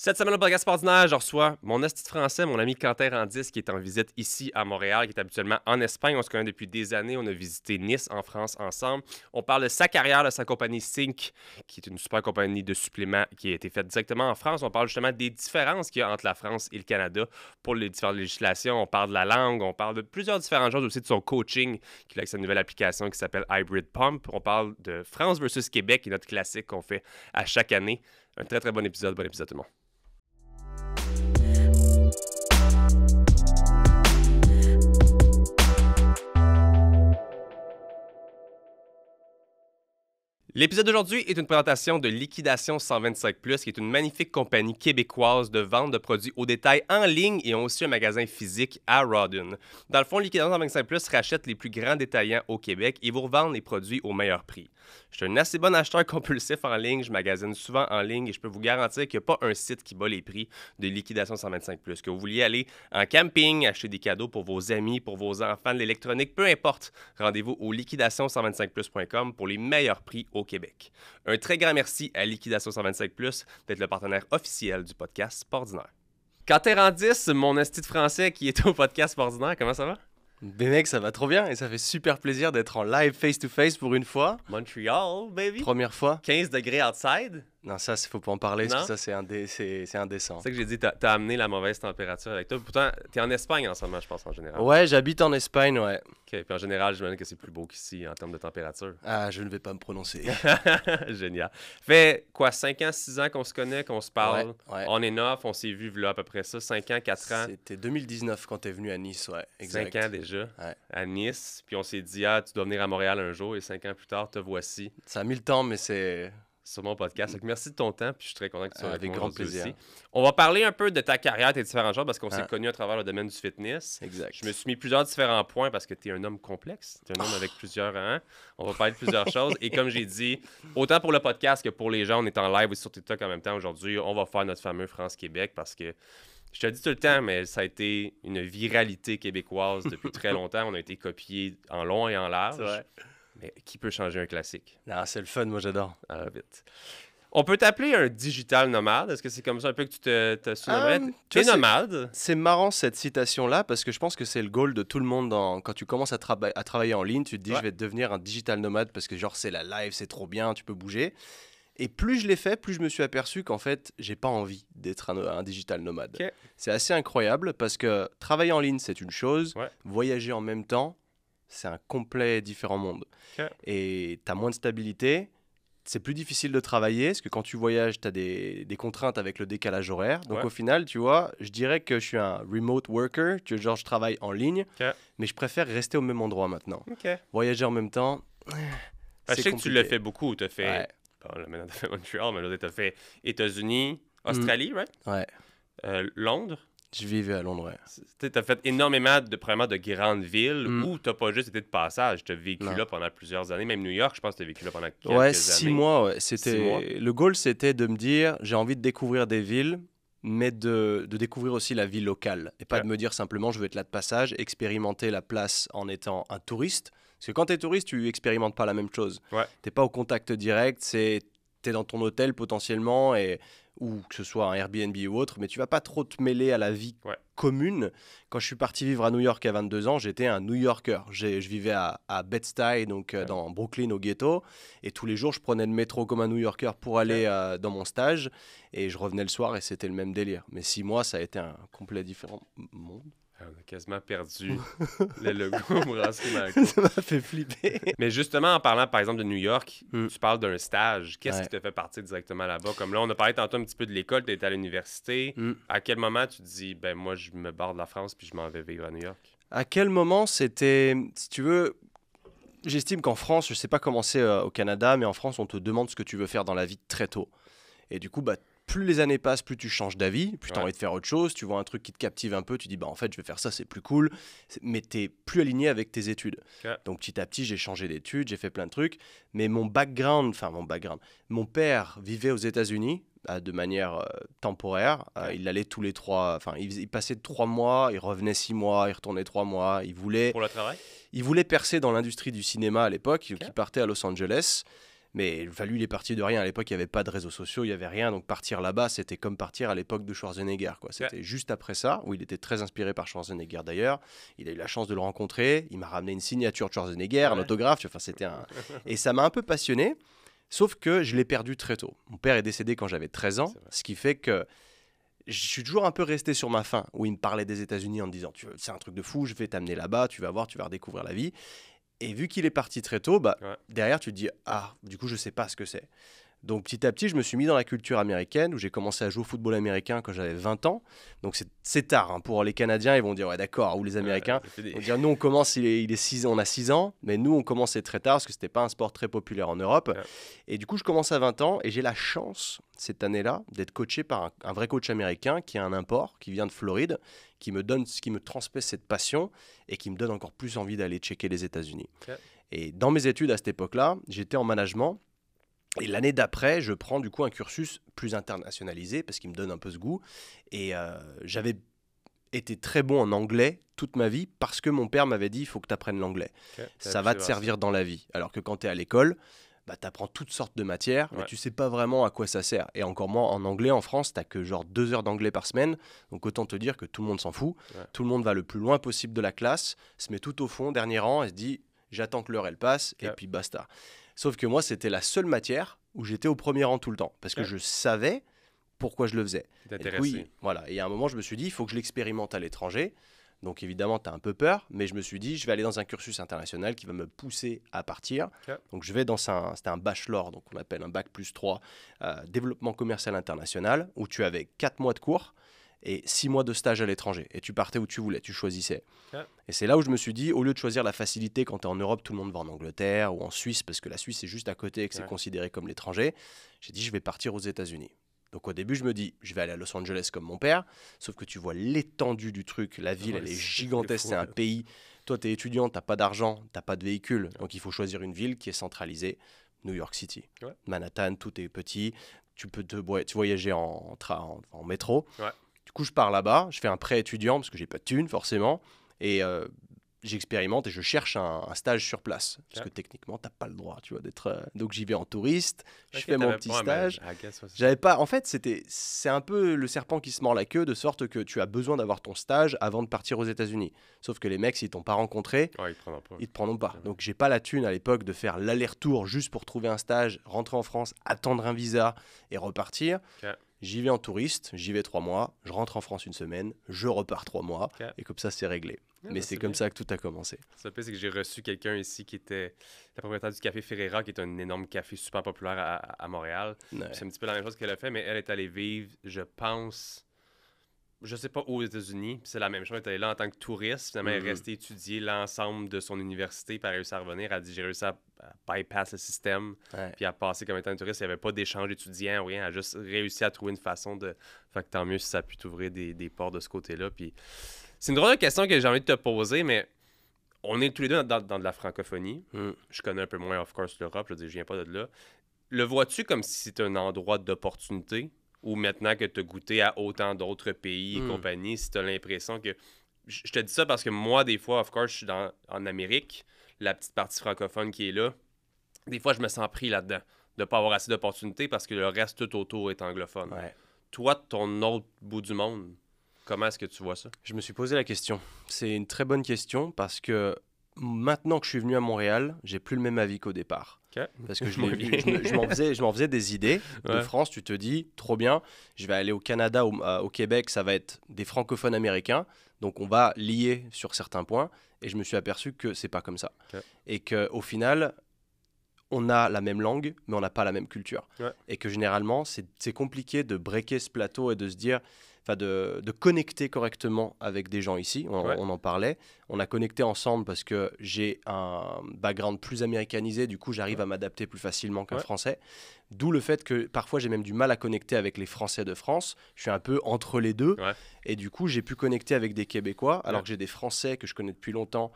Cette semaine au podcast ordinaire, je reçois mon esti de français, mon ami Quentin Randis, qui est en visite ici à Montréal, qui est habituellement en Espagne. On se connaît depuis des années. On a visité Nice en France ensemble. On parle de sa carrière, de sa compagnie Sync, qui est une super compagnie de suppléments qui a été faite directement en France. On parle justement des différences qu'il y a entre la France et le Canada pour les différentes législations. On parle de la langue, on parle de plusieurs différentes choses, aussi de son coaching, qui a avec sa nouvelle application qui s'appelle Hybrid Pump. On parle de France versus Québec, qui est notre classique qu'on fait à chaque année. Un très très bon épisode tout le monde. L'épisode d'aujourd'hui est une présentation de Liquidation 125+, qui est une magnifique compagnie québécoise de vente de produits au détail en ligne et ont aussi un magasin physique à Rawdon. Dans le fond, Liquidation 125+ rachète les plus grands détaillants au Québec et vous revendent les produits au meilleur prix. Je suis un assez bon acheteur compulsif en ligne, je magasine souvent en ligne et je peux vous garantir qu'il n'y a pas un site qui bat les prix de Liquidation 125+. Que vous vouliez aller en camping, acheter des cadeaux pour vos amis, pour vos enfants, de l'électronique, peu importe, rendez-vous au liquidation125plus.com pour les meilleurs prix au Québec. Un très grand merci à Liquidation 125+ d'être le partenaire officiel du podcast Sportinaire. Quentin Randis, mon esti de français qui est au podcast Sportinaire, comment ça va? Ben mec, ça va trop bien et ça fait super plaisir d'être en live face-to-face pour une fois. Montreal, baby. Première fois. 15 degrés outside. Non, ça, faut pas en parler, parce Non? que ça, c'est indécent. C'est ça que j'ai dit, t'as amené la mauvaise température avec toi. Pourtant, t'es en Espagne en ce moment, je pense, en général. Ouais, j'habite en Espagne, ouais. OK, puis en général, j'imagine que c'est plus beau qu'ici en termes de température. Ah, je ne vais pas me prononcer. Génial. Fait quoi, 5 ans, 6 ans qu'on se connaît, qu'on se parle. Ouais. On est off, on s'est vu là à peu près ça, 5 ans, 4 ans. C'était 2019 quand t'es venu à Nice, ouais, exact. 5 ans déjà, Ouais. à Nice. Puis on s'est dit, tu dois venir à Montréal un jour. Et 5 ans plus tard, te voici Ça a mis le temps, mais c'est... sur mon podcast. Donc, merci de ton temps, puis je suis très content que tu sois avec Avec moi grand aujourd'hui plaisir. aussi. On va parler un peu de ta carrière, tes différentes choses, parce qu'on s'est Ah. connus à travers le domaine du fitness. Exact. Je me suis mis plusieurs différents points parce que tu es un homme complexe. Tu es un homme avec plusieurs... Hein? On va parler de plusieurs choses. Et comme j'ai dit, autant pour le podcast que pour les gens, on est en live aussi sur TikTok en même temps aujourd'hui. On va faire notre fameux France-Québec parce que je te le dis tout le temps, mais ça a été une viralité québécoise depuis très longtemps. On a été copiés en long et en large. C'est vrai. Mais qui peut changer un classique? Non, c'est le fun, moi j'adore. Alors, vite. On peut t'appeler un digital nomade. Est-ce que c'est comme ça un peu que tu te surnommerais? Tu es vois, nomade. C'est marrant cette citation-là parce que je pense que c'est le goal de tout le monde quand tu commences à travailler en ligne. Tu te dis, Ouais. je vais devenir un digital nomade parce que genre c'est la live, c'est trop bien, tu peux bouger. Et plus je l'ai fait, plus je me suis aperçu qu'en fait, j'ai pas envie d'être un digital nomade. Ok. C'est assez incroyable parce que travailler en ligne, c'est une chose. Ouais. Voyager en même temps, c'est un complet différent monde. Ok. Et tu as moins de stabilité. C'est plus difficile de travailler parce que quand tu voyages, tu as des contraintes avec le décalage horaire. Donc Ouais. au final, tu vois, je dirais que je suis un remote worker, genre je travaille en ligne, Ok. mais je préfère rester au même endroit maintenant. OK. Voyager en même temps, Je c'est sais que tu compliqué. l'as fait beaucoup. Tu as fait... Ouais. Bon, là, maintenant, tu as fait Montréal, mais là, tu as fait États-Unis, Australie, right? Ouais, Londres. je vivais à Londres, ouais. Tu as fait énormément premièrement, de grandes villes où tu n'as pas juste été de passage. Tu as vécu Non. là pendant plusieurs années. Même New York, je pense que tu as vécu là pendant quelques Ouais, années. 6 mois, ouais. 6 mois. Le goal, c'était de me dire, j'ai envie de découvrir des villes, mais de découvrir aussi la vie locale. Et pas Ouais. de me dire simplement, je veux être là de passage, expérimenter la place en étant un touriste. Parce que quand tu es touriste, tu expérimentes pas la même chose. Ouais. T'es pas au contact direct, tu es dans ton hôtel potentiellement, ou que ce soit un Airbnb ou autre, mais tu vas pas trop te mêler à la vie Ouais. commune. Quand je suis parti vivre à New York à 22 ans, j'étais un New Yorker. Je vivais à Bed-Stuy, donc dans Brooklyn, au ghetto. Et tous les jours, je prenais le métro comme un New Yorker pour aller dans mon stage. Et je revenais le soir et c'était le même délire. Mais 6 mois, ça a été un complet différent monde. On a quasiment perdu le logo Brasserie Marco. Ça m'a fait flipper. Mais justement, en parlant par exemple de New York, Mm. tu parles d'un stage. Qu'est-ce Ouais. qui te fait partir directement là-bas? Comme là, on a parlé tantôt un petit peu de l'école, tu étais à l'université. Mm. À quel moment tu te dis, ben moi, je me barre de la France puis je m'en vais vivre à New York? À quel moment c'était, si tu veux, j'estime qu'en France, je sais pas comment c'est au Canada, mais en France, on te demande ce que tu veux faire dans la vie très tôt. Et du coup, bah, plus les années passent, plus tu changes d'avis, plus tu as Ouais. envie de faire autre chose, tu vois un truc qui te captive un peu, tu dis, bah en fait, je vais faire ça, c'est plus cool, mais tu plus aligné avec tes études. Ok. Donc petit à petit, j'ai changé d'études, j'ai fait plein de trucs, mais mon mon père vivait aux États-Unis de manière temporaire. Il allait tous les 3, enfin, il passait 3 mois, il revenait 6 mois, il retournait 3 mois, il voulait Pour le travail? percer dans l'industrie du cinéma à l'époque, Ok. qui partait à Los Angeles. Mais il est parti de rien. À l'époque, il n'y avait pas de réseaux sociaux, il n'y avait rien. Donc partir là-bas, c'était comme partir à l'époque de Schwarzenegger, quoi. C'était juste après ça, où il était très inspiré par Schwarzenegger d'ailleurs. Il a eu la chance de le rencontrer. Il m'a ramené une signature de Schwarzenegger, un autographe. Enfin, c'était un... Et ça m'a un peu passionné. Sauf que je l'ai perdu très tôt. Mon père est décédé quand j'avais 13 ans, ce qui fait que je suis toujours un peu resté sur ma faim, où il me parlait des États-Unis en me disant c'est un truc de fou, je vais t'amener là-bas, tu vas voir, tu vas redécouvrir la vie. Et vu qu'il est parti très tôt, derrière tu te dis du coup je sais pas ce que c'est. Donc petit à petit, je me suis mis dans la culture américaine, où j'ai commencé à jouer au football américain quand j'avais 20 ans. Donc c'est tard, hein. Pour les Canadiens, ils vont dire ouais d'accord, ou les Américains, ils vont dire nous on commence, il est 6 ans, on a 6 ans, mais nous on commençait très tard parce que c'était pas un sport très populaire en Europe. Et du coup je commence à 20 ans et j'ai la chance cette année-là d'être coaché par un vrai coach américain qui a un import, qui vient de Floride, qui me transmet cette passion et qui me donne encore plus envie d'aller checker les États-Unis. Et dans mes études à cette époque-là, j'étais en management. Et l'année d'après, je prends du coup un cursus plus internationalisé parce qu'il me donne un peu ce goût. Et j'avais été très bon en anglais toute ma vie parce que mon père m'avait dit il faut que tu apprennes l'anglais. Ça va te servir dans la vie. Alors que quand tu es à l'école, tu apprends toutes sortes de matières, mais tu sais pas vraiment à quoi ça sert. Et encore moins en anglais en France, tu n'as que genre 2 heures d'anglais par semaine. Donc autant te dire que tout le monde s'en fout. Tout le monde va le plus loin possible de la classe, se met tout au fond, dernier rang, et se dit j'attends que l'heure elle passe, et puis basta. Sauf que moi, c'était la seule matière où j'étais au premier rang tout le temps. Parce que je savais pourquoi je le faisais. Voilà. Et à un moment, je me suis dit, il faut que je l'expérimente à l'étranger. Donc évidemment, tu as un peu peur. Mais je me suis dit, je vais aller dans un cursus international qui va me pousser à partir. Donc je vais c'était un bachelor, donc on appelle un bac plus 3, développement commercial international, où tu avais 4 mois de cours et 6 mois de stage à l'étranger. Et tu partais où tu voulais, tu choisissais. Et c'est là où je me suis dit, au lieu de choisir la facilité quand tu es en Europe, tout le monde va en Angleterre ou en Suisse, parce que la Suisse est juste à côté et que c'est considéré comme l'étranger, j'ai dit, je vais partir aux États-Unis. Donc au début, je me dis, je vais aller à Los Angeles comme mon père, sauf que tu vois l'étendue du truc, la ville, elle est gigantesque, c'est un pays. Toi, tu es étudiant, tu n'as pas d'argent, tu n'as pas de véhicule, donc il faut choisir une ville qui est centralisée, New York City. Manhattan, tout est petit, tu peux tu voyager en métro. Du coup, je pars là-bas, je fais un prêt étudiant parce que j'ai pas de thune forcément, et j'expérimente et je cherche un stage sur place parce que techniquement, t'as pas le droit, tu vois, d'être. Donc j'y vais en touriste, je fais mon petit stage. J'avais pas. En fait, c'est un peu le serpent qui se mord la queue, de sorte que tu as besoin d'avoir ton stage avant de partir aux États-Unis. Sauf que les mecs, s'ils t'ont pas rencontré, ils te prendront pas. Donc j'ai pas la thune à l'époque de faire l'aller-retour juste pour trouver un stage, rentrer en France, attendre un visa et repartir. J'y vais en touriste, j'y vais 3 mois, je rentre en France une semaine, je repars 3 mois, et comme ça, c'est réglé. Mais c'est comme ça que tout a commencé. Ça peut, c'est que j'ai reçu quelqu'un ici qui était la propriétaire du Café Ferreira, qui est un énorme café super populaire à Montréal. C'est un petit peu la même chose qu'elle a fait, mais elle est allée vivre, je pense, je sais pas, aux États-Unis. C'est la même chose, elle est allée là en tant que touriste. Finalement, elle est restée étudier l'ensemble de son université, puis elle a réussi à revenir. Elle a dit, j'ai réussi à bypass le système, puis à passer comme étant un touriste. Il n'y avait pas d'échange d'étudiants ou rien. Elle a juste réussi à trouver une façon de... Fait que tant mieux si ça a pu t'ouvrir des portes de ce côté-là. Puis c'est une drôle de question que j'ai envie de te poser, mais on est tous les deux dans de la francophonie. Je connais un peu moins, of course, l'Europe. Je veux dire, je viens pas de là. Le vois-tu comme si c'était un endroit d'opportunité? Ou maintenant que tu as goûté à autant d'autres pays et compagnie, si tu as l'impression que... Je te dis ça parce que moi, des fois, of course, je suis en Amérique, la petite partie francophone qui est là. Des fois, je me sens pris là-dedans, de ne pas avoir assez d'opportunités parce que le reste tout autour est anglophone. Toi, de ton autre bout du monde, comment est-ce que tu vois ça? Je me suis posé la question. C'est une très bonne question parce que maintenant que je suis venu à Montréal, j'ai plus le même avis qu'au départ. Parce que je m'en faisais des idées. De France, tu te dis, trop bien, je vais aller au Canada, au Québec, ça va être des francophones américains. Donc on va lier sur certains points. Et je me suis aperçu que c'est pas comme ça. Et qu'au final, on a la même langue, mais on n'a pas la même culture. Et que généralement, c'est compliqué de breaker ce plateau et de se dire... De connecter correctement avec des gens ici, on en parlait. On a connecté ensemble parce que j'ai un background plus américanisé, du coup j'arrive à m'adapter plus facilement qu'un Français. D'où le fait que parfois j'ai même du mal à connecter avec les Français de France. Je suis un peu entre les deux. Et du coup j'ai pu connecter avec des Québécois, alors que j'ai des Français que je connais depuis longtemps,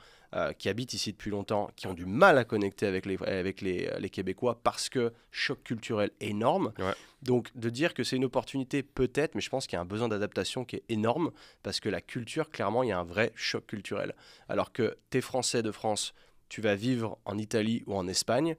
qui habitent ici depuis longtemps, qui ont du mal à connecter avec les Québécois parce que choc culturel énorme. Donc de dire que c'est une opportunité peut-être, mais je pense qu'il y a un besoin d'adaptation qui est énorme parce que la culture, clairement, il y a un vrai choc culturel. Alors que t'es Français de France, tu vas vivre en Italie ou en Espagne,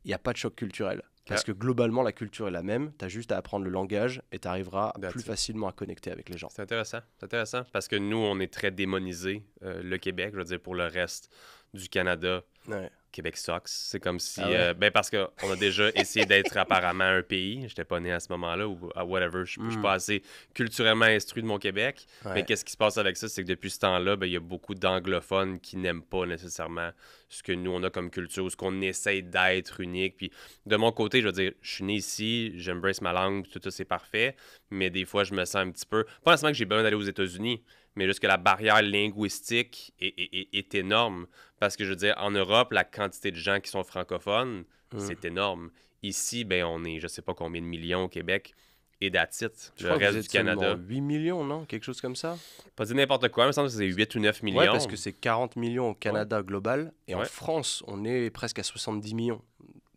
il n'y a pas de choc culturel. Parce que globalement, la culture est la même. Tu as juste à apprendre le langage et tu arriveras plus facilement à connecter avec les gens. C'est intéressant parce que nous, on est très démonisé, le Québec, je veux dire, pour le reste du Canada. Ouais. Québec Sox, c'est comme si... ouais? Parce qu'on a déjà essayé d'être apparemment un pays. J'étais pas né à ce moment-là ou whatever. Je suis pas assez culturellement instruit de mon Québec. Ouais. Mais qu'est-ce qui se passe avec ça? C'est que depuis ce temps-là, il y a beaucoup d'anglophones qui n'aiment pas nécessairement ce que nous, on a comme culture ou ce qu'on essaye d'être unique. Puis de mon côté, je veux dire, je suis né ici, j'embrace ma langue, tout ça, c'est parfait. Mais des fois, je me sens un petit peu... Pas nécessairement que j'ai besoin d'aller aux États-Unis, mais juste que la barrière linguistique est énorme. Parce que, je veux dire, en Europe, la quantité de gens qui sont francophones, c'est énorme. Ici, on est, je sais pas combien de millions au Québec, et that's it. Le reste du Canada. 8 millions, non? Quelque chose comme ça? Pas dire n'importe quoi, mais il me semble que c'est 8 ou 9 millions. Ouais, parce que c'est 40 millions au Canada global. Et en France, on est presque à 70 millions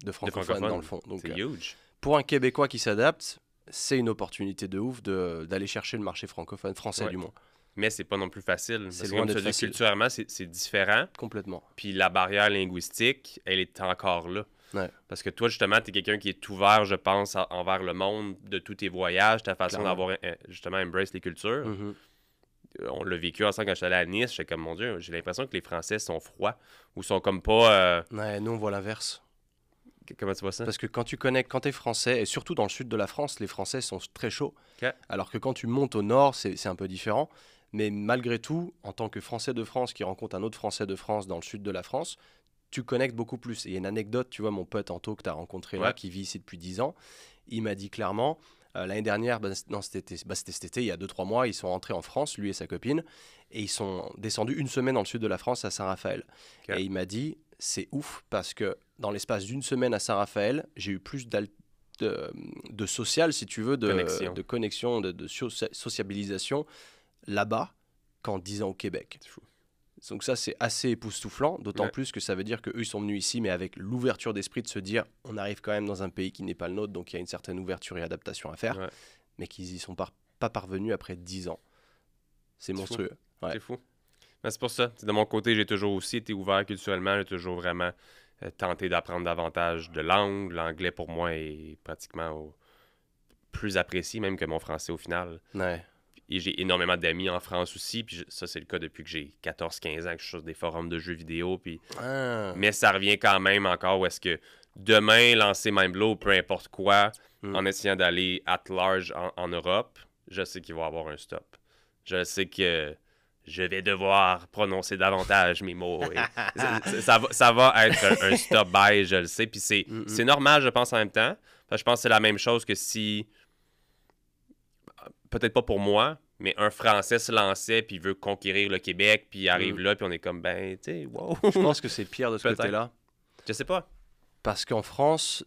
de francophones dans le fond. Donc, c'est huge. Pour un Québécois qui s'adapte, c'est une opportunité de ouf d'aller chercher le marché francophone, français du moins. Mais c'est pas non plus facile. C'est loin d'être facile. Culturellement, c'est différent. Complètement. Puis la barrière linguistique, elle est encore là. Ouais. Parce que toi, justement, tu es quelqu'un qui est ouvert, je pense, envers le monde de tous tes voyages, ta façon d'avoir, justement, embrace les cultures. On l'a vécu ensemble quand je suis allé à Nice. J'étais comme, mon Dieu, j'ai l'impression que les Français sont froids ou sont comme pas... Ouais, nous, on voit l'inverse. Comment tu vois ça? Parce que quand tu es français, et surtout dans le sud de la France, les Français sont très chauds. Okay. Alors que quand tu montes au nord, c'est un peu différent. Mais malgré tout, en tant que Français de France qui rencontre un autre Français de France dans le sud de la France, tu connectes beaucoup plus. Et il y a une anecdote, tu vois, mon pote Anto que tu as rencontré là, qui vit ici depuis 10 ans, il m'a dit clairement, l'année dernière, c'était cet été, il y a 2-3 mois, ils sont rentrés en France, lui et sa copine, et ils sont descendus une semaine dans le sud de la France, à Saint-Raphaël. Okay. Et il m'a dit, c'est ouf, parce que dans l'espace d'une semaine à Saint-Raphaël, j'ai eu plus de social, si tu veux, de connexion, de sociabilisation là-bas qu'en 10 ans au Québec. C'est fou. Donc ça, c'est assez époustouflant, d'autant plus que ça veut dire qu'eux, ils sont venus ici, mais avec l'ouverture d'esprit de se dire, on arrive quand même dans un pays qui n'est pas le nôtre, donc il y a une certaine ouverture et adaptation à faire, mais qu'ils n'y sont pas parvenus après 10 ans. C'est monstrueux. Ouais. C'est fou. Mais c'est pour ça. De mon côté, j'ai toujours aussi été ouvert culturellement, j'ai toujours vraiment tenté d'apprendre davantage de langues. L'anglais, pour moi, est pratiquement plus apprécié même que mon français au final. Ouais. Et j'ai énormément d'amis en France aussi, puis ça, c'est le cas depuis que j'ai 14-15 ans, que je suis sur des forums de jeux vidéo, puis... Mais ça revient quand même encore où est-ce que demain, lancer Mindblow, peu importe quoi, en essayant d'aller at large en Europe, je sais qu'il va y avoir un stop. Je sais que je vais devoir prononcer davantage mes mots. Ça va être un stop-by, je le sais, puis c'est normal, je pense, en même temps. Parce que je pense que c'est la même chose que si... Peut-être pas pour moi, mais un Français se lançait puis il veut conquérir le Québec puis il arrive là puis on est comme, tu sais, wow. Je pense que c'est pire de ce côté-là. Je sais pas. Parce qu'en France,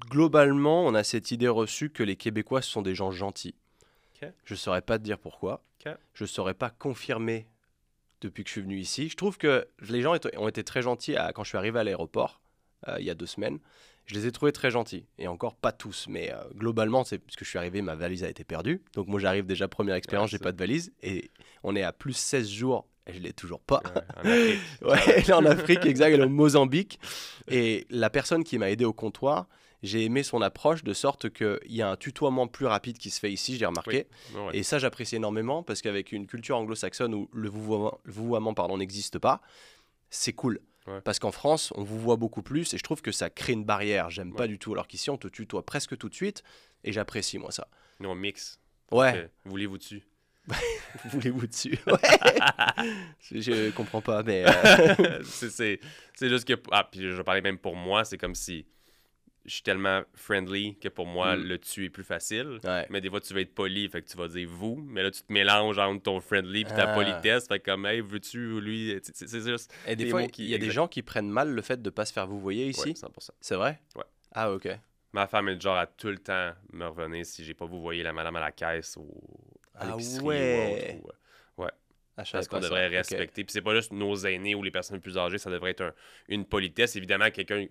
globalement, on a cette idée reçue que les Québécois sont des gens gentils. Okay. Je saurais pas te dire pourquoi. Okay. Je saurais pas confirmer depuis que je suis venu ici. Je trouve que les gens ont été très gentils quand je suis arrivé à l'aéroport il y a 2 semaines. Je les ai trouvés très gentils, et encore pas tous, mais globalement, c'est parce que je suis arrivé, ma valise a été perdue. Donc moi j'arrive déjà, première expérience, j'ai pas de valise, et on est à plus 16 jours, et je l'ai toujours pas. En Afrique. Ouais, en Afrique, exact, elle est au Mozambique. Et la personne qui m'a aidé au comptoir, j'ai aimé son approche de sorte qu'il y a un tutoiement plus rapide qui se fait ici, j'ai remarqué. Oui. Et ça, j'apprécie énormément, parce qu'avec une culture anglo-saxonne où le vouvoiement n'existe pas, c'est cool. Ouais. Parce qu'en France, on vous voit beaucoup plus et je trouve que ça crée une barrière. J'aime pas du tout. Alors qu'ici, on te tutoie presque tout de suite et j'apprécie, moi, ça. Nous, on mixe. Ouais. Voulez-vous dessus? Voulez-vous dessus? Ouais. Je comprends pas, mais... c'est juste que... Ah, puis je parlais même pour moi, c'est comme si... Je suis tellement friendly que pour moi, le tu est plus facile. Ouais. Mais des fois, tu vas être poli, fait que tu vas dire vous. Mais là, tu te mélanges entre ton friendly et ta politesse. Fait comme, hey, veux-tu, lui. C'est juste. Et des fois, il y a des gens qui prennent mal le fait de ne pas se faire vouvoyer ici. Ouais, 100%. C'est vrai? Ouais. Ah, ok. Ma femme est le genre à tout le temps me revenir si j'ai pas vouvoyé la madame à la caisse ou à l'épicerie ou autre. Ouais. Parce qu'on devrait respecter. Puis c'est pas juste nos aînés ou les personnes plus âgées, ça devrait être une politesse. Évidemment, quelqu'un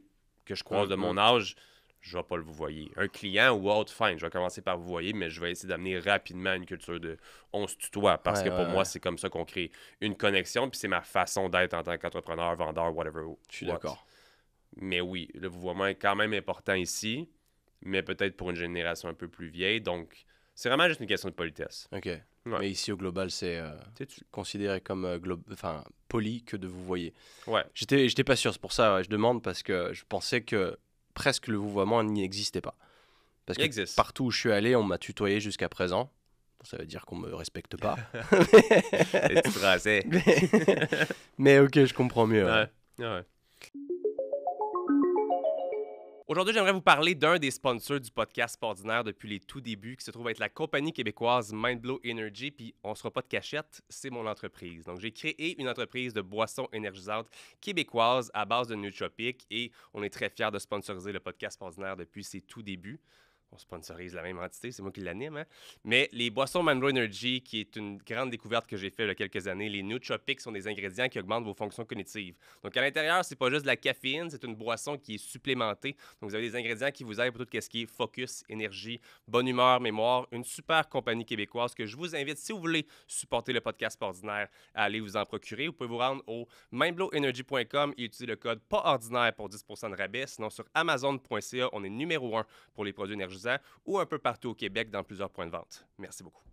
que je croise de mon âge, je vais pas le vouvoyer. Un client ou autre, fine, je vais commencer par vouvoyer, mais je vais essayer d'amener rapidement une culture de on se tutoie. Parce que pour moi, c'est comme ça qu'on crée une connexion. Puis c'est ma façon d'être en tant qu'entrepreneur, vendeur, whatever. Je suis d'accord. Mais oui, le vouvoiement est quand même important ici, mais peut-être pour une génération un peu plus vieille. Donc, c'est vraiment juste une question de politesse. Ok. Ouais. Mais ici, au global, c'est Sais-tu? considéré comme poli que de vous voyer. Ouais. J'étais pas sûr, c'est pour ça je demande, parce que je pensais que presque le vouvoiement n'y existait pas. Parce Il que existe. partout où je suis allé, on m'a tutoyé jusqu'à présent. Ça veut dire qu'on me respecte pas. Les petits français. Mais ok, je comprends mieux. Ouais. Ouais. Aujourd'hui, j'aimerais vous parler d'un des sponsors du podcast Ordinaire depuis les tout débuts, qui se trouve être la compagnie québécoise Mindblow Energy. Puis on ne sera pas de cachette, c'est mon entreprise. Donc j'ai créé une entreprise de boissons énergisantes québécoises à base de nootropiques et on est très fiers de sponsoriser le podcast Ordinaire depuis ses tout débuts. On sponsorise la même entité, c'est moi qui l'anime. Hein? Mais les boissons Mindblow Energy, qui est une grande découverte que j'ai faite il y a quelques années, les nootropiques sont des ingrédients qui augmentent vos fonctions cognitives. Donc à l'intérieur, c'est pas juste de la caféine, c'est une boisson qui est supplémentée. Donc vous avez des ingrédients qui vous aident pour tout ce qui est focus, énergie, bonne humeur, mémoire. Une super compagnie québécoise que je vous invite, si vous voulez supporter le podcast ordinaire, à aller vous en procurer. Vous pouvez vous rendre au mindblowenergy.com et utiliser le code PASORDINAIRE pour 10% de rabais. Sinon, sur amazon.ca, on est numéro 1 pour les produits énergisants ou un peu partout au Québec dans plusieurs points de vente. Merci beaucoup.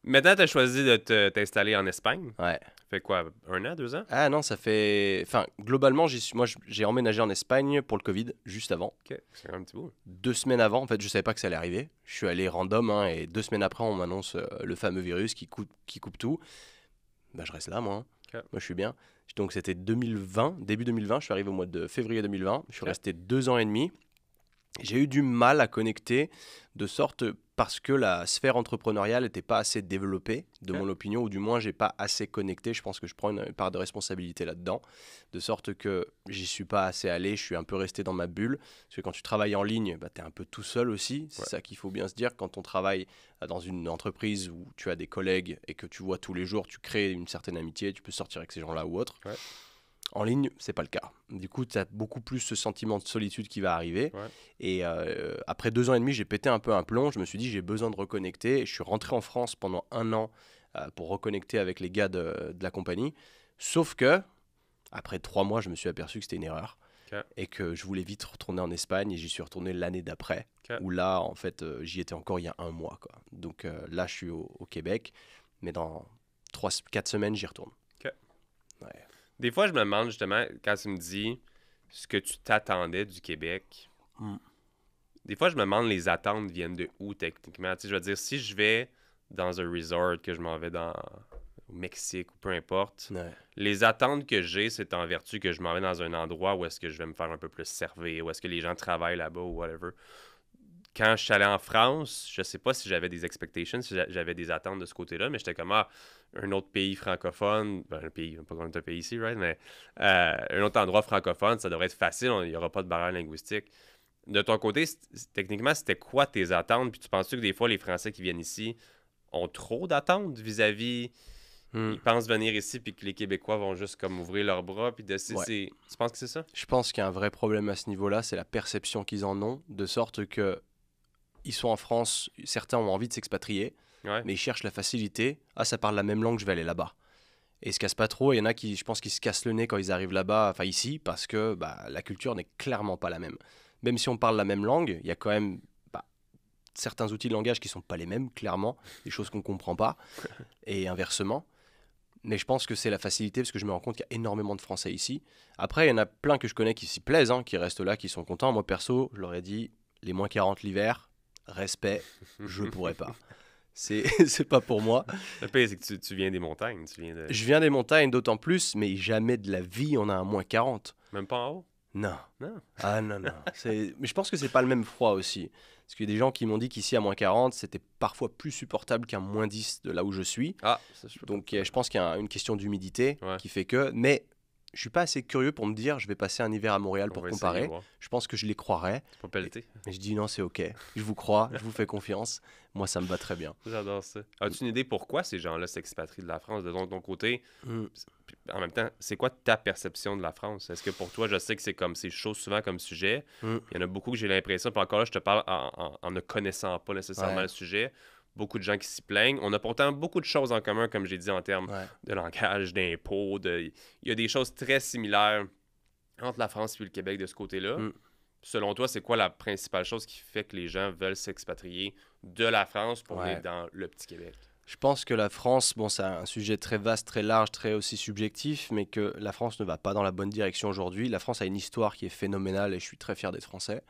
Maintenant, tu as choisi de t'installer en Espagne. Ouais. Ça fait quoi, 1 an, 2 ans? Ah non, ça fait... Enfin, globalement, j'ai emménagé en Espagne pour le Covid, juste avant. OK, c'est un petit bout. 2 semaines avant, en fait, je savais pas que ça allait arriver. Je suis allé random, hein, et 2 semaines après, on m'annonce le fameux virus qui coupe tout. Bah, je reste là, moi. Hein. Okay. Moi, je suis bien. Donc, c'était 2020, début 2020. Je suis arrivé au mois de février 2020. Je suis Okay. resté 2 ans et demi. J'ai eu du mal à connecter, de sorte parce que la sphère entrepreneuriale n'était pas assez développée, de mon opinion, ou du moins, j'ai pas assez connecté. Je pense que je prends une part de responsabilité là-dedans, de sorte que j'y suis pas assez allé. Je suis un peu resté dans ma bulle. Parce que quand tu travailles en ligne, bah, tu es un peu tout seul aussi. C'est ça qu'il faut bien se dire. Quand on travaille dans une entreprise où tu as des collègues et que tu vois tous les jours, tu crées une certaine amitié, tu peux sortir avec ces gens-là ou autre. Ouais. En ligne, c'est pas le cas. Du coup, tu as beaucoup plus ce sentiment de solitude qui va arriver. Ouais. Et après 2 ans et demi, j'ai pété un peu un plomb. Je me suis dit, j'ai besoin de reconnecter. Et je suis rentré en France pendant 1 an pour reconnecter avec les gars de la compagnie. Sauf que, après 3 mois, je me suis aperçu que c'était une erreur. Okay. Et que je voulais vite retourner en Espagne. Et j'y suis retourné l'année d'après. Okay. Où là, en fait, j'y étais encore il y a 1 mois. Quoi. Donc là, je suis au Québec. Mais dans 4 semaines, j'y retourne. Okay. Ouais. Des fois, je me demande justement, quand tu me dis ce que tu t'attendais du Québec, des fois, je me demande les attentes viennent de où techniquement. Tu sais, je veux dire, si je vais dans un resort, que je m'en vais au Mexique ou peu importe, les attentes que j'ai, c'est en vertu que je m'en vais dans un endroit où est-ce que je vais me faire un peu plus servir, où est-ce que les gens travaillent là-bas ou whatever. Quand je suis allé en France, je sais pas si j'avais des expectations, si j'avais des attentes de ce côté-là, mais j'étais comme, un autre pays francophone, un pays, pas qu'on est un pays ici, right? Mais un autre endroit francophone, ça devrait être facile, il n'y aura pas de barrière linguistique. De ton côté, techniquement, c'était quoi tes attentes? Puis tu penses-tu que des fois, les Français qui viennent ici ont trop d'attentes vis-à-vis... Ils pensent venir ici, puis que les Québécois vont juste comme ouvrir leurs bras, puis tu penses que c'est ça? Je pense qu'il y a un vrai problème à ce niveau-là, c'est la perception qu'ils en ont, de sorte que ils sont en France, certains ont envie de s'expatrier, mais ils cherchent la facilité. Ah, ça parle la même langue, je vais aller là-bas. Et ils se cassent pas trop. Il y en a qui, je pense, qui se cassent le nez quand ils arrivent là-bas, enfin ici, parce que la culture n'est clairement pas la même. Même si on parle la même langue, il y a quand même certains outils de langage qui sont pas les mêmes, clairement, des choses qu'on comprend pas, et inversement. Mais je pense que c'est la facilité, parce que je me rends compte qu'il y a énormément de Français ici. Après, il y en a plein que je connais qui s'y plaisent, hein, qui restent là, qui sont contents. Moi, perso, je leur ai dit, les moins 40 l'hiver, respect, je pourrais pas. C'est pas pour moi. Le pire, c'est que tu viens des montagnes. Je viens des montagnes d'autant plus, mais jamais de la vie on a un moins 40. Même pas en haut? Non. Non. Ah non. Mais je pense que c'est pas le même froid aussi. Parce qu'il y a des gens qui m'ont dit qu'ici à moins 40, c'était parfois plus supportable qu'un moins 10 de là où je suis. Ah, ça, donc je pense qu'il y a une question d'humidité qui fait que... Mais je suis pas assez curieux pour me dire je vais passer un hiver à Montréal pour comparer. Je pense que je les croirais. C'est pas pelleté. Mais je dis non, c'est ok. Je vous crois, je vous fais confiance. Moi, ça me va très bien. J'adore ça. As-tu une idée pourquoi ces gens-là s'expatrient de la France? De ton côté, en même temps, c'est quoi ta perception de la France? Est-ce que pour toi, je sais que c'est chaud souvent comme sujet. Il y en a beaucoup que j'ai l'impression, puis encore là, je te parle en ne connaissant pas nécessairement le sujet. beaucoup de gens qui s'y plaignent. On a pourtant beaucoup de choses en commun, comme j'ai dit, en termes de langage, d'impôts. Il y a des choses très similaires entre la France et le Québec de ce côté-là. Selon toi, c'est quoi la principale chose qui fait que les gens veulent s'expatrier de la France pour venir dans le petit Québec? Je pense que la France, bon, c'est un sujet très vaste, très large, très aussi subjectif, mais que la France ne va pas dans la bonne direction aujourd'hui. La France a une histoire qui est phénoménale et je suis très fier d'être français.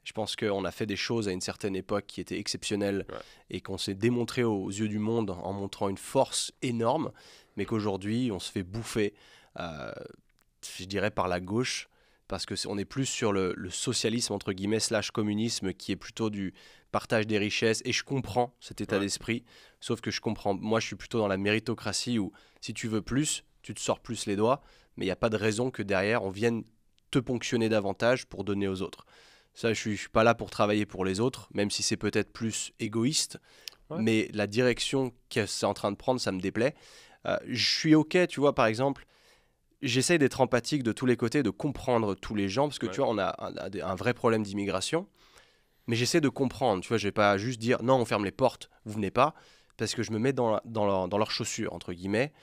Je pense qu'on a fait des choses à une certaine époque qui étaient exceptionnelles et qu'on s'est démontré aux yeux du monde en montrant une force énorme, mais qu'aujourd'hui, on se fait bouffer, je dirais, par la gauche, parce qu'on est plus sur le socialisme, entre guillemets, / communisme, qui est plutôt du partage des richesses. Et je comprends cet état d'esprit, sauf que moi, je suis plutôt dans la méritocratie où si tu veux plus, tu te sors plus les doigts, mais il n'y a pas de raison que derrière, on vienne te ponctionner davantage pour donner aux autres. Ça, je suis pas là pour travailler pour les autres, même si c'est peut-être plus égoïste, mais la direction que c'est en train de prendre, ça me déplaît. Je suis OK, tu vois, par exemple, j'essaie d'être empathique de tous les côtés, de comprendre tous les gens, parce que tu vois, on a un vrai problème d'immigration, mais j'essaie de comprendre, tu vois, je vais pas juste dire non, on ferme les portes, vous venez pas, parce que je me mets dans leurs chaussures, entre guillemets,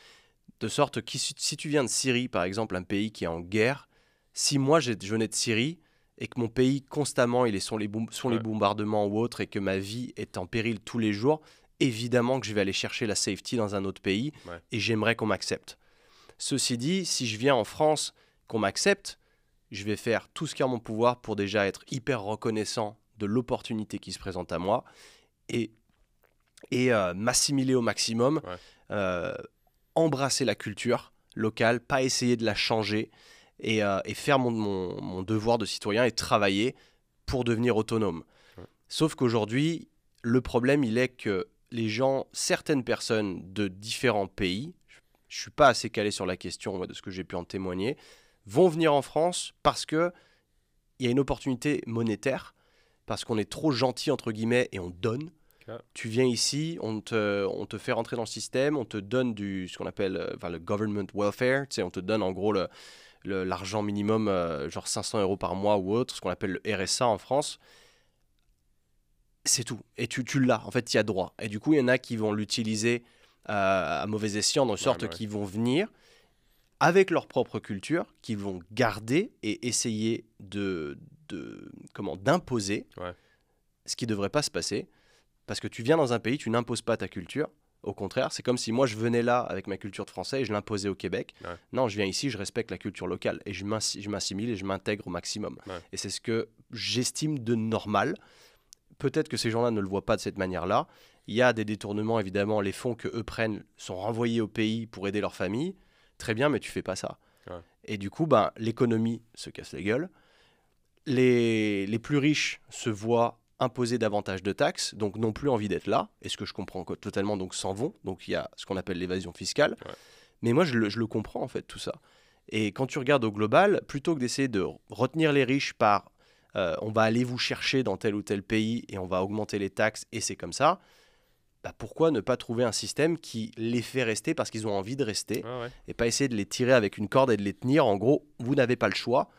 de sorte que si tu viens de Syrie, par exemple, un pays qui est en guerre, si moi je venais de Syrie et que mon pays constamment il est sur les bombardements ou autre et que ma vie est en péril tous les jours, évidemment que je vais aller chercher la safety dans un autre pays et j'aimerais qu'on m'accepte. Ceci dit, si je viens en France, qu'on m'accepte, je vais faire tout ce qui est en mon pouvoir pour déjà être hyper reconnaissant de l'opportunité qui se présente à moi et m'assimiler au maximum, embrasser la culture locale, pas essayer de la changer et faire mon devoir de citoyen et travailler pour devenir autonome. Sauf qu'aujourd'hui, le problème, il est que les gens, certaines personnes de différents pays, je ne suis pas assez calé sur la question de ce que j'ai pu en témoigner, vont venir en France parce qu'il y a une opportunité monétaire, parce qu'on est trop gentil, entre guillemets, et on donne. Tu viens ici, on te fait rentrer dans le système, on te donne ce qu'on appelle le government welfare, on te donne en gros l'argent minimum, genre 500 € par mois ou autre, ce qu'on appelle le RSA en France. C'est tout. Et tu l'as, en fait, tu y as droit. Et du coup, il y en a qui vont l'utiliser à mauvais escient, de sorte qu'ils vont venir avec leur propre culture, qu'ils vont garder et essayer d'imposer ce qui ne devrait pas se passer. Parce que tu viens dans un pays, tu n'imposes pas ta culture. Au contraire, c'est comme si moi je venais là avec ma culture de français et je l'imposais au Québec. Non, je viens ici, je respecte la culture locale et je m'assimile et je m'intègre au maximum. Et c'est ce que j'estime de normal. Peut-être que ces gens-là ne le voient pas de cette manière-là. Il y a des détournements, évidemment. Les fonds qu'eux prennent sont renvoyés au pays pour aider leur famille. Très bien, mais tu fais pas ça. Et du coup, l'économie se casse la gueule. Les plus riches se voient imposer davantage de taxes, donc n'ont plus envie d'être là, et ce que je comprends totalement, donc s'en vont. Donc il y a ce qu'on appelle l'évasion fiscale. Mais moi, je le comprends, en fait, tout ça. Et quand tu regardes au global, plutôt que d'essayer de retenir les riches par on va aller vous chercher dans tel ou tel pays et on va augmenter les taxes et c'est comme ça, pourquoi ne pas trouver un système qui les fait rester parce qu'ils ont envie de rester et pas essayer de les tirer avec une corde et de les tenir. En gros, vous n'avez pas le choix.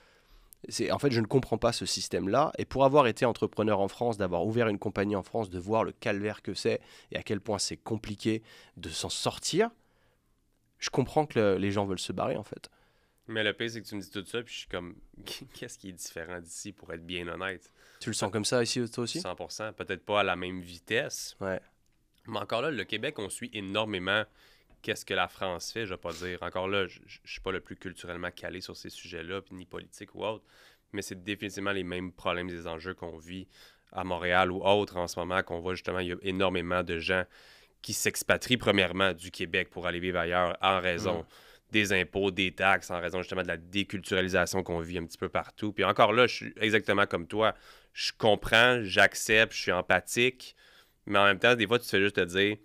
En fait, je ne comprends pas ce système-là. Et pour avoir été entrepreneur en France, d'avoir ouvert une compagnie en France, de voir le calvaire que c'est et à quel point c'est compliqué de s'en sortir, je comprends que les gens veulent se barrer, en fait. Mais le pire, c'est que tu me dis tout ça, puis je suis comme, qu'est-ce qui est différent d'ici, pour être bien honnête? Tu le sens comme ça ici, toi aussi? 100%, peut-être pas à la même vitesse. Mais encore là, le Québec, on suit énormément qu'est-ce que la France fait, je vais pas dire. Encore là, je suis pas le plus culturellement calé sur ces sujets-là, ni politique ou autre, mais c'est définitivement les mêmes problèmes, des enjeux qu'on vit à Montréal ou autre en ce moment, qu'on voit justement, il y a énormément de gens qui s'expatrient premièrement du Québec pour aller vivre ailleurs en raison des impôts, des taxes, en raison justement de la déculturalisation qu'on vit un petit peu partout. Puis encore là, je suis exactement comme toi. Je comprends, j'accepte, je suis empathique, mais en même temps, des fois, tu te fais juste te dire,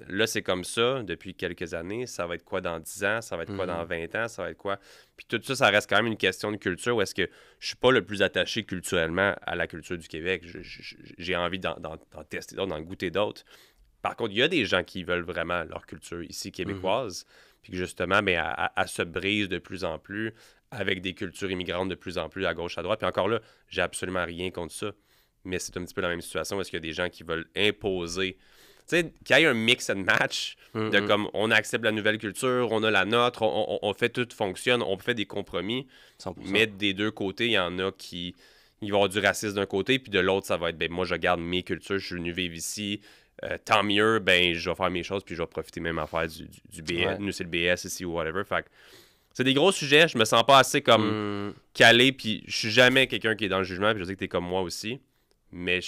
là, c'est comme ça depuis quelques années, ça va être quoi dans 10 ans, ça va être quoi dans 20 ans, ça va être quoi... Puis tout ça, ça reste quand même une question de culture où est-ce que je suis pas le plus attaché culturellement à la culture du Québec. J'ai envie d'en tester d'autres, d'en goûter d'autres. Par contre, il y a des gens qui veulent vraiment leur culture ici québécoise, puis que justement, elle se brise de plus en plus avec des cultures immigrantes de plus en plus à gauche, à droite. Puis encore là, j'ai absolument rien contre ça. Mais c'est un petit peu la même situation. Est-ce qu'il y a des gens qui veulent imposer sais, qu'il y ait un mix and match de comme on accepte la nouvelle culture, on a la nôtre, on fait tout fonctionne, on fait des compromis. 100%. Mais des deux côtés, il y en a qui ils vont avoir du racisme d'un côté, puis de l'autre, ça va être ben moi je garde mes cultures, je suis venu vivre ici. Tant mieux, ben je vais faire mes choses, puis je vais profiter même à faire du BS. Nous, c'est le BS ici ou whatever. Fait que c'est des gros sujets, je me sens pas assez comme calé, puis je suis jamais quelqu'un qui est dans le jugement, puis je sais que t'es comme moi aussi. Mais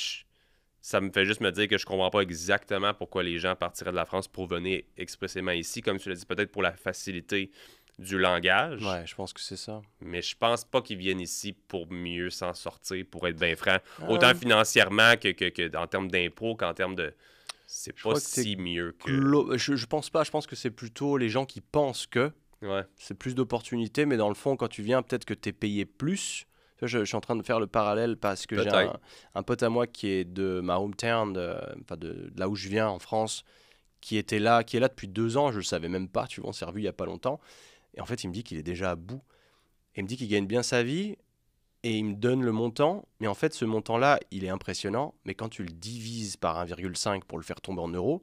ça me fait juste me dire que je comprends pas exactement pourquoi les gens partiraient de la France pour venir expressément ici, comme tu l'as dit, peut-être pour la facilité du langage. Ouais, je pense que c'est ça. Mais je pense pas qu'ils viennent ici pour mieux s'en sortir, pour être bien franc. Autant financièrement que en termes d'impôts, qu'en termes de... C'est pas si mieux que... Je pense pas, je pense que c'est plutôt les gens qui pensent que c'est plus d'opportunités, mais dans le fond, quand tu viens, peut-être que tu es payé plus. Je suis en train de faire le parallèle parce que j'ai un pote à moi qui est de ma hometown, de là où je viens en France, qui est là depuis 2 ans, je le savais même pas, tu vois, on s'est revu il y a pas longtemps. Et en fait, il me dit qu'il est déjà à bout. Et il me dit qu'il gagne bien sa vie et il me donne le montant. Mais en fait, ce montant-là, il est impressionnant. Mais quand tu le divises par 1,5 pour le faire tomber en euros,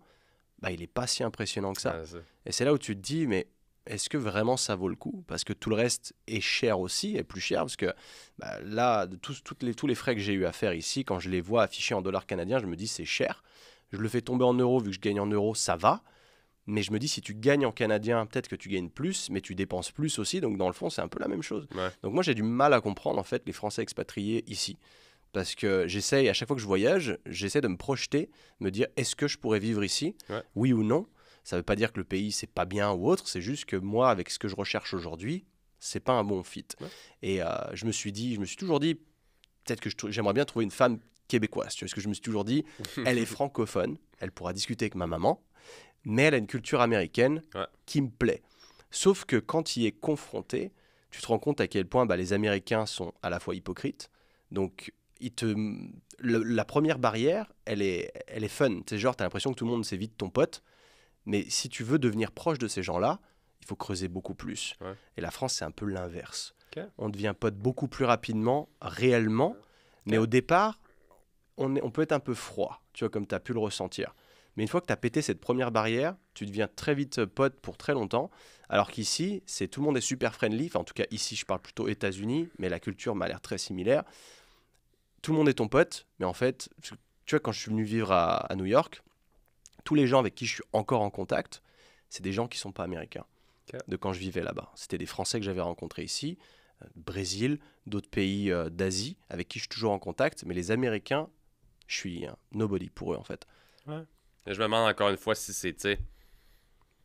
bah, il n'est pas si impressionnant que ça. Et c'est là où tu te dis, mais est-ce que vraiment ça vaut le coup? Parce que tout le reste est cher aussi, est plus cher. Parce que bah, là, tous les frais que j'ai eu à faire ici, quand je les vois affichés en dollars canadiens, je me dis c'est cher. Je le fais tomber en euros, vu que je gagne en euros, ça va. Mais je me dis, si tu gagnes en canadien, peut-être que tu gagnes plus, mais tu dépenses plus aussi. Donc, dans le fond, c'est un peu la même chose. Donc, moi, j'ai du mal à comprendre, en fait, les Français expatriés ici. Parce que j'essaye, à chaque fois que je voyage, j'essaie de me projeter, me dire, est-ce que je pourrais vivre ici? Oui ou non? Ça ne veut pas dire que le pays, c'est pas bien ou autre. C'est juste que moi, avec ce que je recherche aujourd'hui, c'est pas un bon fit. Et je me suis toujours dit, peut-être que j'aimerais bien trouver une femme québécoise. Tu vois, parce que je me suis toujours dit, elle est francophone, elle pourra discuter avec ma maman, mais elle a une culture américaine qui me plaît. Sauf que quand il est confronté, tu te rends compte à quel point les Américains sont à la fois hypocrites. Donc, la première barrière, elle est fun. C'est genre, tu as l'impression que tout le monde c'est vite ton pote. Mais si tu veux devenir proche de ces gens-là, il faut creuser beaucoup plus. Et la France, c'est un peu l'inverse. On devient pote beaucoup plus rapidement, réellement. Mais au départ, on peut être un peu froid, tu vois, comme tu as pu le ressentir. Mais une fois que tu as pété cette première barrière, tu deviens très vite pote pour très longtemps. Alors qu'ici, tout le monde est super friendly. Enfin, en tout cas, ici, je parle plutôt États-Unis, mais la culture m'a l'air très similaire. Tout le monde est ton pote, mais en fait, tu vois, quand je suis venu vivre à New York, tous les gens avec qui je suis encore en contact, c'est des gens qui ne sont pas américains. De quand je vivais là-bas. C'était des Français que j'avais rencontrés ici, Brésil, d'autres pays d'Asie, avec qui je suis toujours en contact. Mais les Américains, je suis nobody pour eux, en fait. Et je me demande encore une fois si c'est, tu sais,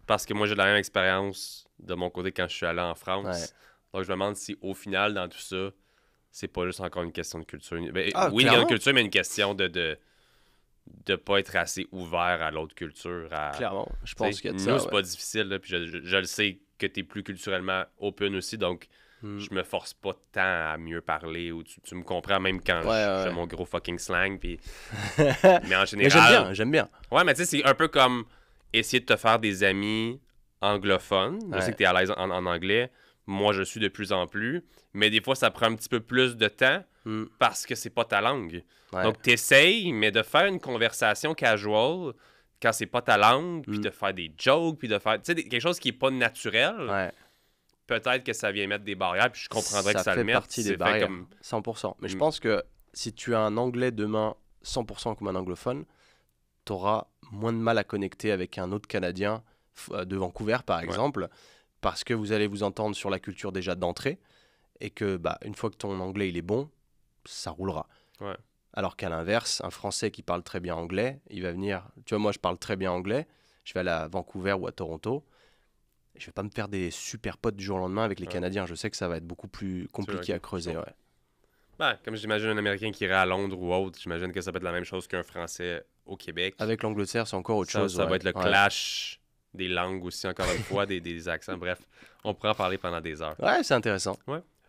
parce que moi j'ai de la même expérience de mon côté quand je suis allé en France. Donc je me demande si au final, dans tout ça, c'est pas juste encore une question de culture. Ben, oui, il y a une culture, mais une question de pas être assez ouvert à l'autre culture. Clairement, je pense qu'il y a de ça. Nous, c'est pas difficile, là, puis je le sais que t'es plus culturellement open aussi, donc je me force pas tant à mieux parler, ou tu me comprends même quand j'ai mon gros fucking slang, puis... mais en général... Mais j'aime bien. Ouais, mais tu sais, c'est un peu comme essayer de te faire des amis anglophones. Je sais que t'es à l'aise en anglais. Moi, je suis de plus en plus. Mais des fois, ça prend un petit peu plus de temps parce que c'est pas ta langue. Donc, t'essayes, mais de faire une conversation casual quand c'est pas ta langue, puis de faire des jokes, puis de faire... Tu sais, quelque chose qui est pas naturel, peut-être que ça vient mettre des barrières, puis je comprendrais que ça le mette. Ça fait partie des barrières, 100%. Mais je pense que si tu as un anglais demain 100% comme un anglophone, tu auras moins de mal à connecter avec un autre Canadien de Vancouver, par exemple, parce que vous allez vous entendre sur la culture déjà d'entrée, et que une fois que ton anglais il est bon, ça roulera. Alors qu'à l'inverse, un Français qui parle très bien anglais, il va venir... Tu vois, moi, je parle très bien anglais, je vais aller à Vancouver ou à Toronto, et je vais pas me faire des super potes du jour au lendemain avec les Canadiens. Je sais que ça va être beaucoup plus compliqué à creuser, comme j'imagine un Américain qui irait à Londres ou autre, j'imagine que ça peut être la même chose qu'un Français au Québec. Avec l'Angleterre, c'est encore autre chose. Ça va être le clash des langues aussi, encore une fois, des accents. Bref, on pourra en parler pendant des heures. Ouais, c'est intéressant.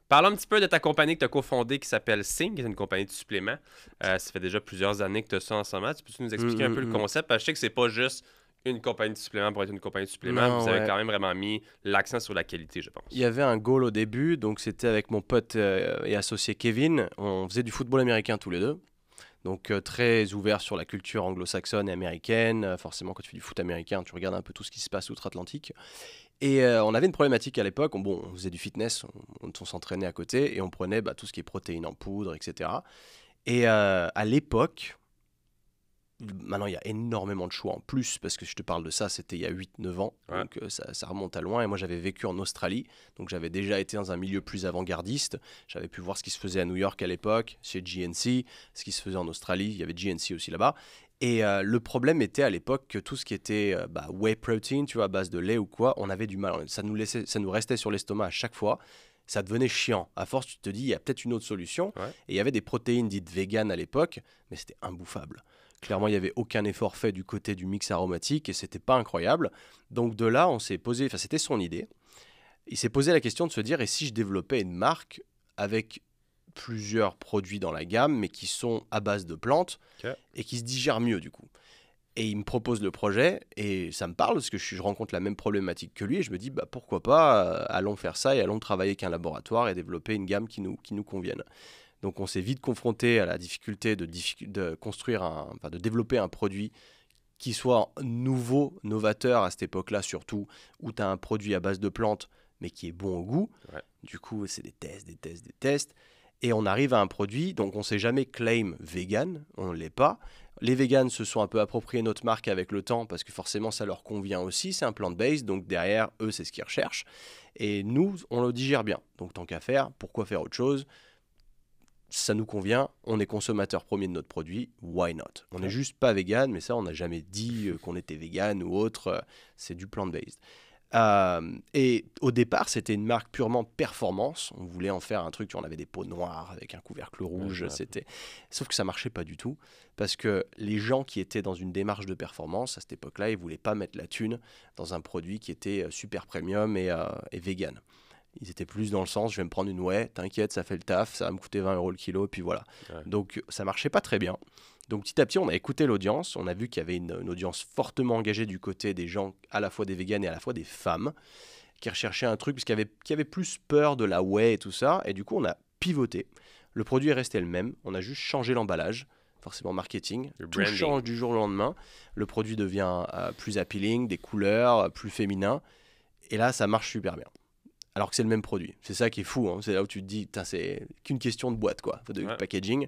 Parlons un petit peu de ta compagnie que tu as cofondée qui s'appelle Sing, qui est une compagnie de suppléments. Ça fait déjà plusieurs années que tu as ça en ce moment. Tu peux nous expliquer un peu le concept? Parce que je sais que c'est pas juste une compagnie de suppléments pour être une compagnie de suppléments. Non, vous avez quand même vraiment mis l'accent sur la qualité, je pense. Il y avait un goal au début, donc c'était avec mon pote et associé Kevin. On faisait du football américain tous les deux. Donc très ouvert sur la culture anglo-saxonne et américaine. Forcément, quand tu fais du foot américain, tu regardes un peu tout ce qui se passe outre-Atlantique. Et on avait une problématique à l'époque. On faisait du fitness, on s'entraînait à côté et on prenait tout ce qui est protéines en poudre, etc. Et à l'époque, maintenant il y a énormément de choix en plus, parce que je te parle de ça, c'était il y a 8-9 ans, Ouais. donc ça remonte à loin. Et moi j'avais vécu en Australie, donc j'avais déjà été dans un milieu plus avant-gardiste. J'avais pu voir ce qui se faisait à New York à l'époque, chez GNC, ce qui se faisait en Australie, il y avait GNC aussi là-bas. Et le problème était à l'époque que tout ce qui était whey protein, tu vois, à base de lait ou quoi, on avait du mal. Ça nous restait sur l'estomac à chaque fois. Ça devenait chiant. À force, tu te dis, il y a peut-être une autre solution. Ouais. Et il y avait des protéines dites véganes à l'époque, mais c'était imbouffable. Clairement, il n'y avait aucun effort fait du côté du mix aromatique et c'était pas incroyable. Donc de là, on s'est posé, enfin c'était son idée. Il s'est posé la question de se dire, et si je développais une marque avec plusieurs produits dans la gamme, mais qui sont à base de plantes Ok. et qui se digèrent mieux du coup. Et il me propose le projet et ça me parle parce que je rencontre la même problématique que lui et je me dis pourquoi pas, allons faire ça et allons travailler avec un laboratoire et développer une gamme qui nous convienne. Donc on s'est vite confronté à la difficulté de construire de développer un produit qui soit nouveau, novateur à cette époque-là surtout, où tu as un produit à base de plantes mais qui est bon au goût. Ouais. Du coup, c'est des tests. Et on arrive à un produit, donc on ne s'est jamais claim vegan, on ne l'est pas. Les vegans se sont un peu appropriés notre marque avec le temps parce que forcément ça leur convient aussi, c'est un plant-based, donc derrière eux c'est ce qu'ils recherchent. Et nous, on le digère bien. Donc tant qu'à faire, pourquoi faire autre chose ? Ça nous convient, on est consommateur premier de notre produit, why not ? On n'est juste pas vegan, mais ça on n'a jamais dit qu'on était vegan ou autre, c'est du plant-based. Et au départ, c'était une marque purement performance. On voulait en faire un truc, on avait des pots noirs avec un couvercle rouge. Ouais. Sauf que ça marchait pas du tout parce que les gens qui étaient dans une démarche de performance à cette époque-là, ils voulaient pas mettre la thune dans un produit qui était super premium et vegan. Ils étaient plus dans le sens, je vais me prendre une whey, t'inquiète, ça fait le taf, ça va me coûter 20 € le kilo, et puis voilà. Ouais. Donc ça marchait pas très bien. Donc petit à petit, on a écouté l'audience, on a vu qu'il y avait une audience fortement engagée du côté des gens, à la fois des véganes et à la fois des femmes, qui recherchaient un truc, qui avaient plus peur de la whey et tout ça, et du coup on a pivoté. Le produit est resté le même, on a juste changé l'emballage, forcément marketing, Le tout branding. change du jour au lendemain, le produit devient plus appealing, des couleurs, plus féminin, et là ça marche super bien. Alors que c'est le même produit. C'est ça qui est fou, hein. C'est là où tu te dis, c'est qu'une question de boîte, quoi, de packaging.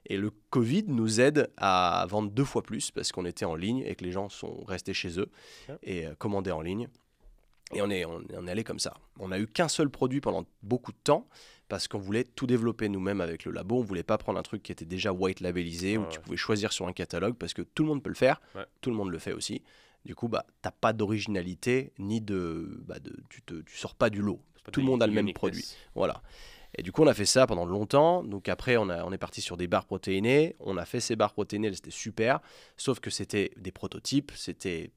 Et le Covid nous aide à vendre 2 fois plus parce qu'on était en ligne et que les gens sont restés chez eux et commandaient en ligne. Et on est allé comme ça. On n'a eu qu'un seul produit pendant beaucoup de temps parce qu'on voulait tout développer nous-mêmes avec le labo. On ne voulait pas prendre un truc qui était déjà white labellisé où tu pouvais choisir sur un catalogue parce que tout le monde peut le faire, tout le monde le fait aussi. Du coup, t'as pas d'originalité ni tu sors pas du lot. Tout le monde a le même produit. Voilà. Et du coup, on a fait ça pendant longtemps. Donc après, on est parti sur des barres protéinées. On a fait ces barres protéinées, c'était super. Sauf que c'était des prototypes. C'était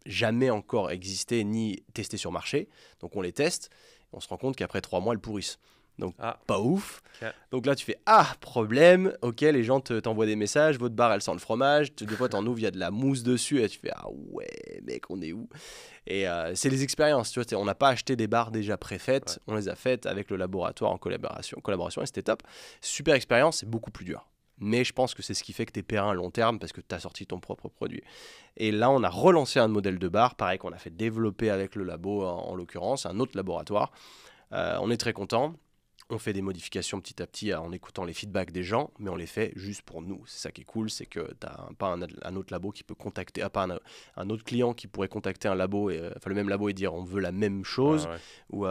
jamais encore existé ni testé sur marché. Donc on les teste. On se rend compte qu'après 3 mois, elles pourrissent. Donc pas ouf. Donc là, tu fais problème. Ok, les gens t'envoient des messages. Votre barre, elle sent le fromage. Des fois, t'en ouvres, il y a de la mousse dessus. Et tu fais ouais, mec, on est où ? Et c'est les expériences. Tu vois, on n'a pas acheté des barres déjà préfaites. On les a faites avec le laboratoire en collaboration et c'était top. Super expérience, c'est beaucoup plus dur. Mais je pense que c'est ce qui fait que tu es périn à long terme parce que tu as sorti ton propre produit. Et là, on a relancé un modèle de barre, pareil qu'on a fait développer avec le labo en l'occurrence, un autre laboratoire. On est très content. On fait des modifications petit à petit en écoutant les feedbacks des gens, mais on les fait juste pour nous. C'est ça qui est cool, c'est que tu n'as pas un autre labo qui peut contacter, pas un autre client qui pourrait contacter un labo, le même labo et dire on veut la même chose, ou,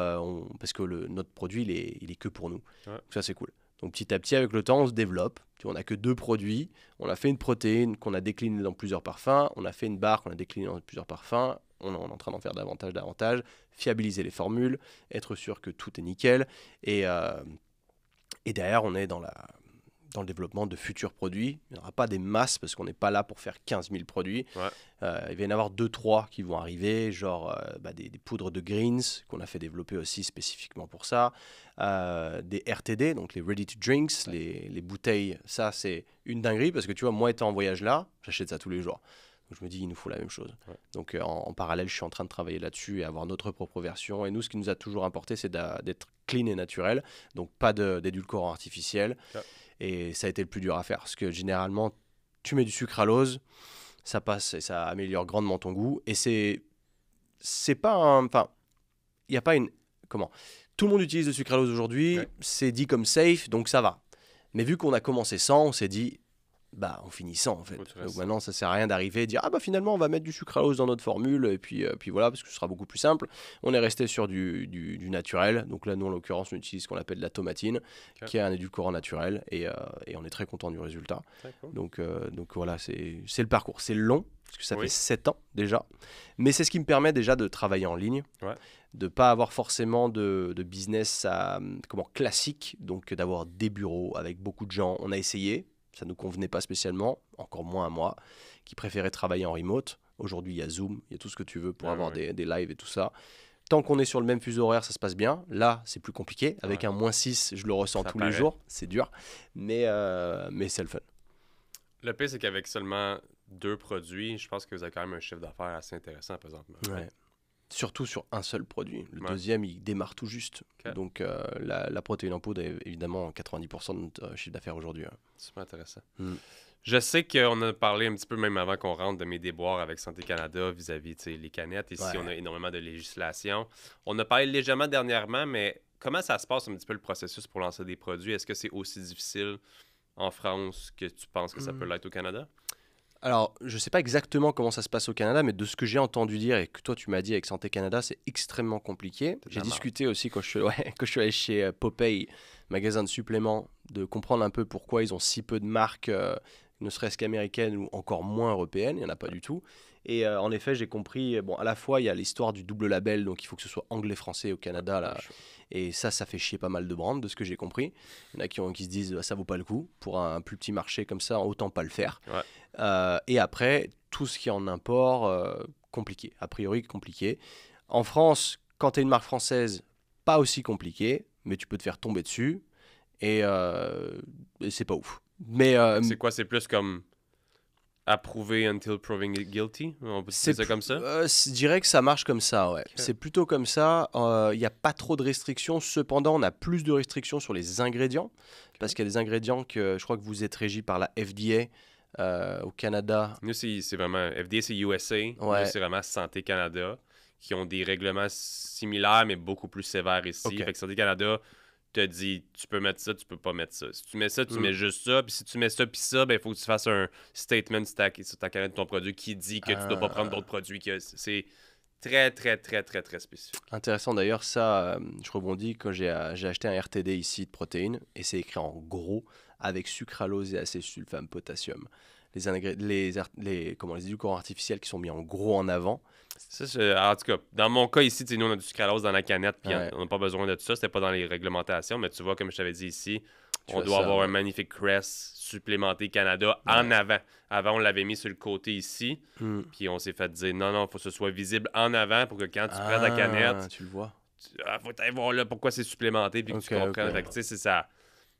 parce que notre produit, il est que pour nous. Donc ça, c'est cool. Donc petit à petit, avec le temps, on se développe. On n'a que 2 produits. On a fait une protéine qu'on a déclinée dans plusieurs parfums. On a fait une barre qu'on a déclinée dans plusieurs parfums. On est en train d'en faire davantage. Fiabiliser les formules, être sûr que tout est nickel. Et derrière, on est dans le développement de futurs produits. Il n'y aura pas des masses parce qu'on n'est pas là pour faire 15 000 produits. Il va y en avoir 2-3 qui vont arriver, genre des poudres de greens qu'on a fait développer aussi spécifiquement pour ça. Des RTD, donc les ready to drinks, les bouteilles. Ça, c'est une dinguerie parce que tu vois, moi étant en voyage là, j'achète ça tous les jours. Donc je me dis, il nous faut la même chose. Donc en parallèle, je suis en train de travailler là-dessus et avoir notre propre version. Et nous, ce qui nous a toujours importé, c'est d'être clean et naturel. Donc pas d'édulcorant artificiel. Et ça a été le plus dur à faire. Parce que généralement, tu mets du sucralose, ça passe et ça améliore grandement ton goût. Et c'est pas un... Enfin, il n'y a pas une... Comment? Tout le monde utilise le sucralose aujourd'hui, c'est dit comme safe, donc ça va. Mais vu qu'on a commencé sans, on s'est dit... Bah, on finit sans en fait. Donc maintenant, ça sert à rien d'arriver et dire ah bah finalement on va mettre du sucralose dans notre formule et puis voilà parce que ce sera beaucoup plus simple. On est resté sur du naturel. Donc là, nous en l'occurrence, on utilise ce qu'on appelle de la tomatine, qui est un édulcorant naturel et on est très content du résultat. Cool. Donc voilà, c'est le parcours. C'est long parce que ça fait 7 ans déjà, mais c'est ce qui me permet déjà de travailler en ligne. De ne pas avoir forcément de business classique, donc d'avoir des bureaux avec beaucoup de gens. On a essayé. Ça ne nous convenait pas spécialement, encore moins à moi, qui préférait travailler en remote. Aujourd'hui, il y a Zoom, il y a tout ce que tu veux pour avoir des lives et tout ça. Tant qu'on est sur le même fuseau horaire, ça se passe bien. Là, c'est plus compliqué. Avec un -6, je le ressens tous les jours. C'est dur, mais c'est le fun. Le pire, c'est qu'avec seulement 2 produits, je pense que vous avez quand même un chiffre d'affaires assez intéressant présentement. Ouais. Surtout sur un seul produit. Le deuxième, il démarre tout juste. Donc, la protéine en poudre est évidemment 90% de notre chiffre d'affaires aujourd'hui. Super intéressant. Je sais qu'on a parlé un petit peu, même avant qu'on rentre, de mes déboires avec Santé Canada vis-à-vis les canettes. Ici, on a énormément de législation. On a parlé légèrement dernièrement, mais comment ça se passe un petit peu le processus pour lancer des produits? Est-ce que c'est aussi difficile en France que tu penses que ça peut l'être au Canada? Alors, je ne sais pas exactement comment ça se passe au Canada, mais de ce que j'ai entendu dire et que toi tu m'as dit avec Santé Canada, c'est extrêmement compliqué. J'ai discuté aussi quand je suis allé chez Popeye, magasin de suppléments, de comprendre un peu pourquoi ils ont si peu de marques, ne serait-ce qu'américaines ou encore moins européennes, il n'y en a pas du tout. Et en effet, j'ai compris, bon, à la fois il y a l'histoire du double label, donc il faut que ce soit anglais-français au Canada, là. Et ça fait chier pas mal de brands, de ce que j'ai compris. Il y en a qui se disent ça vaut pas le coup. Pour un plus petit marché comme ça, autant pas le faire. Et après, tout ce qui est en import, compliqué. A priori, compliqué. En France, quand tu es une marque française, pas aussi compliqué, mais tu peux te faire tomber dessus. Et c'est pas ouf. Mais c'est quoi? C'est plus comme approuvé until proving guilty? On peut dire ça comme ça? Je dirais que ça marche comme ça, ouais. Okay. C'est plutôt comme ça. Il n'y a pas trop de restrictions. Cependant, on a plus de restrictions sur les ingrédients. Parce qu'il y a des ingrédients que je crois que vous êtes régis par la FDA au Canada. Nous, c'est vraiment... FDA, c'est USA. Nous, c'est vraiment Santé Canada qui ont des règlements similaires, mais beaucoup plus sévères ici. Fait que Santé Canada te dit, tu peux mettre ça, tu peux pas mettre ça. Si tu mets ça, tu mets juste ça. Puis si tu mets ça, puis ça, ben il faut que tu fasses un statement sur ta canette de ton produit qui dit que tu dois pas prendre d'autres produits. C'est très, très, très, très, très spécifique. Intéressant d'ailleurs, ça, je rebondis quand j'ai acheté un RTD ici de protéines et c'est écrit en gros avec sucralose et acésulfame potassium. Les édulcorants artificiels qui sont mis en gros en avant. Ça, en tout cas, dans mon cas ici, nous on a du sucralose dans la canette, puis on n'a pas besoin de tout ça, c'était pas dans les réglementations, mais tu vois, comme je t'avais dit ici, on doit avoir un magnifique crest supplémenté Canada en avant. Avant, on l'avait mis sur le côté ici, puis on s'est fait dire non, il faut que ce soit visible en avant pour que quand tu prends ta canette, tu le vois. Faut aller voir là pourquoi c'est supplémenté, puis que tu comprennes. Fait que, c'est ça.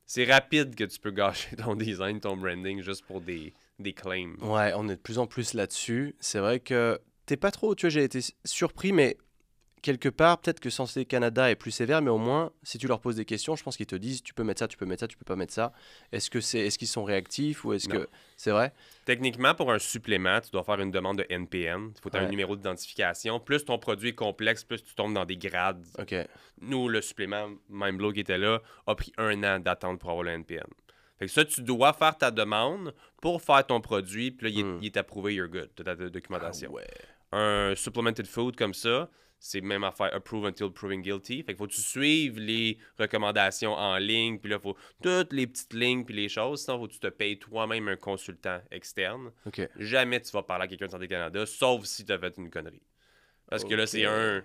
C'est rapide que tu peux gâcher ton design, ton branding, juste pour des claims. Ouais, on est de plus en plus là-dessus. C'est vrai que t'es pas trop, tu vois, j'ai été surpris, mais quelque part, peut-être que Santé Canada est plus sévère, mais au moins, si tu leur poses des questions, je pense qu'ils te disent, tu peux mettre ça, tu peux mettre ça, tu peux pas mettre ça. Est-ce qu'ils sont réactifs ou est-ce que c'est vrai? Techniquement, pour un supplément, tu dois faire une demande de NPN. Il faut un numéro d'identification. Plus ton produit est complexe, plus tu tombes dans des grades. Nous, le supplément MindBlow qui était là a pris 1 an d'attente pour avoir le NPN. Fait que ça, tu dois faire ta demande pour faire ton produit, puis là, il est approuvé, you're good, tu as ta documentation. Un supplemented food comme ça, c'est même à faire approve until proving guilty. Fait qu'il faut que tu suives les recommandations en ligne, puis là, il faut toutes les petites lignes puis les choses. Sinon, il faut que tu te payes toi-même un consultant externe. Jamais tu vas parler à quelqu'un de Santé Canada, sauf si tu as fait une connerie. Parce que là, c'est un...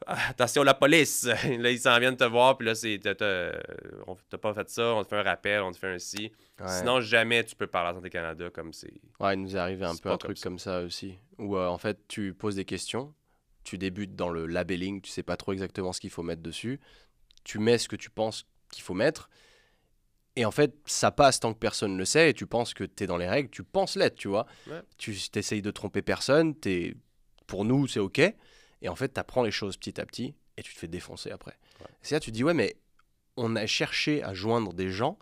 Attention, la police! Là, ils s'en viennent te voir, puis là, t'as pas fait ça, on te fait un rappel, on te fait un ci. Sinon, jamais tu peux parler à Santé Canada comme c'est... Ouais, il nous est arrivé un peu un truc comme ça aussi, où en fait, tu poses des questions, tu débutes dans le labeling, tu sais pas trop exactement ce qu'il faut mettre dessus, tu mets ce que tu penses qu'il faut mettre, et en fait, ça passe tant que personne ne le sait, et tu penses que t'es dans les règles, tu penses l'être, tu vois. Tu t'essayes de tromper personne, pour nous, c'est OK. Et en fait, tu apprends les choses petit à petit et tu te fais défoncer après. C'est là tu te dis, ouais, mais on a cherché à joindre des gens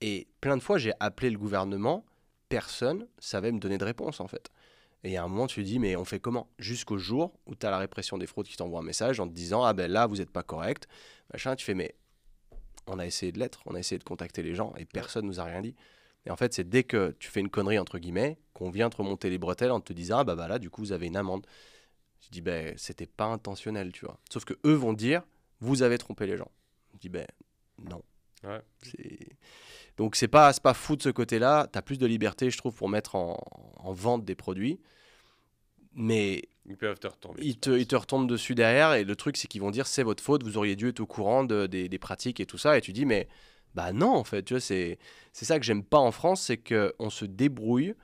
et plein de fois, j'ai appelé le gouvernement, personne savait me donner de réponse en fait. Et à un moment, tu te dis, mais on fait comment? Jusqu'au jour où tu as la répression des fraudes qui t'envoie un message en te disant, ah ben là, vous n'êtes pas correct. Machin, tu fais, mais on a essayé de l'être, on a essayé de contacter les gens et personne nous a rien dit. Et en fait, c'est dès que tu fais une connerie, entre guillemets, qu'on vient te remonter les bretelles en te disant, ah bah là, du coup, vous avez une amende. Je dis, ben, c'était pas intentionnel, tu vois. Sauf que eux vont dire, vous avez trompé les gens. Je dis, ben, non. Ouais. Donc, c'est pas fou de ce côté-là. Tu as plus de liberté, je trouve, pour mettre en vente des produits. Mais Ils peuvent te retomber. ils te retombent dessus derrière. Et le truc, c'est qu'ils vont dire, c'est votre faute, vous auriez dû être au courant des pratiques et tout ça. Et tu dis, mais bah non, en fait. Tu vois, c'est ça que j'aime pas en France, c'est qu'on se débrouille,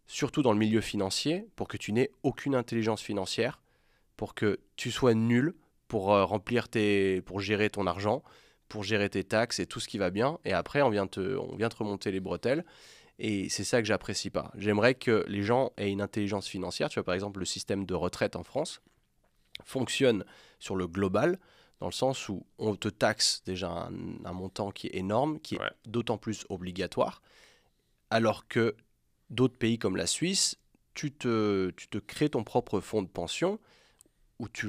surtout dans le milieu financier, pour que tu n'aies aucune intelligence financière, pour que tu sois nul pour pour gérer ton argent, pour gérer tes taxes et tout ce qui va bien. Et après, on vient te remonter les bretelles. Et c'est ça que j'apprécie pas. J'aimerais que les gens aient une intelligence financière. Tu vois, par exemple, le système de retraite en France fonctionne sur le global, dans le sens où on te taxe déjà un montant qui est énorme, qui est d'autant plus obligatoire, alors que d'autres pays comme la Suisse, tu te crées ton propre fonds de pension où tu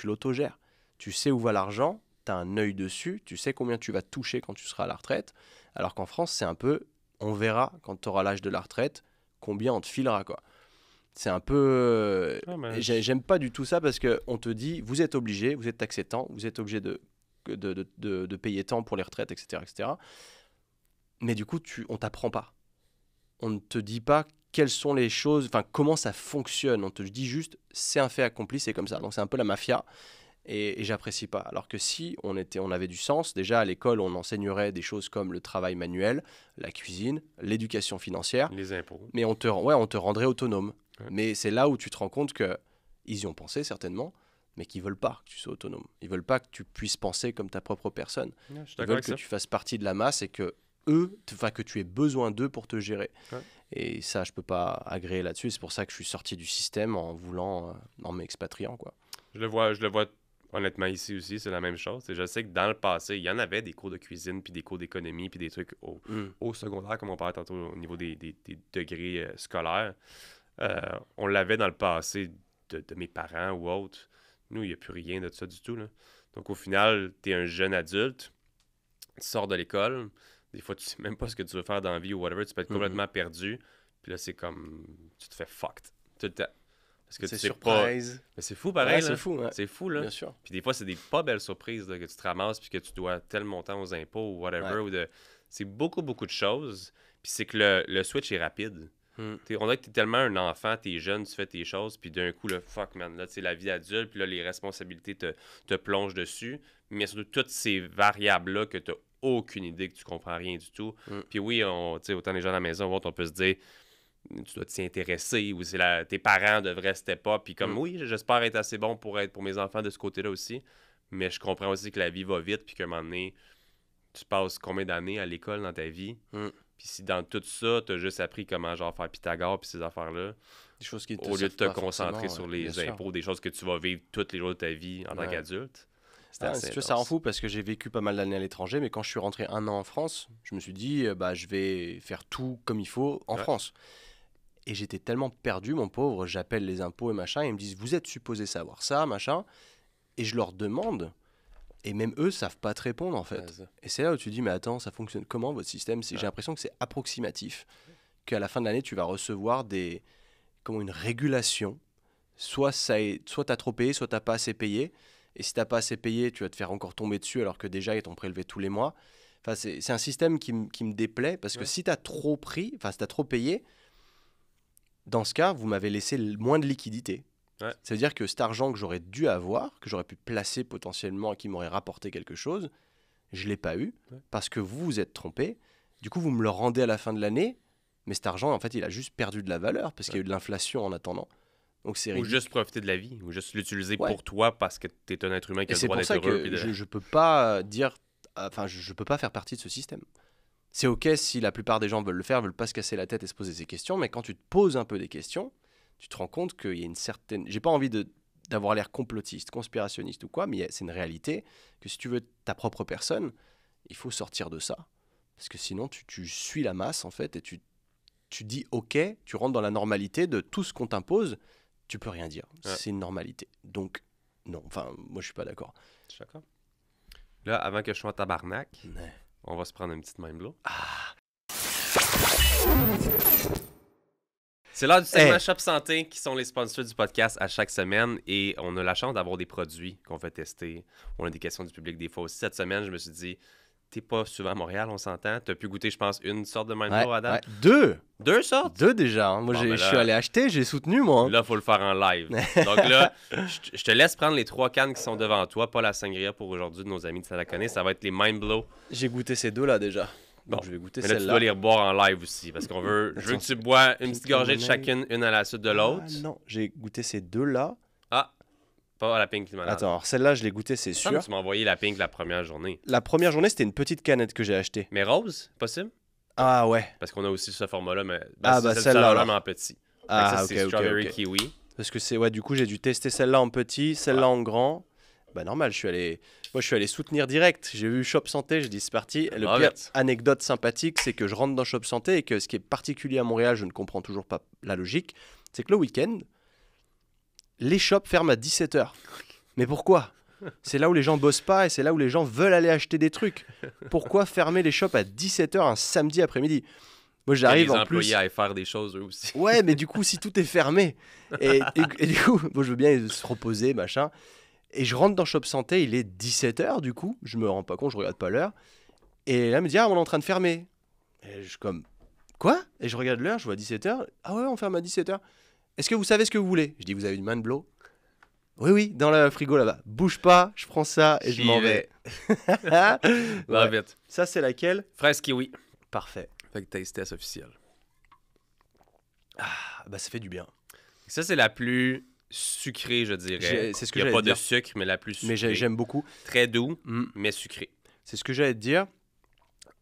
l'autogères. Tu sais où va l'argent, tu as un œil dessus, tu sais combien tu vas toucher quand tu seras à la retraite, alors qu'en France, c'est un peu, on verra quand tu auras l'âge de la retraite, combien on te filera, quoi. C'est un peu... J'aime pas du tout ça parce qu'on te dit, vous êtes obligé, vous êtes taxé tant, vous êtes obligé de payer tant pour les retraites, etc. etc. Mais du coup, on t'apprend pas. On ne te dit pas quelles sont les choses, enfin comment ça fonctionne. On te dit juste, c'est un fait accompli, c'est comme ça. Donc c'est un peu la mafia et j'apprécie pas. Alors que si on avait du sens, déjà à l'école, on enseignerait des choses comme le travail manuel, la cuisine, l'éducation financière. Les impôts. Mais on te rendrait autonome. Ouais. Mais c'est là où tu te rends compte qu'ils y ont pensé certainement, mais qu'ils veulent pas que tu sois autonome. Ils veulent pas que tu puisses penser comme ta propre personne. Ouais, je suis Ils veulent que tu fasses partie de la masse et que que tu aies besoin d'eux pour te gérer. Ouais. Et ça, je peux pas agréer là-dessus. C'est pour ça que je suis sorti du système en voulant, en m'expatriant, quoi. Je le vois honnêtement ici aussi, c'est la même chose. Et je sais que dans le passé, il y en avait des cours de cuisine, puis des cours d'économie, puis des trucs au secondaire, comme on parlait tantôt au niveau des degrés scolaires. On l'avait dans le passé de mes parents ou autres. Nous, il n'y a plus rien de ça du tout, là. Donc au final, tu es un jeune adulte, tu sors de l'école, des fois tu sais même pas ce que tu veux faire dans la vie ou whatever, tu peux être complètement perdu, puis là c'est comme, tu te fais fucked tout le temps. Parce que c'est tu sais surprise. pas... Mais c'est fou pareil, là. C'est fou, ouais. C'est fou, là. Bien sûr. Puis des fois, c'est des pas belles surprises là, que tu te ramasses puis que tu dois tel montant aux impôts ou whatever. C'est beaucoup, beaucoup de choses. Puis c'est que le switch est rapide. On dirait que t'es tellement un enfant, t'es jeune, tu fais tes choses, puis d'un coup, le fuck, man, là, c'est la vie adulte, puis là, les responsabilités te plongent dessus. Mais surtout, toutes ces variables-là que t'as aucune idée, que tu comprends rien du tout. Puis oui, autant les gens à la maison, on peut se dire... tu dois t'y intéresser ou tes parents devraient step up. Puis comme, oui, j'espère être assez bon pour mes enfants de ce côté-là aussi. Mais je comprends aussi que la vie va vite puis qu'à un moment donné, tu passes combien d'années à l'école dans ta vie. Puis si dans tout ça, tu as juste appris comment genre faire Pythagore puis ces affaires-là, des choses qui au lieu de te concentrer sur les impôts, des choses que tu vas vivre tous les jours de ta vie en tant qu'adulte. Ça rend fou parce que j'ai vécu pas mal d'années à l'étranger, mais quand je suis rentré 1 an en France, je me suis dit, je vais faire tout comme il faut en France. Et j'étais tellement perdu, mon pauvre, j'appelle les impôts et machin, et ils me disent, vous êtes supposé savoir ça, machin. Et je leur demande, et même eux savent pas te répondre en fait. Et c'est là où tu dis, mais attends, ça fonctionne comment votre système? J'ai l'impression que c'est approximatif, qu'à la fin de l'année, tu vas recevoir une régulation. Soit t'as trop payé, soit t'as pas assez payé. Et si t'as pas assez payé, tu vas te faire encore tomber dessus alors que déjà ils t'ont prélevé tous les mois. Enfin, c'est un système qui me déplaît parce que si t'as trop payé, dans ce cas, vous m'avez laissé moins de liquidité. C'est-à-dire que cet argent que j'aurais dû avoir, que j'aurais pu placer potentiellement et qui m'aurait rapporté quelque chose, je ne l'ai pas eu parce que vous vous êtes trompé. Du coup, vous me le rendez à la fin de l'année, mais cet argent, en fait, il a juste perdu de la valeur parce qu'il y a eu de l'inflation en attendant. Donc, c'est ridicule. Ou juste profiter de la vie, ou juste l'utiliser pour toi parce que tu es un être humain qui a le droit d'être heureux. Et c'est pour ça que je ne peux pas dire... Enfin, je peux pas faire partie de ce système. C'est OK si la plupart des gens veulent le faire, veulent pas se casser la tête et se poser ces questions, mais quand tu te poses un peu des questions, tu te rends compte qu'il y a une certaine... J'ai pas envie d'avoir l'air complotiste, conspirationniste ou quoi, mais c'est une réalité que si tu veux ta propre personne, il faut sortir de ça. Parce que sinon, tu suis la masse, en fait, et tu dis OK, tu rentres dans la normalité de tout ce qu'on t'impose, tu peux rien dire. Ouais. C'est une normalité. Donc, non, enfin, moi, je suis pas d'accord. Je suis d'accord. Là, avant que je sois en tabarnak, Ouais. on va se prendre une petite mind blow. C'est l'heure du segment Shop Santé qui sont les sponsors du podcast à chaque semaine et on a la chance d'avoir des produits qu'on fait tester. On a des questions du public des fois aussi. Cette semaine, je me suis dit, t'es pas souvent à Montréal, on s'entend. T'as pu goûter, je pense, une sorte de mind blow à date. Deux! Deux sortes? Deux déjà. Hein. Moi, Bon, ben je suis allé acheter, j'ai soutenu, moi. Hein. Là, il faut le faire en live. Donc là, je te laisse prendre les 3 cannes qui sont devant toi, pas la sangria pour aujourd'hui de nos amis de Salaconais. Ça va être les mind blow. J'ai goûté ces deux-là déjà. Bon, Donc, je vais goûter mais là, tu celle-là. dois les reboire en live aussi parce qu'on veut. Je veux que tu bois une petite gorgée de chacune, une à la suite de l'autre. Ah, non, j'ai goûté ces deux-là. Ah, pas la pink limonade. Attends, alors celle-là, je l'ai goûtée, c'est sûr. Tu m'as envoyé la pink la première journée. La première journée, c'était une petite canette que j'ai achetée. Mais rose, possible? Ah ouais. Parce qu'on a aussi ce format-là, mais celle-là, celle-là alors. mais en petit. Ah, ça, ok, c'est ok, strawberry ok. kiwi. Parce que c'est, ouais, du coup, j'ai dû tester celle-là en petit, celle-là en grand. Bah normal, je suis allé soutenir direct. J'ai vu Shop Santé, j'ai dit c'est parti. Le Ah, pire vite. anecdote sympathique, c'est que je rentre dans Shop Santé et que ce qui est particulier à Montréal, je ne comprends toujours pas la logique, c'est que le week-end, les shops ferment à 17h. Mais pourquoi ? C'est là où les gens bossent pas et c'est là où les gens veulent aller acheter des trucs. Pourquoi fermer les shops à 17h un samedi après-midi ? Moi j'arrive les en employés plus. à faire des choses eux aussi. Ouais, mais du coup, si tout est fermé, et du coup, moi je veux bien se reposer, machin. Et je rentre dans Shop Santé, il est 17h du coup, je me rends pas compte, je regarde pas l'heure. Et là, elle me dit, ah, on est en train de fermer. Et je suis comme, quoi ? Et je regarde l'heure, je vois 17h. Ah ouais, on ferme à 17h. Est-ce que vous savez ce que vous voulez ? Je dis, vous avez une mind blow ? Oui, oui, dans le frigo là-bas. Bouge pas, je prends ça et je m'en vais. Va Ouais. vite. Ça, c'est laquelle ? Fraise kiwi. Parfait. Fait que taste test officiel. Ah, bah ça fait du bien. Ça, c'est la plus sucrée, je dirais. C'est ce que Il n'y a j'allais pas de dire. sucre, mais la plus sucrée. Mais j'aime beaucoup. Très doux, Mm. mais sucré. C'est ce que j'allais te dire.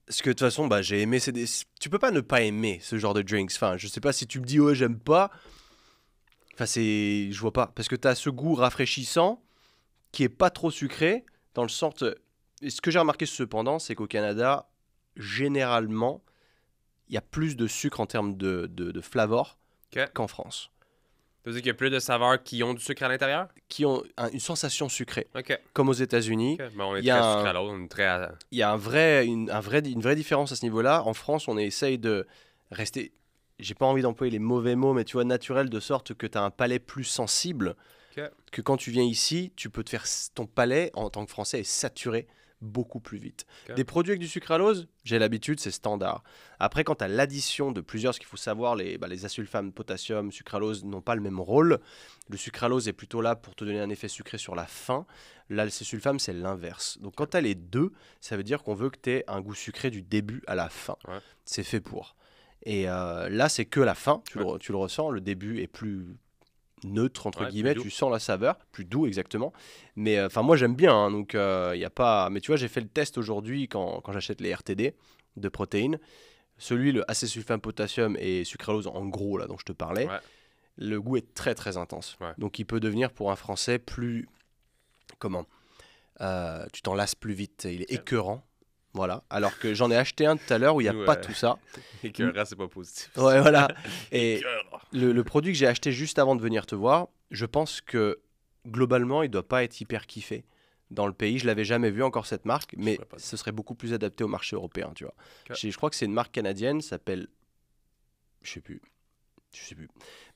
Parce que de toute façon, bah, j'ai aimé. Tu peux pas ne pas aimer ce genre de drinks. Enfin, je sais pas si tu me dis, ouais, j'aime pas. Enfin, je vois pas. Parce que tu as ce goût rafraîchissant qui est pas trop sucré. Dans le sens. Et ce que j'ai remarqué cependant, c'est qu'au Canada, généralement, il y a plus de sucre en termes de flavor Ok. qu'en France. Ça veut dire qu'il y a plus de saveurs qui ont du sucre à l'intérieur? Qui ont une sensation sucrée. OK. Comme aux États-Unis. OK. Ben, on est Il y a très un- sucré à l'autre. On est très à... Il y a une vraie différence à ce niveau-là. En France, on essaye de rester, j'ai pas envie d'employer les mauvais mots, mais tu vois, naturel, de sorte que tu as un palais plus sensible. OK. Que quand tu viens ici, tu peux te faire. Ton palais, en tant que Français, est saturé beaucoup plus vite. Ok. Des produits avec du sucralose, j'ai l'habitude, c'est standard. Après, quand tu as l'addition de plusieurs, ce qu'il faut savoir, les asulfames, potassium, sucralose n'ont pas le même rôle. Le sucralose est plutôt là pour te donner un effet sucré sur la fin. Là, le sulfame, c'est l'inverse. Donc, quand tu as les deux, ça veut dire qu'on veut que tu aies un goût sucré du début à la fin. Ouais. C'est fait pour. Et là, c'est que la fin, tu Ouais. le ressens. Le début est plus neutre, entre Ouais, plus guillemets, doux. tu sens la saveur, plus doux exactement. Mais enfin, moi j'aime bien, hein, donc il y a pas. Mais tu vois, j'ai fait le test aujourd'hui quand j'achète les RTD de protéines. Celui, le acésulfame potassium et sucralose en gros, là dont je te parlais, Ouais. le goût est très très intense. Ouais. Donc il peut devenir pour un Français plus. Comment tu t'en lasses plus vite, il est écœurant. Voilà. Alors que j'en ai acheté un tout à l'heure où il n'y a Nous, pas tout ça. Écœurant, c'est pas positif. Ouais, voilà. Et Écœurant. le produit que j'ai acheté juste avant de venir te voir, je pense que globalement, il doit pas être hyper kiffé dans le pays. Je l'avais jamais vu encore cette marque, mais pourrais pas dire. ce serait beaucoup plus adapté au marché européen, tu vois. Ok. Je crois que c'est une marque canadienne, ça s'appelle, je sais plus, mais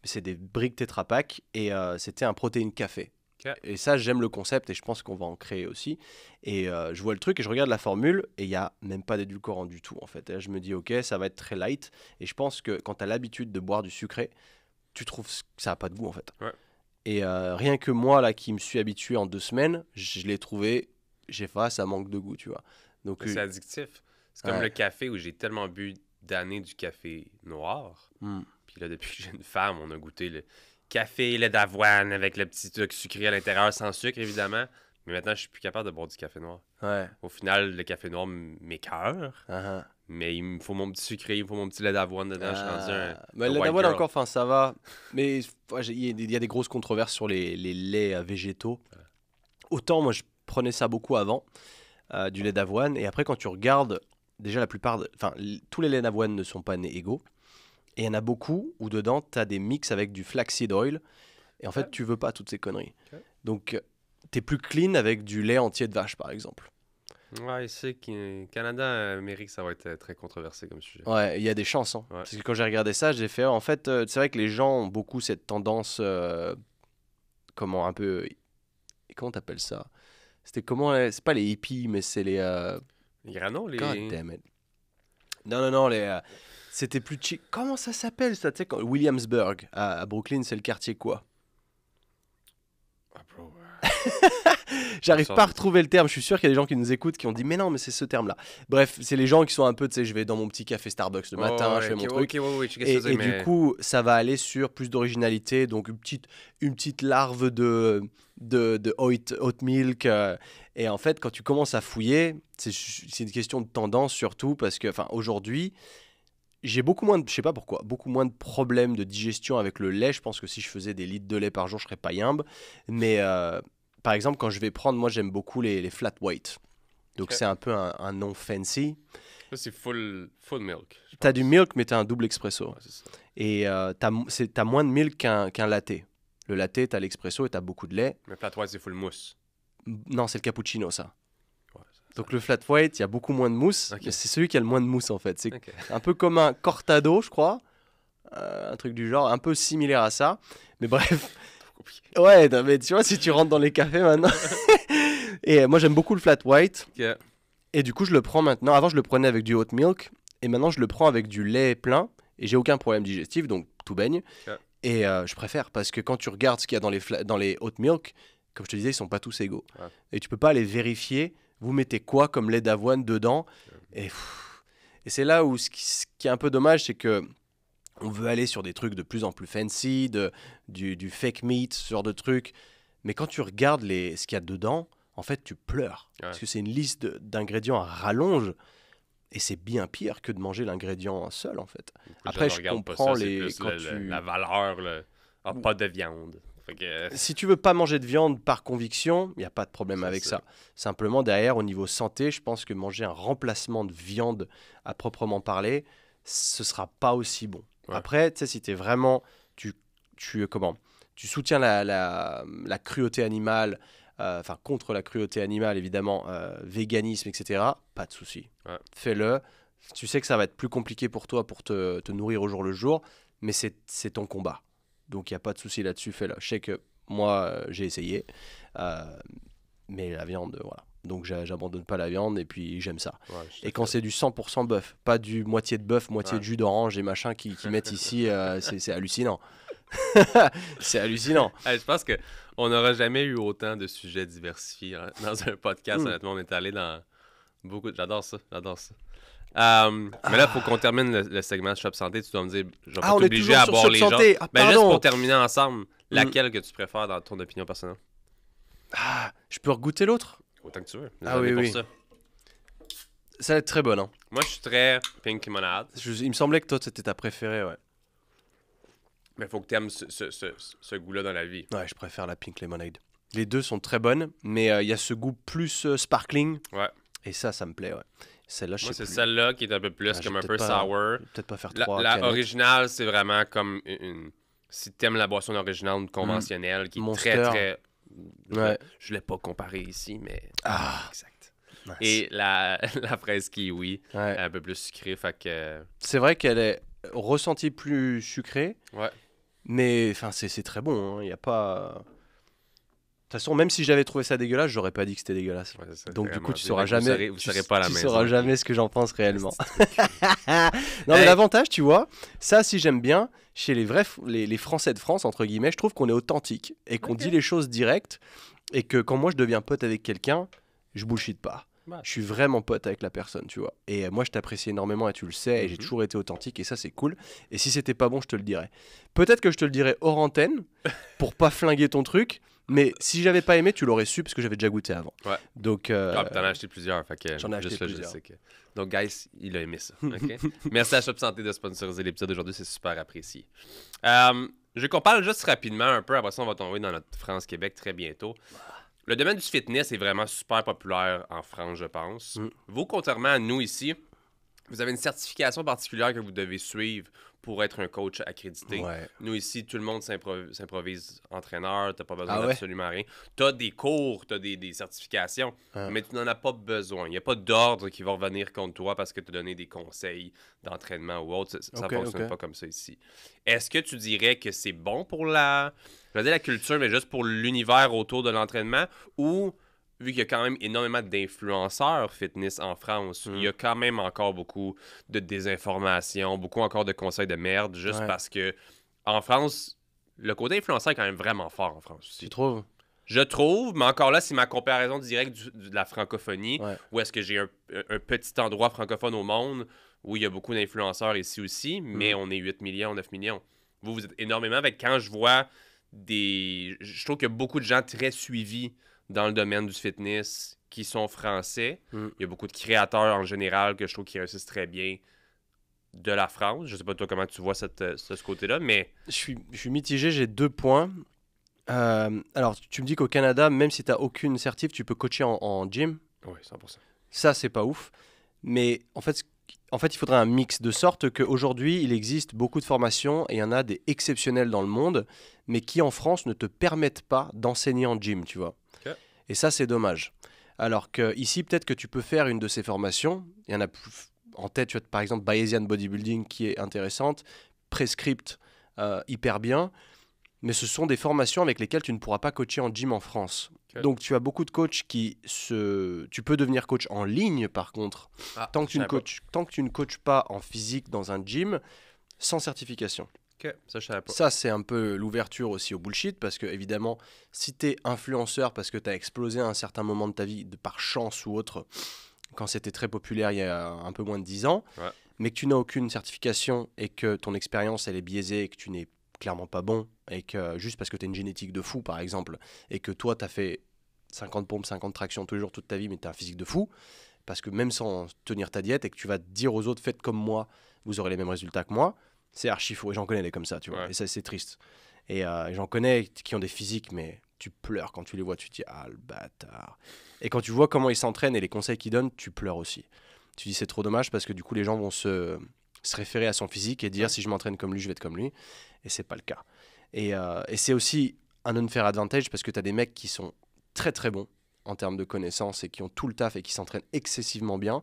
c'est des briques Tetra Pak et c'était un protéine café. Ok. Et ça, j'aime le concept et je pense qu'on va en créer aussi. Et je vois le truc et je regarde la formule et il n'y a même pas d'édulcorant du tout en fait. Et là, je me dis, ok, ça va être très light. Et je pense que quand tu as l'habitude de boire du sucré, tu trouves que ça n'a pas de goût en fait. Ouais. Et rien que moi, là, qui me suis habitué en 2 semaines, je l'ai trouvé, j'ai fait, ça manque de goût, tu vois. Donc, C'est addictif. C'est comme Ouais. le café où j'ai tellement bu d'années du café noir. Puis là, depuis que j'ai une femme, on a goûté le café, lait d'avoine avec le petit truc sucré à l'intérieur, sans sucre évidemment. Mais maintenant, je suis plus capable de boire du café noir. ouais. Au final, le café noir m'écoeure. Ah, Mais il me faut mon petit sucré, il me faut mon petit lait d'avoine dedans. Je suis rendu mais un le white d'avoine girl. encore, enfin, ça va. Mais ouais, il y a des grosses controverses sur les laits végétaux. Autant moi je prenais ça beaucoup avant. du lait d'avoine. Et après, quand tu regardes, déjà la plupart, enfin, tous les laits d'avoine ne sont pas nés égaux. Et il y en a beaucoup où dedans, tu as des mix avec du flaxseed oil. Et en fait, tu veux pas toutes ces conneries. Donc, tu es plus clean avec du lait entier de vache, par exemple. Ouais, ici, Canada, Amérique, ça va être très controversé comme sujet. Ouais, il y a des chances. Hein. Ouais. Parce que quand j'ai regardé ça, j'ai fait, en fait, c'est vrai que les gens ont beaucoup cette tendance, comment, un peu, comment t'appelles ça? C'était comment, c'est pas les hippies, mais c'est les... Les granos, les... God damn it. Non, les... c'était plus cheap. Comment ça s'appelle ça? Tu sais, Williamsburg, à Brooklyn, c'est le quartier quoi? Ah, bro. J'arrive pas à retrouver le terme. Je suis sûr qu'il y a des gens qui nous écoutent qui ont dit mais non, mais c'est ce terme-là. Bref, c'est les gens qui sont un peu, tu sais, je vais dans mon petit café Starbucks le matin, je fais mon truc. Et du coup, ça va aller sur plus d'originalité, donc une petite larve de oat milk. Et en fait, quand tu commences à fouiller, c'est une question de tendance surtout parce que, enfin, aujourd'hui, j'ai beaucoup moins de, je sais pas pourquoi, beaucoup moins de problèmes de digestion avec le lait. Je pense que si je faisais des litres de lait par jour, je serais pas yimbe. Mais par exemple, quand je vais prendre, moi j'aime beaucoup les flat white. Donc c'est un peu un nom fancy. Ça, c'est full milk. T'as du milk, mais t'as un double espresso. Ouais, c'est ça. Et t'as moins de milk qu'un latte. Le latte, t'as l'expresso et t'as beaucoup de lait. Mais flat white, c'est full mousse. Non, c'est le cappuccino, ça. Ouais, Donc le flat white, il y a beaucoup moins de mousse. Ok. Mais c'est celui qui a le moins de mousse en fait. C'est Ok. un peu comme un cortado, je crois. Un truc du genre, un peu similaire à ça. Mais bref. Ouais, non, mais tu vois, si tu rentres dans les cafés maintenant. Et moi, j'aime beaucoup le flat white. Ok. Et du coup, je le prends maintenant. Avant, je le prenais avec du oat milk. Et maintenant, je le prends avec du lait plein. Et j'ai aucun problème digestif, donc tout baigne. Ok. Et je préfère parce que quand tu regardes ce qu'il y a dans les oat milk, comme je te disais, ils sont pas tous égaux. Ouais. Et tu peux pas les vérifier. Vous mettez quoi comme lait d'avoine dedans. Et c'est là où ce qui est un peu dommage, c'est que on veut aller sur des trucs de plus en plus fancy, du fake meat, ce genre de trucs. Mais quand tu regardes ce qu'il y a dedans, en fait, tu pleures. Ouais. Parce que c'est une liste d'ingrédients à rallonge. Et c'est bien pire que de manger l'ingrédient seul, en fait. Après, je comprends la valeur, pas de viande. Fait que... Si tu veux pas manger de viande par conviction, il n'y a pas de problème avec ça. Simplement, derrière, au niveau santé, je pense que manger un remplacement de viande à proprement parler, ce sera pas aussi bon. Ouais. Après, tu sais, si tu es vraiment... Tu soutiens la cruauté animale, enfin contre la cruauté animale, évidemment, véganisme, etc., pas de souci. Ouais. Fais-le. Tu sais que ça va être plus compliqué pour toi pour te nourrir au jour le jour, mais c'est ton combat. Donc il n'y a pas de souci là-dessus, fais-le. Je sais que moi, j'ai essayé, mais la viande, voilà. Donc j'abandonne pas la viande et puis j'aime ça. Ouais, et quand c'est du 100% bœuf, pas du moitié de bœuf, moitié Ouais. de jus d'orange et machin qui mettent ici, c'est hallucinant. C'est hallucinant. Je pense qu'on n'aura jamais eu autant de sujets diversifiés dans un podcast. Honnêtement, on est allé dans beaucoup. J'adore ça. Mais là, il faut qu'on termine le segment Shop Santé. Tu dois me dire, je vais pas on est t'obliger toujours à sur boire Shop les Santé. gens. Ah, Mais juste pardon. pour terminer ensemble, laquelle que tu préfères dans ton opinion personnelle? Je peux regoûter l'autre? Autant que tu veux. Ah oui, pour oui. ça. Ça va être très bonne. Hein. Moi, je suis très Pink Lemonade. Il me semblait que toi, c'était ta préférée, ouais. Mais il faut que tu aimes ce goût-là dans la vie. Ouais, je préfère la Pink Lemonade. Les deux sont très bonnes, mais il y a ce goût plus sparkling. Ouais. Et ça me plaît, ouais. Celle-là, je Moi, sais c'est plus. celle-là qui est un peu plus Ah, comme j'ai un peu peut-être pas- sour. Je vais peut-être pas faire 3 La canettes. originale, c'est vraiment comme une... Si t'aimes la boisson originale ou conventionnelle, qui est Monster. très... Ouais. Je l'ai pas comparé ici, mais... Ah. Exact. Nice. Et la fraise kiwi, Ouais. un peu plus sucrée, fait que... C'est vrai qu'elle est ressentie plus sucrée, Ouais. mais enfin c'est très bon. Il y a pas. De toute façon, même si j'avais trouvé ça dégueulasse, j'aurais pas dit que c'était dégueulasse. Ouais, c'est ça, Donc du vraiment. coup, tu sauras Vous jamais. serez pas à la tu maison. sauras jamais ce que j'en pense réellement. Non, mais l'avantage, tu vois, ça, si j'aime bien, chez les Français de France, entre guillemets, je trouve qu'on est authentique et qu'on dit les choses directes et que quand moi je deviens pote avec quelqu'un, je bullshit pas. Ouais. Je suis vraiment pote avec la personne, tu vois. Et moi, je t'apprécie énormément et tu le sais, et j'ai toujours été authentique et ça, c'est cool. Et si c'était pas bon, je te le dirais. Peut-être que je te le dirais hors antenne pour pas flinguer ton truc, mais si j'avais pas aimé, tu l'aurais su parce que j'avais déjà goûté avant. Ouais. Donc, T'en as acheté plusieurs, fait que j'en ai acheté juste là, je plusieurs. sais que... Donc, guys, il a aimé ça. ok? Merci à Shop Santé de sponsoriser l'épisode d'aujourd'hui, c'est super apprécié. Je veux qu'on parle juste rapidement un peu, après ça, on va tomber dans notre France-Québec très bientôt. Le domaine du fitness est vraiment super populaire en France, je pense. Vous, contrairement à nous ici, vous avez une certification particulière que vous devez suivre pour être un coach accrédité. Ouais. Nous, ici, tout le monde s'improvise entraîneur. Tu n'as pas besoin Ah ouais? d'absolument rien. Tu as des cours, tu as des certifications, Ah. mais tu n'en as pas besoin. Il n'y a pas d'ordre qui va revenir contre toi parce que tu as donné des conseils d'entraînement ou autre. Ça ne fonctionne pas comme ça ici. Est-ce que tu dirais que c'est bon pour je vais dire la culture, mais juste pour l'univers autour de l'entraînement, ou vu qu'il y a quand même énormément d'influenceurs fitness en France, il y a quand même encore beaucoup de désinformation, beaucoup encore de conseils de merde, juste parce que en France, le côté influenceur est quand même vraiment fort en France aussi. Tu trouves? Je trouve, mais encore là, c'est ma comparaison directe de la francophonie, où est-ce que j'ai un petit endroit francophone au monde où il y a beaucoup d'influenceurs ici aussi, mais on est 8 millions, 9 millions. Vous êtes énormément. Avec quand je vois je trouve qu'il y a beaucoup de gens très suivis dans le domaine du fitness qui sont français. Il y a beaucoup de créateurs en général que je trouve qui réussissent très bien de la France. Je sais pas toi comment tu vois ce côté-là, mais... Je suis mitigé, j'ai 2 points. Alors, tu me dis qu'au Canada, même si tu n'as aucune certif, tu peux coacher en gym. Oui, 100%. Ça, c'est pas ouf. Mais en fait, il faudrait un mix de sorte qu'aujourd'hui, il existe beaucoup de formations et il y en a des exceptionnelles dans le monde, mais qui en France ne te permettent pas d'enseigner en gym, tu vois. Okay. Et ça, c'est dommage. Alors qu'ici, peut-être que tu peux faire une de ces formations. Il y en a en tête, tu as par exemple Bayesian Bodybuilding qui est intéressante, Prescript hyper bien. Mais ce sont des formations avec lesquelles tu ne pourras pas coacher en gym en France. Okay. Donc tu as beaucoup de coachs Tu peux devenir coach en ligne par contre, tant que tu ne coaches pas en physique dans un gym, sans certification. Ok, ça je savais pas. Ça c'est un peu l'ouverture aussi au bullshit, parce que évidemment, si tu es influenceur parce que tu as explosé à un certain moment de ta vie, par chance ou autre, quand c'était très populaire il y a un peu moins de 10 ans, mais que tu n'as aucune certification et que ton expérience elle est biaisée et que tu n'es clairement pas bon, et que juste parce que tu as une génétique de fou par exemple, et que toi tu as fait 50 pompes, 50 tractions tous les jours toute ta vie, mais tu as un physique de fou, parce que même sans tenir ta diète, et que tu vas dire aux autres faites comme moi, vous aurez les mêmes résultats que moi, c'est archi faux. Et j'en connais des comme ça, tu vois, et ça c'est triste. Et j'en connais qui ont des physiques, mais tu pleures quand tu les vois, tu te dis ah le bâtard. Et quand tu vois comment ils s'entraînent et les conseils qu'ils donnent, tu pleures aussi. Tu dis c'est trop dommage, parce que du coup les gens vont se référer à son physique et dire si je m'entraîne comme lui, je vais être comme lui. Et c'est pas le cas. Et c'est aussi un unfair advantage, parce que tu as des mecs qui sont très très bons en termes de connaissances et qui ont tout le taf et qui s'entraînent excessivement bien,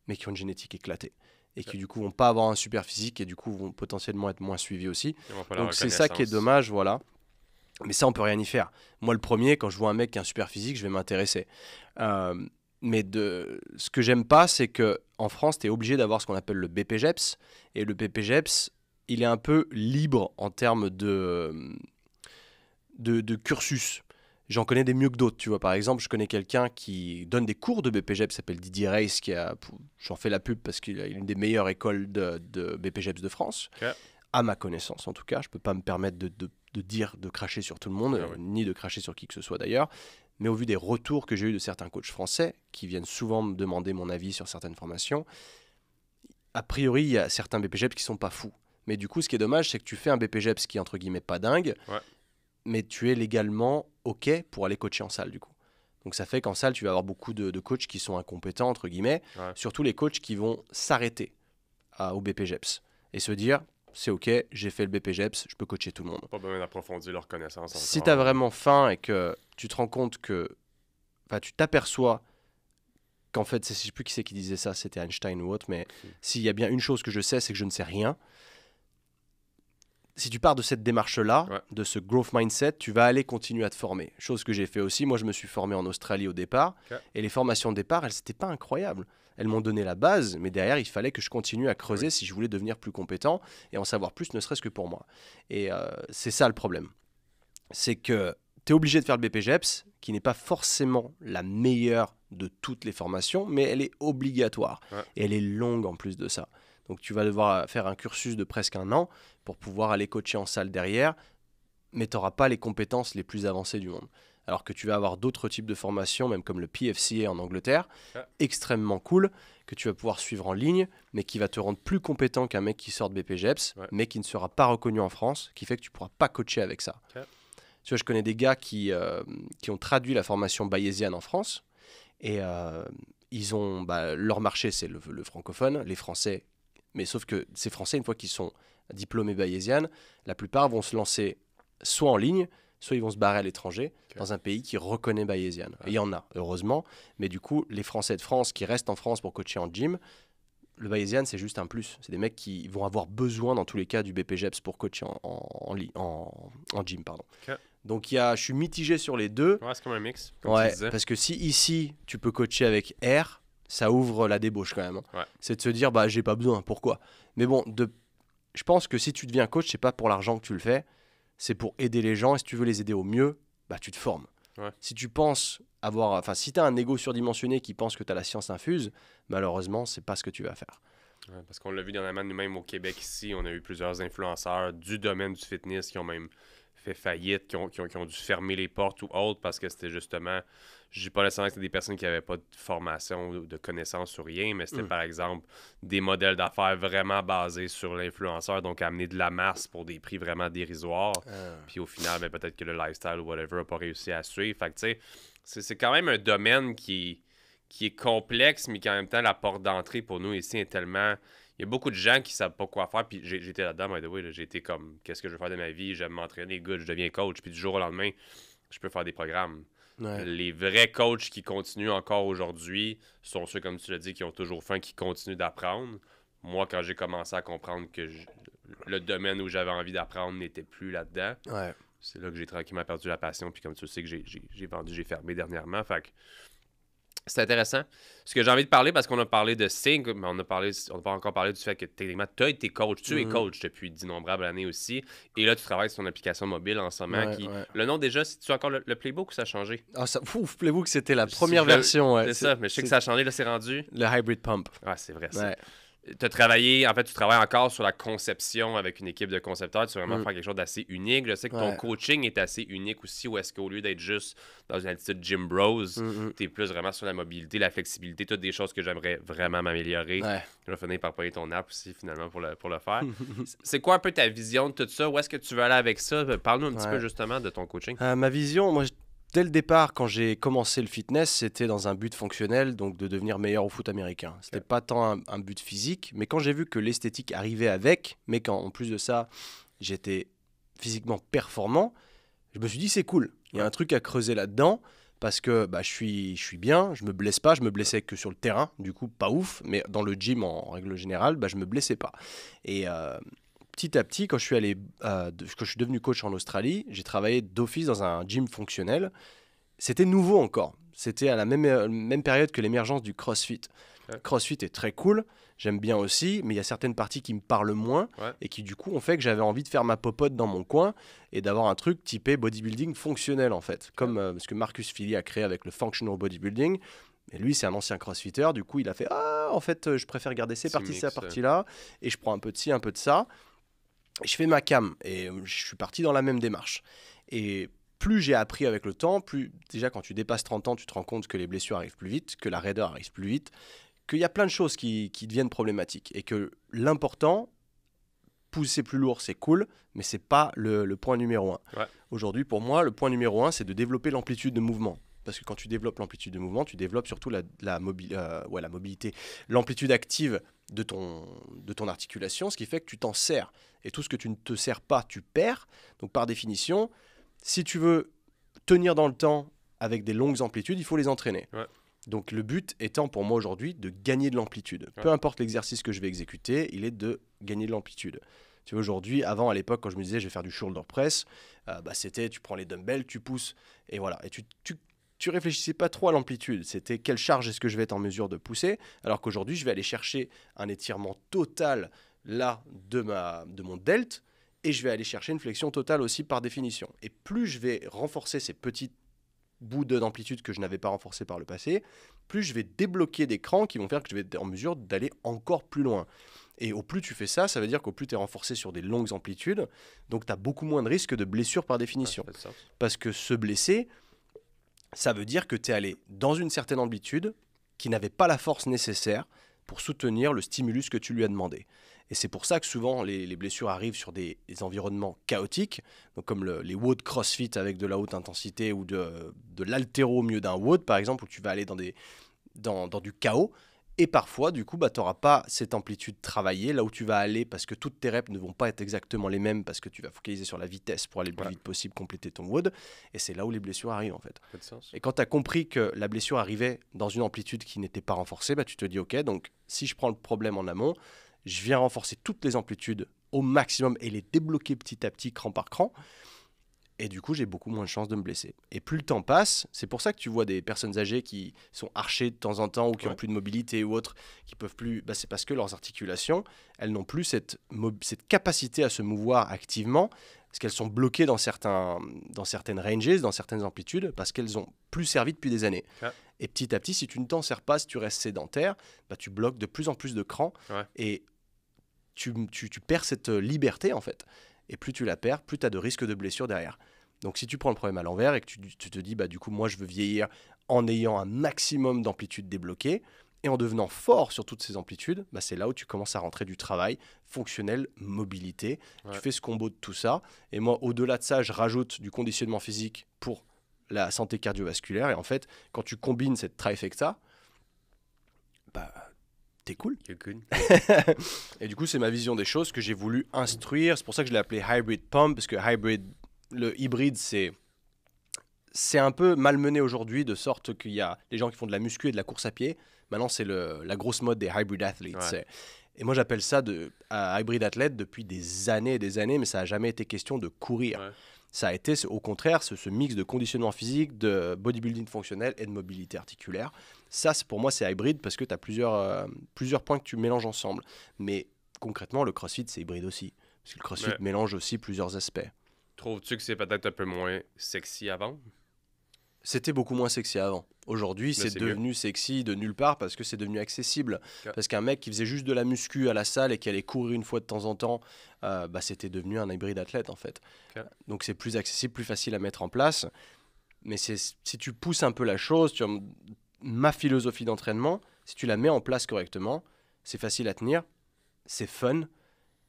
mais qui ont une génétique éclatée et qui du coup vont pas avoir un super physique et du coup vont potentiellement être moins suivis aussi. Donc c'est ça qui est dommage, voilà. Mais ça on peut rien y faire. Moi le premier, quand je vois un mec qui a un super physique, je vais m'intéresser. Mais ce que j'aime pas, c'est qu'en France, tu es obligé d'avoir ce qu'on appelle le BPGEPS. Et le BPGEPS, il est un peu libre en termes de cursus. J'en connais des mieux que d'autres, tu vois. Par exemple, je connais quelqu'un qui donne des cours de BPGEPS, s'appelle Didier Reis, j'en fais la pub parce qu'il a une des meilleures écoles de BPGEPS de France. Okay. À ma connaissance, en tout cas. Je ne peux pas me permettre de cracher sur tout le monde, ni de cracher sur qui que ce soit d'ailleurs. Mais au vu des retours que j'ai eu de certains coachs français, qui viennent souvent me demander mon avis sur certaines formations, a priori, il y a certains BPGEPS qui ne sont pas fous. Mais du coup, ce qui est dommage, c'est que tu fais un BPGEPS qui est entre guillemets pas dingue, mais tu es légalement OK pour aller coacher en salle, du coup. Donc ça fait qu'en salle, tu vas avoir beaucoup de coachs qui sont incompétents, entre guillemets, surtout les coachs qui vont s'arrêter au BPGEPS et se dire, c'est OK, j'ai fait le BPGEPS, je peux coacher tout le monde. Pas besoin d'approfondir leurs connaissances. Si tu as vraiment faim et que tu te rends compte que... Enfin, tu t'aperçois qu'en fait, je ne sais plus qui c'est qui disait ça, c'était Einstein ou autre, mais s'il y a bien une chose que je sais, c'est que je ne sais rien. Si tu pars de cette démarche-là, de ce growth mindset, tu vas aller continuer à te former. Chose que j'ai fait aussi. Moi, je me suis formé en Australie au départ. Et les formations de départ, elles n'étaient pas incroyables. Elles m'ont donné la base, mais derrière, il fallait que je continue à creuser si je voulais devenir plus compétent et en savoir plus, ne serait-ce que pour moi. Et c'est ça le problème. C'est que tu es obligé de faire le BPGEPS, qui n'est pas forcément la meilleure de toutes les formations, mais elle est obligatoire. Et elle est longue en plus de ça. Donc tu vas devoir faire un cursus de presque 1 an pour pouvoir aller coacher en salle derrière, mais tu n'auras pas les compétences les plus avancées du monde. Alors que tu vas avoir d'autres types de formations, même comme le PFCA en Angleterre, extrêmement cool, que tu vas pouvoir suivre en ligne, mais qui va te rendre plus compétent qu'un mec qui sort de BPGEPS, mais qui ne sera pas reconnu en France, qui fait que tu ne pourras pas coacher avec ça. Tu vois, je connais des gars qui ont traduit la formation bayésienne en France. Et ils ont leur marché, c'est le francophone, les Français. Mais sauf que ces Français, une fois qu'ils sont diplômés bayésiennes, la plupart vont se lancer soit en ligne, soit ils vont se barrer à l'étranger, dans un pays qui reconnaît bayésienne. Et il y en a, heureusement. Mais du coup, les Français de France qui restent en France pour coacher en gym, le bayésienne, c'est juste un plus. C'est des mecs qui vont avoir besoin, dans tous les cas, du BPGEPS pour coacher en gym. Pardon. Ok. Donc, je suis mitigé sur les deux. Ouais, c'est comme un mix, comme Ouais, tu disais. parce que si ici, tu peux coacher avec R, ça ouvre la débauche quand même. Hein. Ouais. C'est de se dire, j'ai pas besoin, pourquoi? Mais bon, je pense que si tu deviens coach, c'est pas pour l'argent que tu le fais, c'est pour aider les gens. Et si tu veux les aider au mieux, tu te formes. Ouais. Si tu penses si tu as un ego surdimensionné qui pense que tu as la science infuse, malheureusement, c'est pas ce que tu vas faire. Ouais, parce qu'on l'a vu dernièrement, nous-mêmes au Québec ici, on a eu plusieurs influenceurs du domaine du fitness qui ont même fait faillite, qui ont dû fermer les portes ou autres parce que c'était justement, je dis pas nécessairement que c'était des personnes qui n'avaient pas de formation ou de connaissances sur rien, mais c'était par exemple des modèles d'affaires vraiment basés sur l'influenceur, donc amener de la masse pour des prix vraiment dérisoires. Puis au final, peut-être que le lifestyle ou whatever n'a pas réussi à suivre. Fait que tu sais, c'est quand même un domaine qui est complexe, mais qui en même temps, la porte d'entrée pour nous ici est tellement... Il y a beaucoup de gens qui savent pas quoi faire, puis j'étais là-dedans, by the way, là, j'ai été comme, qu'est-ce que je veux faire de ma vie? J'aime m'entraîner, good, je deviens coach, puis du jour au lendemain, je peux faire des programmes. Ouais. Les vrais coachs qui continuent encore aujourd'hui sont ceux, comme tu l'as dit, qui ont toujours faim, qui continuent d'apprendre. Moi, quand j'ai commencé à comprendre que le domaine où j'avais envie d'apprendre n'était plus là-dedans, c'est là que j'ai tranquillement perdu la passion, puis comme tu le sais que j'ai vendu, j'ai fermé dernièrement, fait que c'est intéressant. Ce que j'ai envie de parler, parce qu'on a parlé de Sync, mais on n'a pas encore parlé du fait que techniquement, tu as été coach. Tu es coach depuis d'innombrables années aussi. Et là, tu travailles sur ton application mobile en ce moment. Le nom déjà, c'est-tu encore le Playbook ou ça a changé? Playbook, c'était la première version. Ouais. C'est ça, mais je sais que ça a changé. Là, c'est rendu. Le Hybrid Pump. Ah, c'est vrai. Ouais. Tu as travaillé, en fait, tu travailles encore sur la conception avec une équipe de concepteurs. Tu veux vraiment faire quelque chose d'assez unique. Je sais que ton coaching est assez unique aussi, où est-ce qu'au lieu d'être juste dans une attitude Gym Bros, tu es plus vraiment sur la mobilité, la flexibilité, toutes des choses que j'aimerais vraiment m'améliorer. Je vais finir par payer ton app aussi, finalement, pour le faire. C'est quoi un peu ta vision de tout ça? Où est-ce que tu veux aller avec ça? Parle-nous un petit peu, justement, de ton coaching. Ma vision, moi, dès le départ, quand j'ai commencé le fitness, c'était dans un but fonctionnel, donc de devenir meilleur au foot américain. C'était pas tant un but physique, mais quand j'ai vu que l'esthétique arrivait avec, mais qu'en plus de ça, j'étais physiquement performant, je me suis dit c'est cool. Il y a un truc à creuser là-dedans, parce que je suis bien, je me blesse pas, je me blessais que sur le terrain, du coup pas ouf, mais dans le gym en règle générale, je me blessais pas. Et petit à petit, quand je suis devenu coach en Australie, j'ai travaillé d'office dans un gym fonctionnel. C'était nouveau encore. C'était à la même période que l'émergence du CrossFit. CrossFit est très cool, j'aime bien aussi, mais il y a certaines parties qui me parlent moins et qui du coup ont fait que j'avais envie de faire ma popote dans mon coin et d'avoir un truc typé bodybuilding fonctionnel en fait, comme ce que Marcus Filly a créé avec le functional bodybuilding. Et lui, c'est un ancien crossfitter, du coup il a fait « Ah, en fait, je préfère garder ces parties, ces parties-là, et je prends un peu de ci, un peu de ça. » Et je fais ma cam, et je suis parti dans la même démarche. Et plus j'ai appris avec le temps, plus déjà quand tu dépasses 30 ans, tu te rends compte que les blessures arrivent plus vite, que la raideur arrive plus vite, qu'il y a plein de choses qui deviennent problématiques. Et que l'important, pousser plus lourd, c'est cool, mais c'est pas le point numéro 1. Aujourd'hui, pour moi, le point numéro 1, c'est de développer l'amplitude de mouvement. Parce que quand tu développes l'amplitude de mouvement, tu développes surtout la mobilité, l'amplitude active de ton articulation, ce qui fait que tu t'en sers. Et tout ce que tu ne te sers pas, tu perds. Donc par définition, si tu veux tenir dans le temps avec des longues amplitudes, il faut les entraîner. Donc le but étant pour moi aujourd'hui de gagner de l'amplitude. Peu importe l'exercice que je vais exécuter, il est de gagner de l'amplitude. Tu vois, aujourd'hui, avant, à l'époque, quand je me disais je vais faire du shoulder press, c'était tu prends les dumbbells, tu pousses, et voilà. Et tu réfléchissais pas trop à l'amplitude. C'était quelle charge est-ce que je vais être en mesure de pousser, alors qu'aujourd'hui, je vais aller chercher un étirement total là de mon delt, et je vais aller chercher une flexion totale aussi par définition. Et plus je vais renforcer ces petites bouts d'amplitude que je n'avais pas renforcés par le passé, plus je vais débloquer des crans qui vont faire que je vais être en mesure d'aller encore plus loin. Et au plus tu fais ça, ça veut dire qu'au plus tu es renforcé sur des longues amplitudes, donc tu as beaucoup moins de risques de blessure par définition. Parce que se blesser, ça veut dire que tu es allé dans une certaine amplitude qui n'avait pas la force nécessaire pour soutenir le stimulus que tu lui as demandé. Et c'est pour ça que souvent les blessures arrivent sur des environnements chaotiques, donc comme les WOD CrossFit avec de la haute intensité ou de l'haltéro au milieu d'un WOD par exemple, où tu vas aller dans du chaos. Et parfois, du coup, tu n'auras pas cette amplitude travaillée là où tu vas aller parce que toutes tes reps ne vont pas être exactement les mêmes parce que tu vas focaliser sur la vitesse pour aller le plus vite possible, compléter ton WOD. Et c'est là où les blessures arrivent en fait. Ça fait du sens. Et quand tu as compris que la blessure arrivait dans une amplitude qui n'était pas renforcée, tu te dis ok, donc si je prends le problème en amont, je viens renforcer toutes les amplitudes au maximum et les débloquer petit à petit, cran par cran. Et du coup, j'ai beaucoup moins de chances de me blesser. Et plus le temps passe, c'est pour ça que tu vois des personnes âgées qui sont archées de temps en temps ou qui n'ont plus de mobilité ou autres, qui peuvent plus. C'est parce que leurs articulations, elles n'ont plus cette capacité à se mouvoir activement, parce qu'elles sont bloquées dans certaines ranges, dans certaines amplitudes, parce qu'elles n'ont plus servi depuis des années. Ouais. Et petit à petit, si tu ne t'en sers pas, si tu restes sédentaire, tu bloques de plus en plus de crans et tu perds cette liberté en fait. Et plus tu la perds, plus tu as de risques de blessure derrière. Donc si tu prends le problème à l'envers et que tu te dis, du coup, moi je veux vieillir en ayant un maximum d'amplitude débloquée et en devenant fort sur toutes ces amplitudes, c'est là où tu commences à rentrer du travail fonctionnel, mobilité. Ouais. Tu fais ce combo de tout ça. Et moi, au-delà de ça, je rajoute du conditionnement physique pour la santé cardiovasculaire. Et en fait, quand tu combines cette trifecta, t'es cool. Et du coup, c'est ma vision des choses que j'ai voulu instruire. C'est pour ça que je l'ai appelé Hybrid Pump, parce que le hybride, c'est un peu malmené aujourd'hui, de sorte qu'il y a des gens qui font de la muscu et de la course à pied. Maintenant, c'est la grosse mode des hybrid athletes. Ouais. Et moi, j'appelle ça hybrid athlète depuis des années et des années, mais ça n'a jamais été question de courir. Ouais. Ça a été, au contraire, ce mix de conditionnement physique, de bodybuilding fonctionnel et de mobilité articulaire. Ça, pour moi, c'est hybride parce que tu as plusieurs points que tu mélanges ensemble. Mais concrètement, le CrossFit, c'est hybride aussi. Parce que le CrossFit mélange aussi plusieurs aspects. Trouves-tu que c'est peut-être un peu moins sexy avant? C'était beaucoup moins sexy avant. Aujourd'hui, c'est devenu sexy de nulle part parce que c'est devenu accessible. Okay. Parce qu'un mec qui faisait juste de la muscu à la salle et qui allait courir une fois de temps en temps, c'était devenu un hybride athlète en fait. Okay. Donc c'est plus accessible, plus facile à mettre en place. Mais si tu pousses un peu la chose, ma philosophie d'entraînement, si tu la mets en place correctement, c'est facile à tenir, c'est fun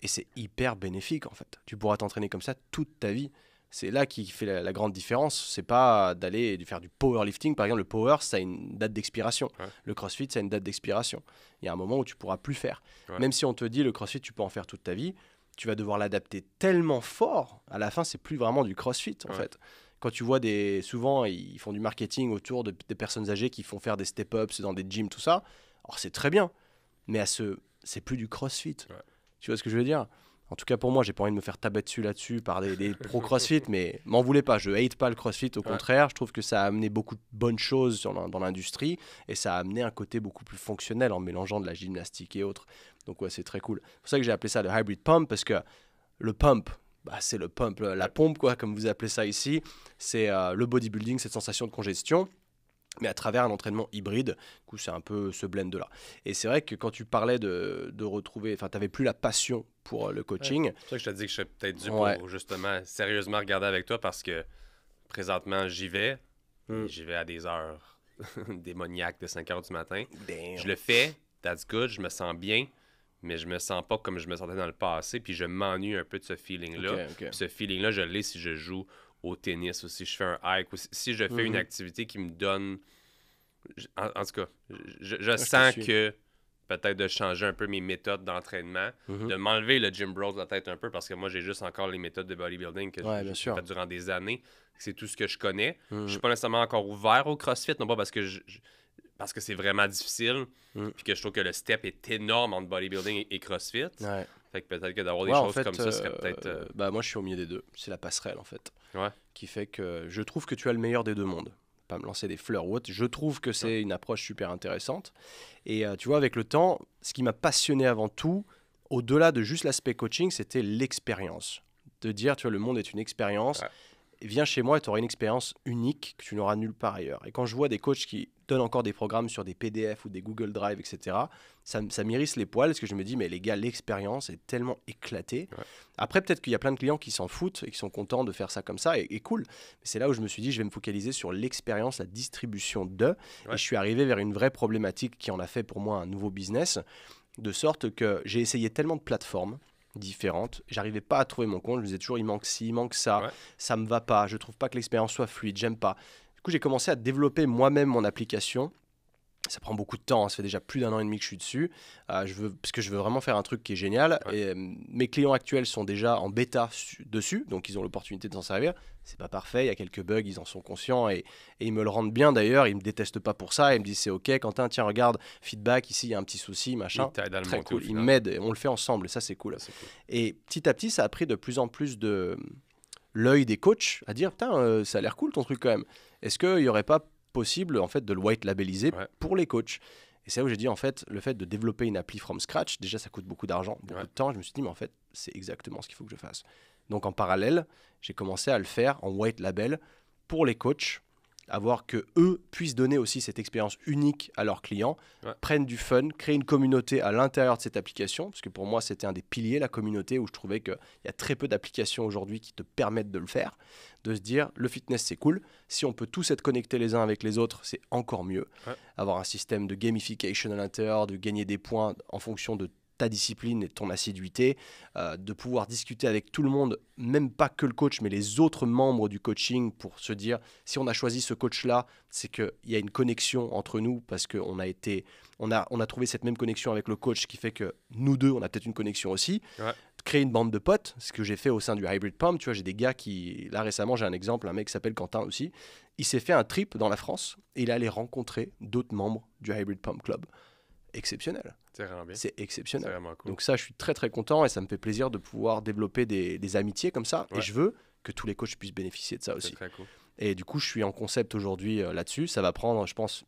et c'est hyper bénéfique en fait. Tu pourras t'entraîner comme ça toute ta vie. C'est là qui fait la grande différence. C'est pas d'aller faire du powerlifting. Par exemple, le power, ça a une date d'expiration. Ouais. Le CrossFit, ça a une date d'expiration. Il y a un moment où tu pourras plus faire. Ouais. Même si on te dit le CrossFit, tu peux en faire toute ta vie, tu vas devoir l'adapter tellement fort. À la fin, c'est plus vraiment du CrossFit en fait. Quand tu vois souvent, ils font du marketing autour des personnes âgées qui font faire des step-ups dans des gyms, tout ça. Alors c'est très bien, mais c'est plus du CrossFit. Ouais. Tu vois ce que je veux dire ? En tout cas, pour moi, j'ai pas envie de me faire taper là-dessus par des pro CrossFit, mais m'en voulez pas. Je hate pas le CrossFit, au contraire. Je trouve que ça a amené beaucoup de bonnes choses dans l'industrie et ça a amené un côté beaucoup plus fonctionnel en mélangeant de la gymnastique et autres. Donc ouais, c'est très cool. C'est pour ça que j'ai appelé ça le hybrid pump, parce que le pump, c'est le pump, la pompe, quoi, comme vous appelez ça ici. C'est le bodybuilding, cette sensation de congestion, mais à travers un entraînement hybride. Du coup, c'est un peu ce blend-là. Et c'est vrai que quand tu parlais de retrouver... Enfin, tu n'avais plus la passion pour le coaching. Ouais, c'est pour ça que je te dis que je serais peut-être dû pour justement sérieusement regarder avec toi, parce que présentement, j'y vais. J'y vais à des heures démoniaques de 5 heures du matin. Damn. Je le fais, that's good, je me sens bien, mais je me sens pas comme je me sentais dans le passé, puis je m'ennuie un peu de ce feeling-là. Okay. Puis ce feeling-là, je l'ai si je joue au tennis, ou si je fais un hike, ou si je fais une activité qui me donne... En tout cas, je sens que peut-être de changer un peu mes méthodes d'entraînement, de m'enlever le gym bros de la tête un peu, parce que moi, j'ai juste encore les méthodes de bodybuilding que j'ai fait durant des années. C'est tout ce que je connais. Je suis pas nécessairement encore ouvert au CrossFit, non pas parce que c'est vraiment difficile, puis que je trouve que le step est énorme entre bodybuilding et CrossFit. Ouais. Fait que peut-être que d'avoir des choses comme ça serait peut-être... moi, je suis au milieu des deux. C'est la passerelle, en fait, qui fait que je trouve que tu as le meilleur des deux mondes. Pas me lancer des fleurs ou autre. Je trouve que c'est une approche super intéressante. Et tu vois, avec le temps, ce qui m'a passionné avant tout, au-delà de juste l'aspect coaching, c'était l'expérience. De dire, tu vois, le monde est une expérience. Ouais. Viens chez moi et tu auras une expérience unique que tu n'auras nulle part ailleurs. Et quand je vois des coachs qui donnent encore des programmes sur des PDF ou des Google Drive, etc., ça m'irrisse les poils, parce que je me dis, mais les gars, l'expérience est tellement éclatée. Ouais. Après, peut-être qu'il y a plein de clients qui s'en foutent et qui sont contents de faire ça comme ça, et cool. Mais c'est là où je me suis dit, je vais me focaliser sur l'expérience, la distribution de. Ouais. Et je suis arrivé vers une vraie problématique qui en a fait pour moi un nouveau business. de sorte que j'ai essayé tellement de plateformes différentes, j'arrivais pas à trouver mon compte, je me disais toujours il manque ci, il manque ça, ça me va pas, je trouve pas que l'expérience soit fluide, j'aime pas. Du coup, j'ai commencé à développer moi-même mon application. Ça prend beaucoup de temps, hein. Ça fait déjà plus d'1 an et demi que je suis dessus, parce que je veux vraiment faire un truc qui est génial. Et, mes clients actuels sont déjà en bêta dessus, donc ils ont l'opportunité de s'en servir. C'est pas parfait, il y a quelques bugs, ils en sont conscients et ils me le rendent bien d'ailleurs. Ils me détestent pas pour ça, ils me disent c'est ok Quentin, tiens regarde, feedback, ici il y a un petit souci, machin. Très cool, ils m'aident, et on le fait ensemble et ça c'est cool. C'est cool. Et petit à petit ça a pris de plus en plus de l'œil des coachs à dire putain ça a l'air cool ton truc quand même. Est-ce qu'il y aurait pas possible en fait de le white labelliser pour les coachs. Et c'est là où j'ai dit en fait le fait de développer une appli from scratch, déjà ça coûte beaucoup d'argent, beaucoup de temps. Je me suis dit mais en fait c'est exactement ce qu'il faut que je fasse. Donc en parallèle, j'ai commencé à le faire en white label pour les coachs, avoir que eux puissent donner aussi cette expérience unique à leurs clients, prennent du fun, créer une communauté à l'intérieur de cette application, parce que pour moi c'était un des piliers, la communauté, où je trouvais qu'il y a très peu d'applications aujourd'hui qui te permettent de le faire, de se dire le fitness c'est cool, si on peut tous être connectés les uns avec les autres c'est encore mieux, avoir un système de gamification à l'intérieur, de gagner des points en fonction de ta discipline et de ton assiduité, de pouvoir discuter avec tout le monde, même pas que le coach, mais les autres membres du coaching, pour se dire, si on a choisi ce coach-là, c'est qu'il y a une connexion entre nous, parce qu'on a trouvé cette même connexion avec le coach, qui fait que nous deux, on a peut-être une connexion aussi. Créer une bande de potes, ce que j'ai fait au sein du Hybrid Pump. Tu vois, j'ai des gars qui, là récemment, j'ai un exemple, un mec qui s'appelle Quentin aussi, il s'est fait un trip dans la France, et il est allé rencontrer d'autres membres du Hybrid Pump Club. Exceptionnel. C'est exceptionnel. C'est vraiment cool. Donc ça, je suis très très content et ça me fait plaisir de pouvoir développer des amitiés comme ça. Et je veux que tous les coachs puissent bénéficier de ça aussi. C'est très cool. Et du coup, je suis en concept aujourd'hui là-dessus. Ça va prendre, je pense,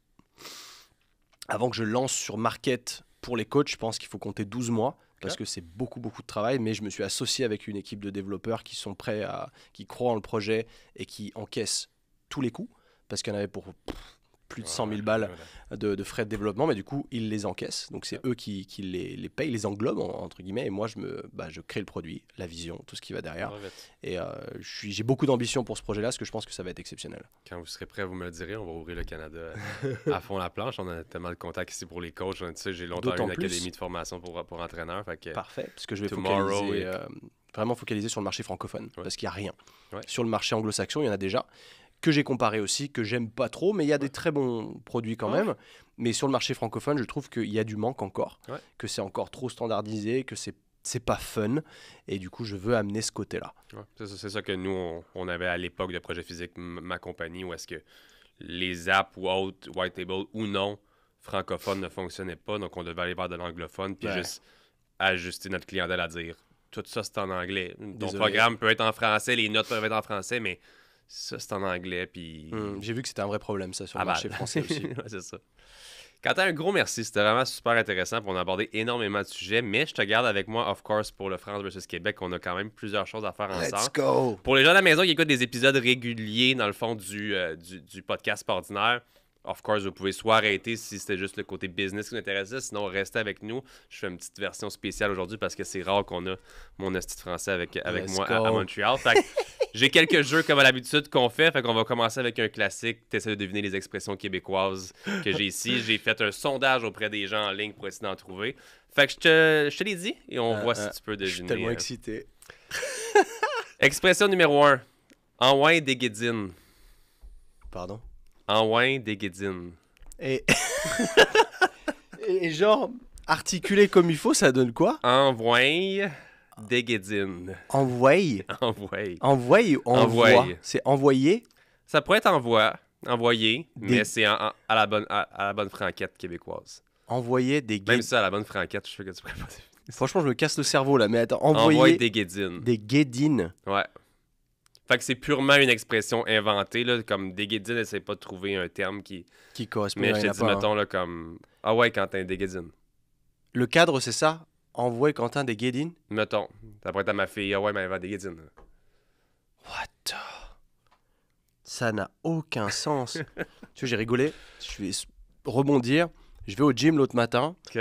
avant que je lance sur Market pour les coachs, je pense qu'il faut compter 12 mois parce que c'est beaucoup beaucoup de travail. Mais je me suis associé avec une équipe de développeurs qui sont prêts qui croient en le projet et qui encaissent tous les coûts parce qu'il y en avait pour plus de 100 000 balles de frais de développement, mais du coup, ils les encaissent. Donc, c'est eux qui les payent, les englobent, entre guillemets, et moi, je crée le produit, la vision, tout ce qui va derrière. Et j'ai beaucoup d'ambition pour ce projet-là, parce que je pense que ça va être exceptionnel. Quand vous serez prêt, vous me le direz, on va ouvrir le Canada à fond la planche. On a tellement de contacts ici pour les coachs. Tu sais, j'ai longtemps eu une académie de formation pour entraîneurs. Parfait, parce que je vais focaliser, vraiment focaliser sur le marché francophone, parce qu'il n'y a rien. Sur le marché anglo-saxon, il y en a déjà, que j'ai comparé aussi, que j'aime pas trop, mais il y a des très bons produits quand même. Mais sur le marché francophone, je trouve qu'il y a du manque encore, que c'est encore trop standardisé, que c'est pas fun, et du coup, je veux amener ce côté-là. C'est ça que nous, on avait à l'époque de Projet Physique, ma compagnie, où est-ce que les apps ou autres, Whitable ou non, francophones ne fonctionnaient pas, donc on devait aller vers de l'anglophone, puis juste ajuster notre clientèle à dire, tout ça, c'est en anglais. Ton programme peut être en français, les notes peuvent être en français, mais ça, c'est en anglais. Puis j'ai vu que c'était un vrai problème, ça, sur le marché français aussi. C'est ça. Quentin, un gros merci. C'était vraiment super intéressant. On a abordé énormément de sujets, mais je te garde avec moi, of course, pour le France versus Québec. On a quand même plusieurs choses à faire ensemble. Let's go! Pour les gens à la maison qui écoutent des épisodes réguliers, dans le fond, du podcast ordinaire, of course, vous pouvez soit arrêter si c'était juste le côté business qui vous intéressait, sinon restez avec nous. Je fais une petite version spéciale aujourd'hui parce que c'est rare qu'on a mon esti de français avec moi à Montréal. Fait que j'ai quelques jeux comme à l'habitude qu'on fait qu'on va commencer avec un classique. T'essaies de deviner les expressions québécoises que j'ai ici. J'ai fait un sondage auprès des gens en ligne pour essayer d'en trouver. Fait que je te l'ai dit et on voit si tu peux deviner. Je suis tellement excité. Expression numéro 1. Enwin des guédines. Pardon? Enwin des guédines. Et genre, articulé comme il faut, ça donne quoi? Enwin des guédines. Envoyer? Envoyer ou envoie? C'est envoyer? Ça pourrait être envoyer, mais c'est à la bonne franquette québécoise. Envoyer des guédines. Même ça, à la bonne franquette, je fais que tu pourrais pas. Franchement, je me casse le cerveau là, mais attends, envoyer des guédines. Des guédines. Ouais. Fait que c'est purement une expression inventée, là, comme des guédines, essaie pas de trouver un terme qui correspond. Mais je te dis, mettons, là, comme ah ouais, Quentin, des guédines. Le cadre, c'est ça? Envoie Quentin des guédines? Mettons. Ça pourrait être à ma fille, ah ouais, mais elle va des guédines. What? Ça n'a aucun sens. Tu vois, j'ai rigolé. Je vais rebondir. Je vais au gym l'autre matin. OK.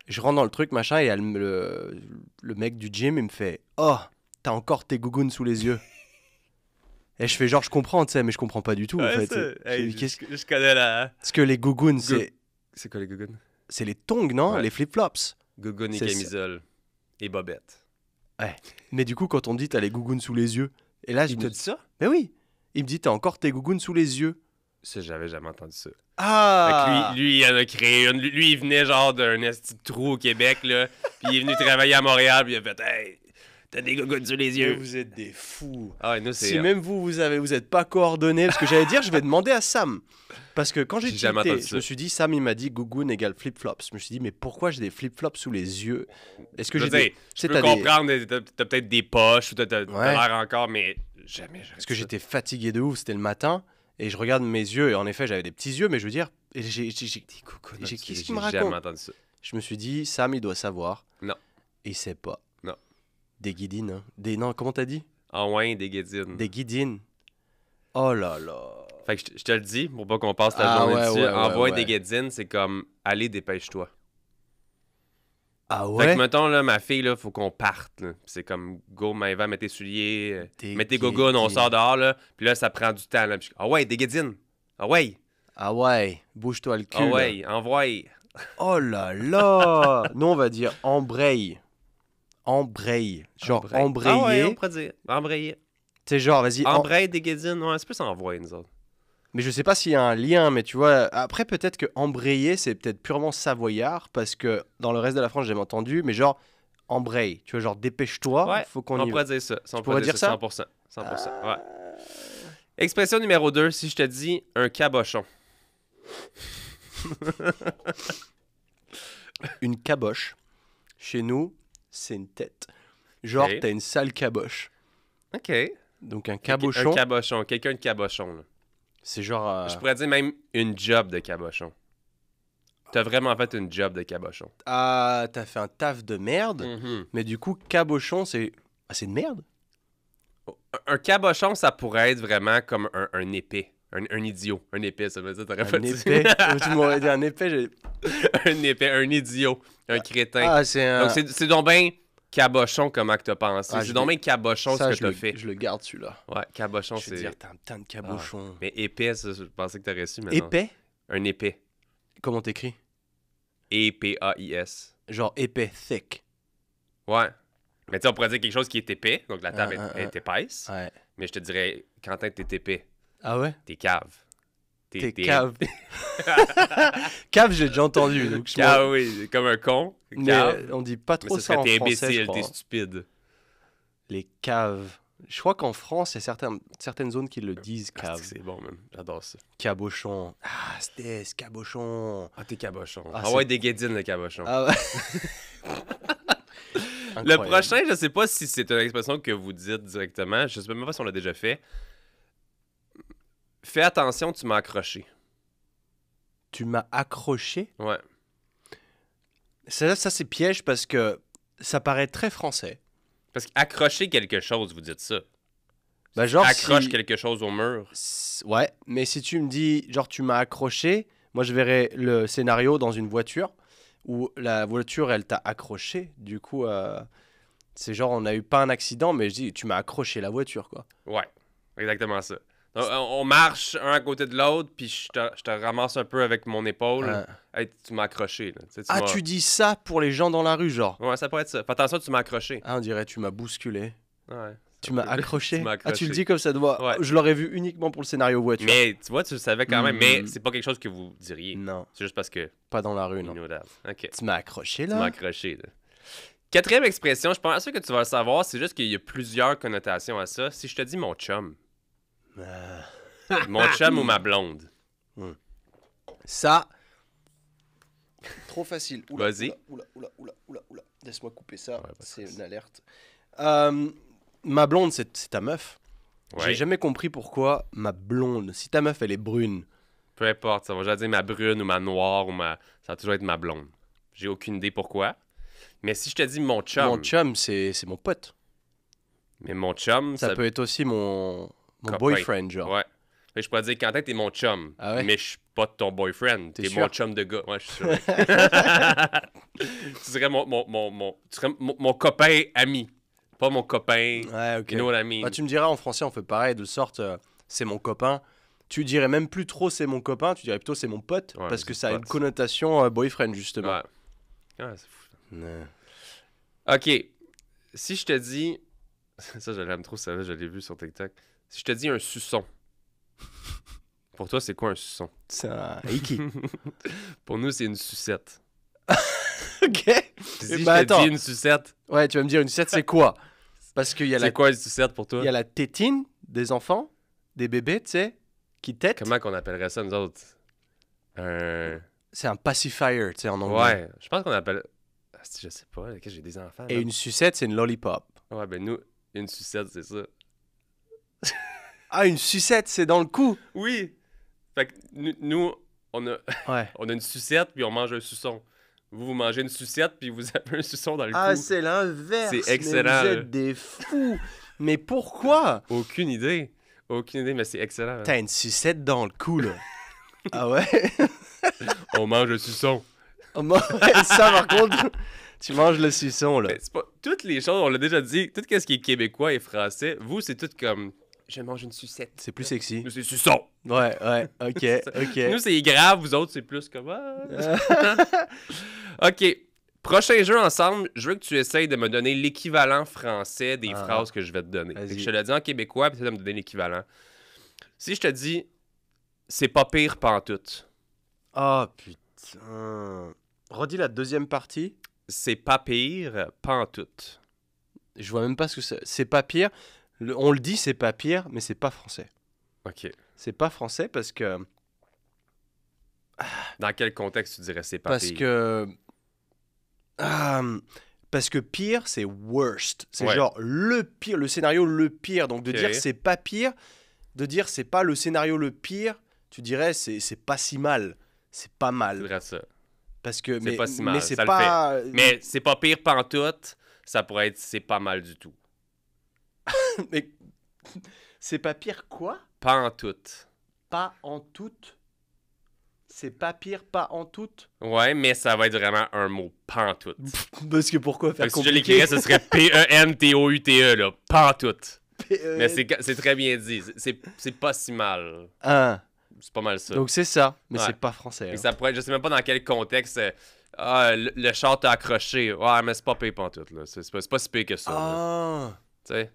Je rentre dans le truc, machin, et le mec du gym, il me fait « Oh, t'as encore tes gougounes sous les yeux. » Et je fais genre, je comprends, tu sais, mais je comprends pas du tout, en fait. Je connais la... Parce que les gougounes, c'est... C'est quoi les gougounes? C'est les tongs, non? Ouais. Les flip-flops. Gougoune et C'est ça. camisole. Et bobette. Ouais. Mais du coup, quand on me dit t'as les gougounes sous les yeux, et là, Il t'a dit ça? Mais oui, il me dit t'as encore tes gougounes sous les yeux. Ça, j'avais jamais entendu ça. Ah! Fait que lui, il en a créé une. Lui, il venait genre d'un esti de trou au Québec, là. Puis il est venu travailler à Montréal, puis il a fait « Hey, t'as des gougounes sur les Mais yeux. vous êtes des fous. » Ah ouais, nous, c'est... Si même vous êtes pas coordonnés, parce que j'allais dire, je vais demander à Sam. Parce que quand j'ai J'ai jamais tilté, entendu je ça. me suis dit, Sam, il m'a dit gougoune égale flip-flops. Je me suis dit, mais pourquoi j'ai des flip-flops sous les yeux? Est-ce que Je j'ai veux dire, des... je sais, peux t'as des- comprendre, t'as peut-être des poches, ou t'as Ouais. l'air encore, mais jamais. Parce que j'étais fatigué de ouf, c'était le matin, et je regarde mes yeux, et en effet, j'avais des petits yeux, mais je veux dire, et qu'est-ce qu'il me J'ai jamais raconte? entendu ça. Je me suis dit, Sam, il doit savoir. Non. Et il sait pas. Non. Des guidines. Hein. Non, comment t'as dit? En ouin, des guédines. Des guidines. Oh là là. Fait que je te le dis, pour pas qu'on passe la Ah, journée ouais, dessus, ouais, envoyer ouais, des ouais. guédines, c'est comme aller dépêche-toi. Ah Fait ouais? que mettons, là, ma fille, là, faut qu'on parte. Là. Puis c'est comme, go, Maëva, mets tes souliers, Des mets tes gogoons, on guédines. sort dehors, là. Puis là, ça prend du temps, là. Puis ah ouais, des guédines. Ah ouais, Ah ouais, bouge-toi le cul. ah là. ouais, envoie. Oh là là. Nous, on va dire embraye. Embraye. Genre embrayer. Ah ouais, on pourrait dire. Embrayer. C'est genre, vas-y. Embraye des guédines, ouais, c'est plus envoyer, nous autres. Mais je sais pas s'il y a un lien, mais tu vois, après peut-être que embrayer, c'est peut-être purement savoyard, parce que dans le reste de la France, j'ai jamais entendu, mais genre, embraye. Tu vois, genre, dépêche-toi, Ouais, faut qu'on on y pourrait dire ça. On pourrais dire ça? 100%. 100%, ouais. Expression numéro 2, si je te dis un cabochon. Une caboche, chez nous, c'est une tête. Genre, Ok. t'as une sale caboche. OK. Donc un Un cabochon, cabochon, quelqu'un de cabochon, là. c'est genre... Je pourrais dire même une job de cabochon. T'as vraiment fait une job de cabochon. Ah, t'as fait un taf de merde, Mhm. mais du coup, cabochon, c'est... Ah, c'est une merde? Un cabochon, ça pourrait être vraiment comme un épée. Un idiot. Un épée, ça veut dire, t'aurais pas Un dit. épais? Tu m'aurais dit un épais, Un épée, un idiot. Un crétin. Ah, c'est un... Donc, c'est donc bien cabochon comment que t'as pensé. Ah, c'est je donc l'ai- bien cabochon ça, ce que t'as fait. je le garde, celui-là. Ouais, cabochon, Je veux c'est... dire, t'as un putain de cabochon. Mais épais, ça, je pensais que t'aurais su, mais non. Épais? Un épais. Comment t'écris? E-P-A-I-S. Genre épais, thick. Ouais. Mais tu sais, on pourrait dire quelque chose qui est épais. Donc, la table Ah, est épaisse. Ouais. Mais je te dirais, Quentin, t'es épais. Ah ouais? T'es cave. T'es cave. Cave, j'ai déjà entendu. Donc je m'en- Cave, oui. Comme un con. Mais Cave. on dit pas Mais trop ce ça serait en t'es français, je imbécile, crois. t'es stupide. Les caves. Je crois qu'en France, il y a certaines zones qui le disent Ah, cave. c'est bon, même. J'adore ça. Cabochon. Ah, c'était ce cabochon. Ah, t'es cabochon. Ah, Ah, c'est- ouais, des guédines, le cabochon. Ah ouais. Le Incroyable. prochain, je sais pas si c'est une expression que vous dites directement. Je sais même pas si on l'a déjà fait. Fais attention, tu m'as accroché. Tu m'as accroché. Ouais. Ça c'est piège parce que ça paraît très français. Parce qu'accrocher quelque chose, vous dites ça. Bah, genre, Accroche si- quelque chose au mur. Ouais, mais si tu me dis, genre, tu m'as accroché, moi je verrais le scénario dans une voiture où la voiture, elle t'a accroché. Du coup, c'est genre, on n'a eu pas un accident, mais je dis, tu m'as accroché la voiture, quoi. Ouais, exactement ça. Donc, on marche un à côté de l'autre, puis je te ramasse un peu avec mon épaule. Ouais. Hey, tu m'as accroché. Là. Tu sais, Ah, m'as- tu dis ça pour les gens dans la rue, genre. Ouais, ça pourrait être ça. Fais attention, tu m'as accroché. Ah, on dirait, tu m'as bousculé. Ouais. Tu m'as accroché. Tu m'as Ah, tu accroché. le dis comme ça doit. Ouais. Je l'aurais vu uniquement pour le scénario voiture. Mais tu vois, tu le savais quand même, Hmm. mais c'est pas quelque chose que vous diriez. Non, C'est juste parce que pas dans la rue, you non. know that. OK. Tu m'as accroché, Tu m'as là. accroché. Là. Quatrième expression, je pense que tu vas le savoir, c'est juste qu'il y a plusieurs connotations à ça. Si je te dis mon chum, mon chum ou ma blonde, Ça. Trop facile. Oula, Vas-y. oula. Laisse-moi couper ça. Ouais, pas de C'est stress. une alerte. Ma blonde, c'est ta meuf. J'ai ouais, jamais compris pourquoi ma blonde. Si ta meuf, elle est brune. peu importe, ça va jamais dire ma brune ou ma noire ou ma... Ça va toujours être ma blonde. J'ai aucune idée pourquoi. Mais si je te dis mon chum, Mon chum, c'est mon pote. mais mon chum, Ça peut être aussi mon Copain. boyfriend, genre. Ouais. Fait que je pourrais dire, Quentin, t'es mon chum. Ah ouais? Mais je suis pas ton boyfriend. T'es T'es sûr? mon chum de gars. Ouais, je suis sûr. Tu serais tu serais mon copain ami. Pas mon copain. Ouais, ok. You know what I mean? Bah, tu me diras en français, on fait pareil, de sorte, c'est mon copain. Tu dirais même plus trop c'est mon copain, tu dirais plutôt c'est mon pote, Ouais, parce c'est que ça a pote. une connotation boyfriend, justement. Ouais. Ouais, c'est fou. Non. OK. Si je te dis... Ça, je l'aime trop, ça, je l'ai vu sur TikTok. Si je te dis un suçon, pour toi, c'est quoi un suçon? C'est un Iki. Pour nous, c'est une sucette. OK. Si je te attends. dis une sucette, Ouais, tu vas me dire une sucette, c'est quoi? Parce qu'il y a c'est quoi une sucette pour toi? il y a la tétine des enfants, des bébés, tu sais, qui tètent. Comment qu'on appellerait ça, nous autres? Un... C'est un pacifier, tu sais, en anglais. Ouais, je pense qu'on appelle... Ah, je sais pas, là, que j'ai des enfants. Et là. une sucette, c'est une lollipop. Ouais, ben nous, une sucette, c'est ça. Ah, une sucette, c'est dans le cou. Oui! Fait que nous on a, Ouais. on a une sucette, puis on mange un suçon. Vous mangez une sucette, puis vous avez un suçon dans le Ah, cou. c'est l'inverse. C'est mais excellent, Vous là. êtes des fous. Mais pourquoi? Aucune idée. Aucune idée, mais c'est excellent. T'as une sucette dans le cou, là. Ah ouais? On mange un suçon. Oh, ouais, ça, par contre, tu manges le suçon, là. Mais c'est pas... Toutes les choses, on l'a déjà dit, tout ce qui est québécois et français, vous, c'est tout comme... Je mange une sucette. C'est plus sexy. Nous, c'est suçon. Ouais, ok, ok. Nous, c'est grave. Vous autres, c'est plus comme... Ah. OK. Prochain jeu ensemble, je veux que tu essayes de me donner l'équivalent français des phrases que je vais te donner. Fait que je te le dis en québécois, puis tu vas me donner l'équivalent. Si je te dis « C'est pas pire pantoute Oh, putain. Redis la deuxième partie. » C'est pas pire pantoute. Je vois même pas ce que c'est. C'est pas pire. On le dit, c'est pas pire, mais c'est pas français. OK. C'est pas français parce que... Dans quel contexte tu dirais « c'est pas Parce pire » que... parce que pire, c'est worst. C'est Ouais. genre le pire, le scénario le pire. Donc de Ok. dire c'est pas pire, de dire c'est pas le scénario le pire, tu dirais c'est pas si mal. C'est pas C'est mal. vrai ça. Parce que... C'est pas si mal, mais c'est ça le pas... Mais c'est pas pire pantoute, ça pourrait être « c'est pas mal du tout mais c'est pas pire quoi? » Pantoute. Pas en toute. C'est pas pire, pas en toute. Ouais, mais ça va être vraiment un mot pantoute. Parce que pourquoi Fait faire que si je compliqué? l'écrirais, ce serait P-E-N-T-O-U-T-E, là. Pantoute. Mais Mais c'est très bien dit. C'est pas si mal. C'est pas mal ça. Donc c'est ça, mais Ouais. c'est pas français. Et hein. ça pourrait être, je sais même pas dans quel contexte. Le char t'a accroché. Ouais, mais c'est pas pire pantoute, là. C'est pas si pire que ça. là. Ah, Tu sais.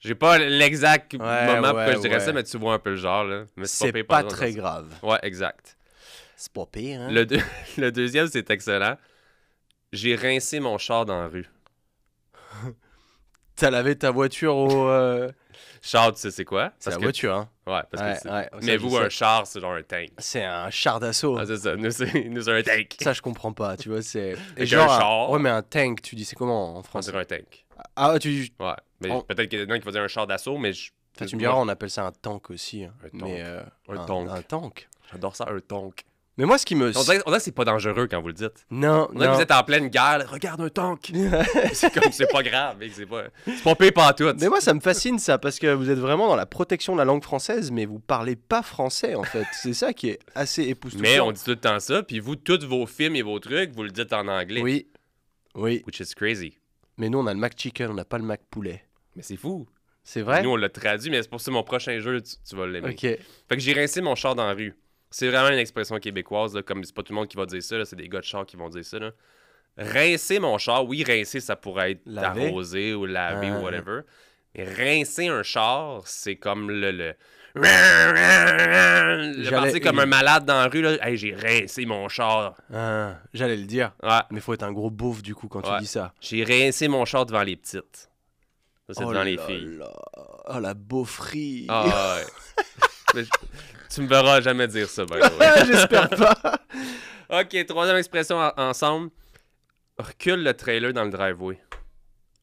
J'ai pas l'exact moment pourquoi je dirais ouais. ça, mais tu vois un peu le genre, là. Mais c'est pire pas pantoute, très ça. grave. Ouais, exact. C'est pas pire, hein? Le deuxième, c'est excellent. J'ai rincé mon char dans la rue. T'as lavé ta voiture au... Char, tu sais c'est quoi? C'est la que- voiture, hein? Ouais, parce Ouais, que c'est... ouais, ça, Mais je vous, sais. un char, c'est genre un tank. C'est un char d'assaut. Ah, c'est ça. Nous, c'est un tank. Ça, je comprends pas, tu vois, c'est... Et Avec genre, un char. Ouais, mais un tank, tu dis, c'est comment en On français? dirait un tank. Ah, tu... Ouais. Mais On- peut-être qu'il y en a qui vont dire un char d'assaut, mais Enfin, tu me diras, on appelle ça un tank aussi. Hein. Un tank. Mais, Un tank. Un tank. J'adore ça, un tank. Mais moi, ce qui me... On dirait que c'est pas dangereux quand vous le dites. Non, On dirait que non. vous êtes en pleine guerre. Là, regarde un tank. C'est comme, c'est pas grave, mec. C'est pas pire pantoute. Mais moi, ça me fascine ça, parce que vous êtes vraiment dans la protection de la langue française, mais vous parlez pas français, en fait. C'est ça qui est assez époustouflant. Mais on dit tout le temps ça, puis vous, tous vos films et vos trucs, vous le dites en anglais. Oui, oui. Which is crazy. Mais nous, on a le Mac Chicken, on n'a pas le Mac Poulet. Mais c'est fou. C'est vrai? Nous, on l'a traduit, mais c'est pour ça mon prochain jeu, tu vas l'aimer. Ok. Fait que j'ai rincé mon char dans la rue. C'est vraiment une expression québécoise, là, comme c'est pas tout le monde qui va dire ça, là, c'est des gars de char qui vont dire ça. Là. Rincer mon char, oui, rincer, ça pourrait être Laver. arroser ou laver Ah. ou whatever. Mais rincer un char, c'est comme le J'allais- partir comme un malade dans la rue, là. Hey, j'ai rincé mon char. Ah, j'allais le dire. Ouais, Mais faut être un gros beauf, du coup, quand Ouais. tu dis ça. j'ai rincé mon char devant les petites. Ça, c'est Oh devant les là filles. là. Oh, la beaufrie. Ah ouais. Mais tu me verras jamais dire ça, by the way. J'espère pas. Ok, troisième expression ensemble. Recule le trailer dans le driveway.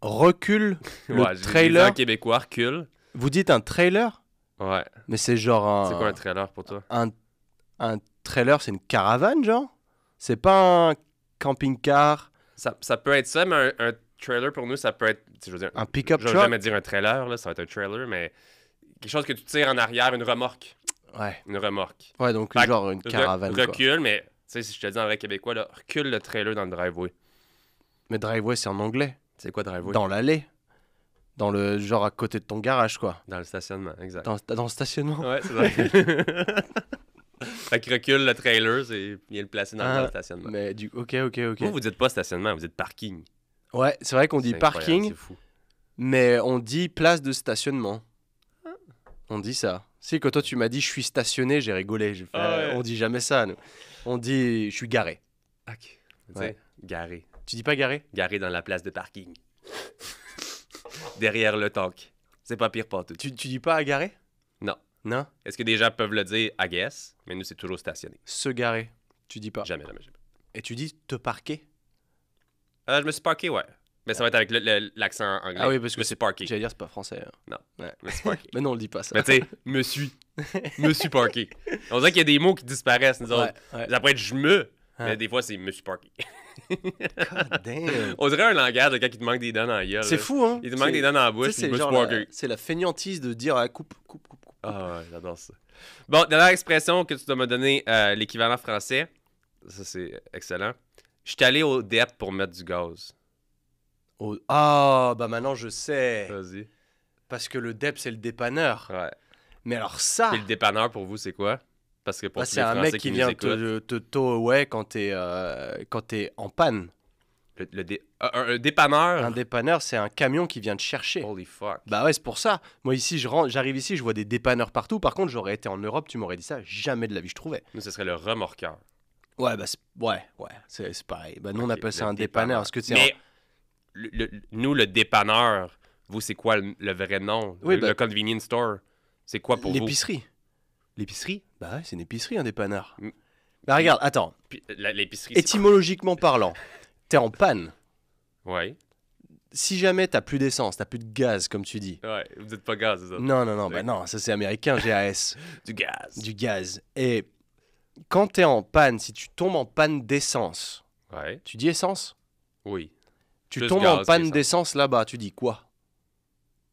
Recule le Ouais, j'ai dit trailer. en québécois, recule. Vous dites un trailer? Ouais. Mais c'est genre un... C'est quoi un trailer pour toi? un trailer, c'est une caravane, genre? C'est pas un camping-car, Ça peut être ça, mais un trailer pour nous, ça peut être. Je veux dire, un pick-up je vais truck? jamais dire un trailer, là, ça va être un trailer, mais quelque chose que tu tires en arrière, une remorque. Ouais. Une remorque. Ouais, donc Fait que genre une caravane, quoi. Recule, mais tu sais, si je te dis en vrai québécois, là, recule le trailer dans le driveway. Mais driveway, c'est en anglais. C'est quoi driveway? Dans l'allée. Dans le genre à côté de ton garage, quoi. Dans le stationnement, exact. Dans le stationnement. Ouais, c'est vrai. Fait qu'il recule le trailer, il vient le placer dans le stationnement. Mais ok. Vous dites pas stationnement, vous dites parking. Ouais, c'est vrai qu'on dit parking, c'est fou. mais on dit place de stationnement. On dit ça. Si, quand toi tu m'as dit je suis stationné, j'ai rigolé. J'ai fait, on dit jamais ça, nous. On dit je suis garé. Ok. Tu sais, garé. Tu dis pas garé? Garé dans la place de parking. Derrière le tank. C'est pas pire pas tout. Tu dis pas garé? Non. Non? Est-ce que des gens peuvent le dire, I guess, mais nous, c'est toujours stationné. Se garer. Tu dis pas. Jamais. Et tu dis te parquer? Je me suis parké, ouais. Mais ça va être avec l'accent anglais. Ah oui, parce que c'est parké. J'allais dire, c'est pas français. Non. Ouais. Je me suis parké. Mais non, on le dit pas ça. Mais tu sais, me suis parké. On dirait qu'il y a des mots qui disparaissent, nous autres. Ouais. Ça pourrait être je me, mais des fois, c'est me suis parké. God damn. On dirait un langage de quand il te manque des dents dans la gueule. C'est fou, hein? Il te manque des dents dans la bouche, c'est me suis genre parké. c'est la fainéantise de dire coupe. Ah ouais, j'adore ça. Bon, dernière expression que tu dois me donner l'équivalent français. Ça, c'est excellent. Je suis allé au DEP pour mettre du gaz. Ah, bah maintenant je sais. Vas-y. Parce que le DEP, c'est le dépanneur. Ouais. Mais alors ça... Et le dépanneur, pour vous, c'est quoi? Parce que pour tous c'est les un Français mec qui nous vient écoutent, te tow quand t'es en panne. un dépanneur? Un dépanneur, c'est un camion qui vient te chercher. Holy fuck. Bah ouais, c'est pour ça. Moi ici, j'arrive ici, je vois des dépanneurs partout. Par contre, j'aurais été en Europe, tu m'aurais dit ça, jamais de la vie je trouvais. Nous, ce serait le remorqueur. Ouais, bah c'est pareil. Bah nous, on Ok, appelle ça le un dépanneur. Parce que Mais nous, le dépanneur, vous, c'est quoi le vrai nom? Oui, le convenience store, c'est quoi pour vous? l'épicerie. L'épicerie? Bah ouais, c'est une épicerie, un dépanneur. Mm. Bah regarde, attends. L'épicerie, c'est Étymologiquement parlant, t'es en panne. quoi? Ouais. Si jamais t'as plus d'essence, t'as plus de gaz, comme tu dis. Ouais, vous dites pas gaz, c'est ça? Non, bah non, ça c'est américain, GAS. Du gaz. Du gaz. Et quand t'es en panne, si tu tombes en panne d'essence, Ouais. tu dis essence? Oui. Tu Plus tombes gaz en panne qu'essence. d'essence là-bas, tu dis quoi?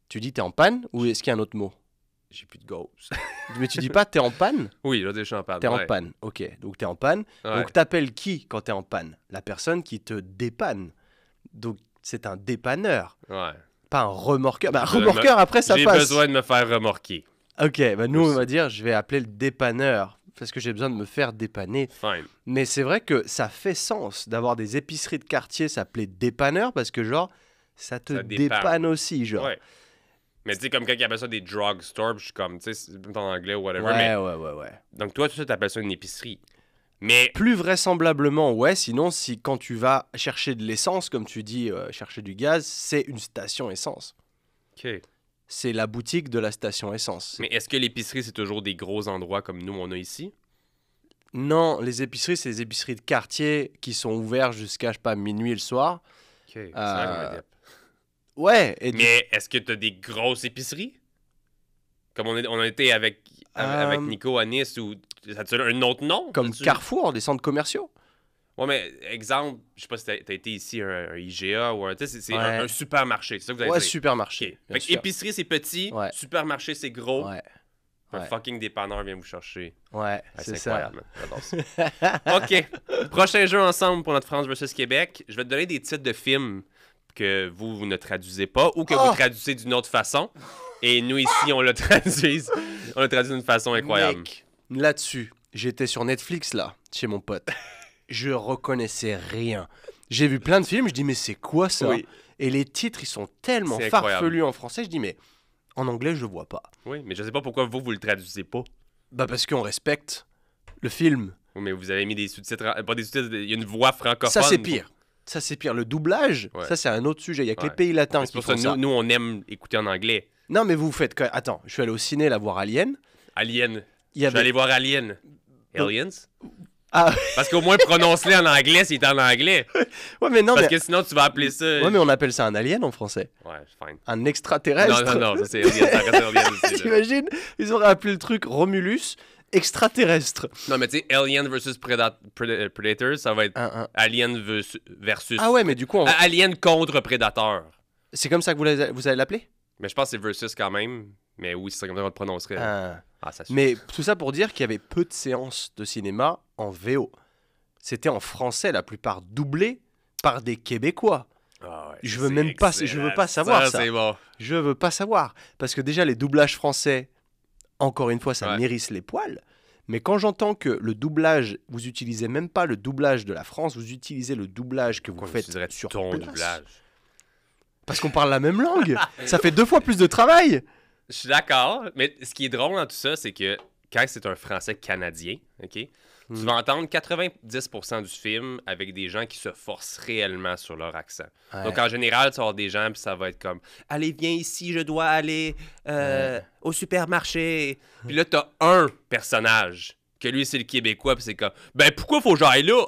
Tu dis t'es en panne ou est-ce qu'il y a un autre mot? J'ai plus de gaz. Mais tu dis pas t'es en panne? Oui, je veux dire, je suis en panne. T'es en ouais. panne, ok. Donc t'es en panne. Ouais. Donc t'appelles qui quand t'es en panne? La personne qui te dépanne. Donc c'est un dépanneur, Ouais. pas un remorqueur. Bah, Je remorqueur après ça J'ai passe. besoin de me faire remorquer. Ok, bah nous Aussi. on va dire je vais appeler le dépanneur parce que j'ai besoin de me faire dépanner. Fine. Mais c'est vrai que ça fait sens d'avoir des épiceries de quartier s'appeler dépanneur parce que genre ça te Ça dépanne. dépanne aussi genre. Ouais. Mais tu sais, comme quand ils appellent ça des drugstores, je suis comme, tu sais, c'est en anglais ou whatever. Ouais, mais... ouais. Donc toi, tout ça, t'appelles ça une épicerie. Mais Plus vraisemblablement, ouais, sinon si quand tu vas chercher de l'essence, comme tu dis, chercher du gaz, c'est une station essence. OK. C'est la boutique de la station essence. Mais est-ce que l'épicerie, c'est toujours des gros endroits comme nous, on a ici? Non, les épiceries, c'est les épiceries de quartier qui sont ouvertes jusqu'à, je sais pas, minuit le soir. OK. C'est vrai qu'on a des- Ouais, et Mais est-ce que t'as des grosses épiceries? Comme on a été avec Nico à Nice, ou ça a un autre nom? comme As-tu- Carrefour, des centres commerciaux. Ouais, mais exemple, je sais pas si t'as été ici un IGA ou un... Tu sais, c'est Ouais. un supermarché, c'est ça que vous allez Ouais, dire? supermarché. OK. bien Fait que sûr. épicerie, c'est petit, Ouais. supermarché, c'est gros. Ouais, Un Ouais. fucking dépanneur vient vous chercher. ouais, Ah, c'est ça. incroyable, man. J'adore ça. OK. Prochain jeu ensemble pour notre France versus Québec. Je vais te donner des titres de films que vous ne traduisez pas ou que Oh! vous traduisez d'une autre façon. Et nous, ici, on le traduit d'une façon incroyable. Mec, là-dessus, j'étais sur Netflix, là, chez mon pote. Je reconnaissais rien. J'ai vu plein de films, je dis, mais c'est quoi ça? Oui. Et les titres, ils sont tellement C'est incroyable. farfelus en français, je dis, mais en anglais, je vois pas. Oui, mais je sais pas pourquoi vous le traduisez pas. Bah, parce qu'on respecte le film. Oui, mais vous avez mis des sous-titres... Pas des sous-titres, il y a une voix francophone. Ça, c'est pire. Ça, c'est pire. Le doublage, Ouais. ça, c'est un autre sujet. Il y a que les Ouais. pays latins C'est qui pour ça font que ça. nous, on aime écouter en anglais. Non, mais vous faites... Attends, je suis allé au ciné, là, voir Alien. Alien. Il y Je avait... vais aller voir Alien. Aliens? Ah, Parce qu'au moins, prononce-les en anglais s'il est en anglais. ouais, mais non, Parce mais... que sinon, tu vas appeler ça... Ouais, mais on appelle ça un alien en français. Ouais, fine. Un extraterrestre. Non, ça c'est Alien. Ça reste Alien aussi, là. T'imagines? Ils auraient appelé le truc Romulus extraterrestre. Non, mais tu sais, Alien versus Predator, ça va être Alien versus... Ah ouais, mais du coup, Alien contre Predator. c'est comme ça que vous allez l'appeler? Mais je pense que c'est versus quand même. Mais oui, c'est comme ça qu'on le prononcerait. Ah, ça suffit. Mais tout ça pour dire qu'il y avait peu de séances de cinéma en VO. C'était en français, la plupart doublés par des Québécois. Ah ouais, Je ça, veux c'est même pas, excellent. je veux pas savoir ça. C'est bon. Je veux pas savoir. Parce que déjà, les doublages français, encore une fois, ça Ouais. m'érisse les poils. Mais quand j'entends que le doublage, vous utilisez même pas le doublage de la France, vous utilisez le doublage que vous Pourquoi faites j'utiliserais sur ton place. doublage? Parce qu'on parle la même langue. Ça fait 2 fois plus de travail. Je suis d'accord, mais ce qui est drôle dans tout ça, c'est que quand c'est un français canadien, OK, tu vas entendre 90% du film avec des gens qui se forcent réellement sur leur accent. Ouais. Donc, en général, tu vas avoir des gens, puis ça va être comme « Allez, viens ici, je dois aller au supermarché. » Puis là, t'as un personnage, que lui, c'est le Québécois, puis c'est comme « Ben, pourquoi faut que j'aille là? »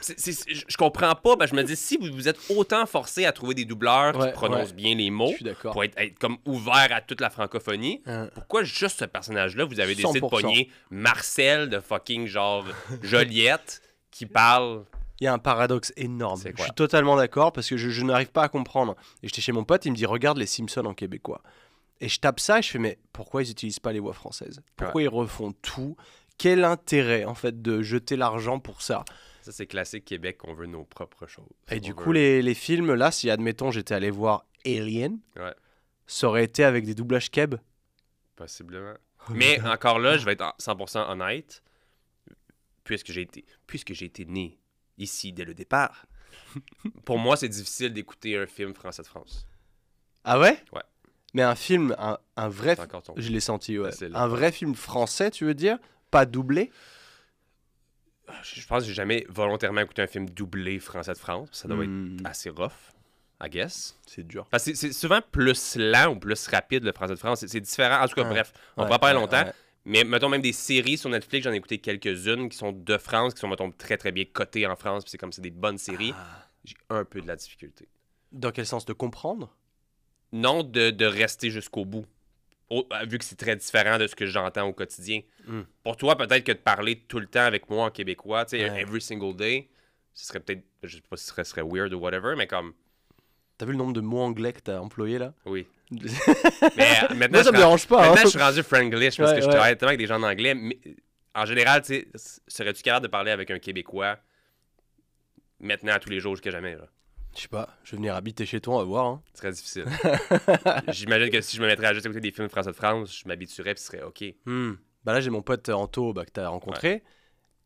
Je comprends pas. Ben, je me dis, si vous êtes autant forcé à trouver des doubleurs qui prononcent bien les mots, Je suis d'accord. pour être comme ouvert à toute la francophonie, pourquoi juste ce personnage-là, vous avez décidé de 100%. pogner Marcel de fucking genre Joliette qui parle... Il y a un paradoxe énorme. C'est Je quoi? suis totalement d'accord parce que je n'arrive pas à comprendre. Et j'étais chez mon pote, il me dit regarde les Simpsons en québécois. Et je tape ça et je fais mais pourquoi ils n'utilisent pas les voix françaises? Pourquoi ils refont tout? Quel intérêt en fait de jeter l'argent pour ça? Ça, c'est classique Québec, qu'on veut nos propres choses. Et du coup, les films, là, si admettons j'étais allé voir Alien, Ouais, ça aurait été avec des doublages keb. possiblement. Mais encore là, je vais être 100% honnête, puisque j'ai été né ici dès le départ. Pour moi, c'est difficile d'écouter un film français de France. Ah ouais? Ouais. Mais un film, un vrai... C'est encore ton... Je l'ai senti, ouais. C'est Un vrai film français, tu veux dire? Pas doublé? Je pense que j'ai jamais volontairement écouté un film doublé français de France. Ça doit Hmm, être assez rough, I guess. c'est dur. Parce que c'est souvent plus lent ou plus rapide, le français de France. C'est différent. En tout cas, Ouais. bref, on Ouais, pourra parler ouais, longtemps. ouais. Mais mettons même des séries sur Netflix, j'en ai écouté quelques-unes qui sont de France, qui sont, mettons, très très bien cotées en France. Puis c'est comme c'est des bonnes séries. Ah. J'ai un peu de la difficulté. Dans quel sens? De comprendre? Non de rester jusqu'au bout. Vu que c'est très différent de ce que j'entends au quotidien. Mm. Pour toi, peut-être que de parler tout le temps avec moi en québécois, tu sais, Ouais. every single day, ce serait peut-être, je sais pas si ce serait weird ou whatever, mais comme, T'as vu le nombre de mots anglais que t'as employés là? oui. Moi, Mais maintenant, ça me dérange pas. maintenant Hein. je suis rendu franglish parce Ouais, que je ouais. travaille tellement avec des gens en anglais. Mais, en général, tu sais, serais-tu capable de parler avec un Québécois maintenant à tous les jours jusqu'à jamais, là? Je sais pas, je vais venir habiter chez toi, on va voir. Hein. Ce serait difficile. J'imagine que si je me mettrais à juste écouter des films français de France, je m'habituerais puis ce serait OK. Bah là, j'ai mon pote Anto que t'as rencontré.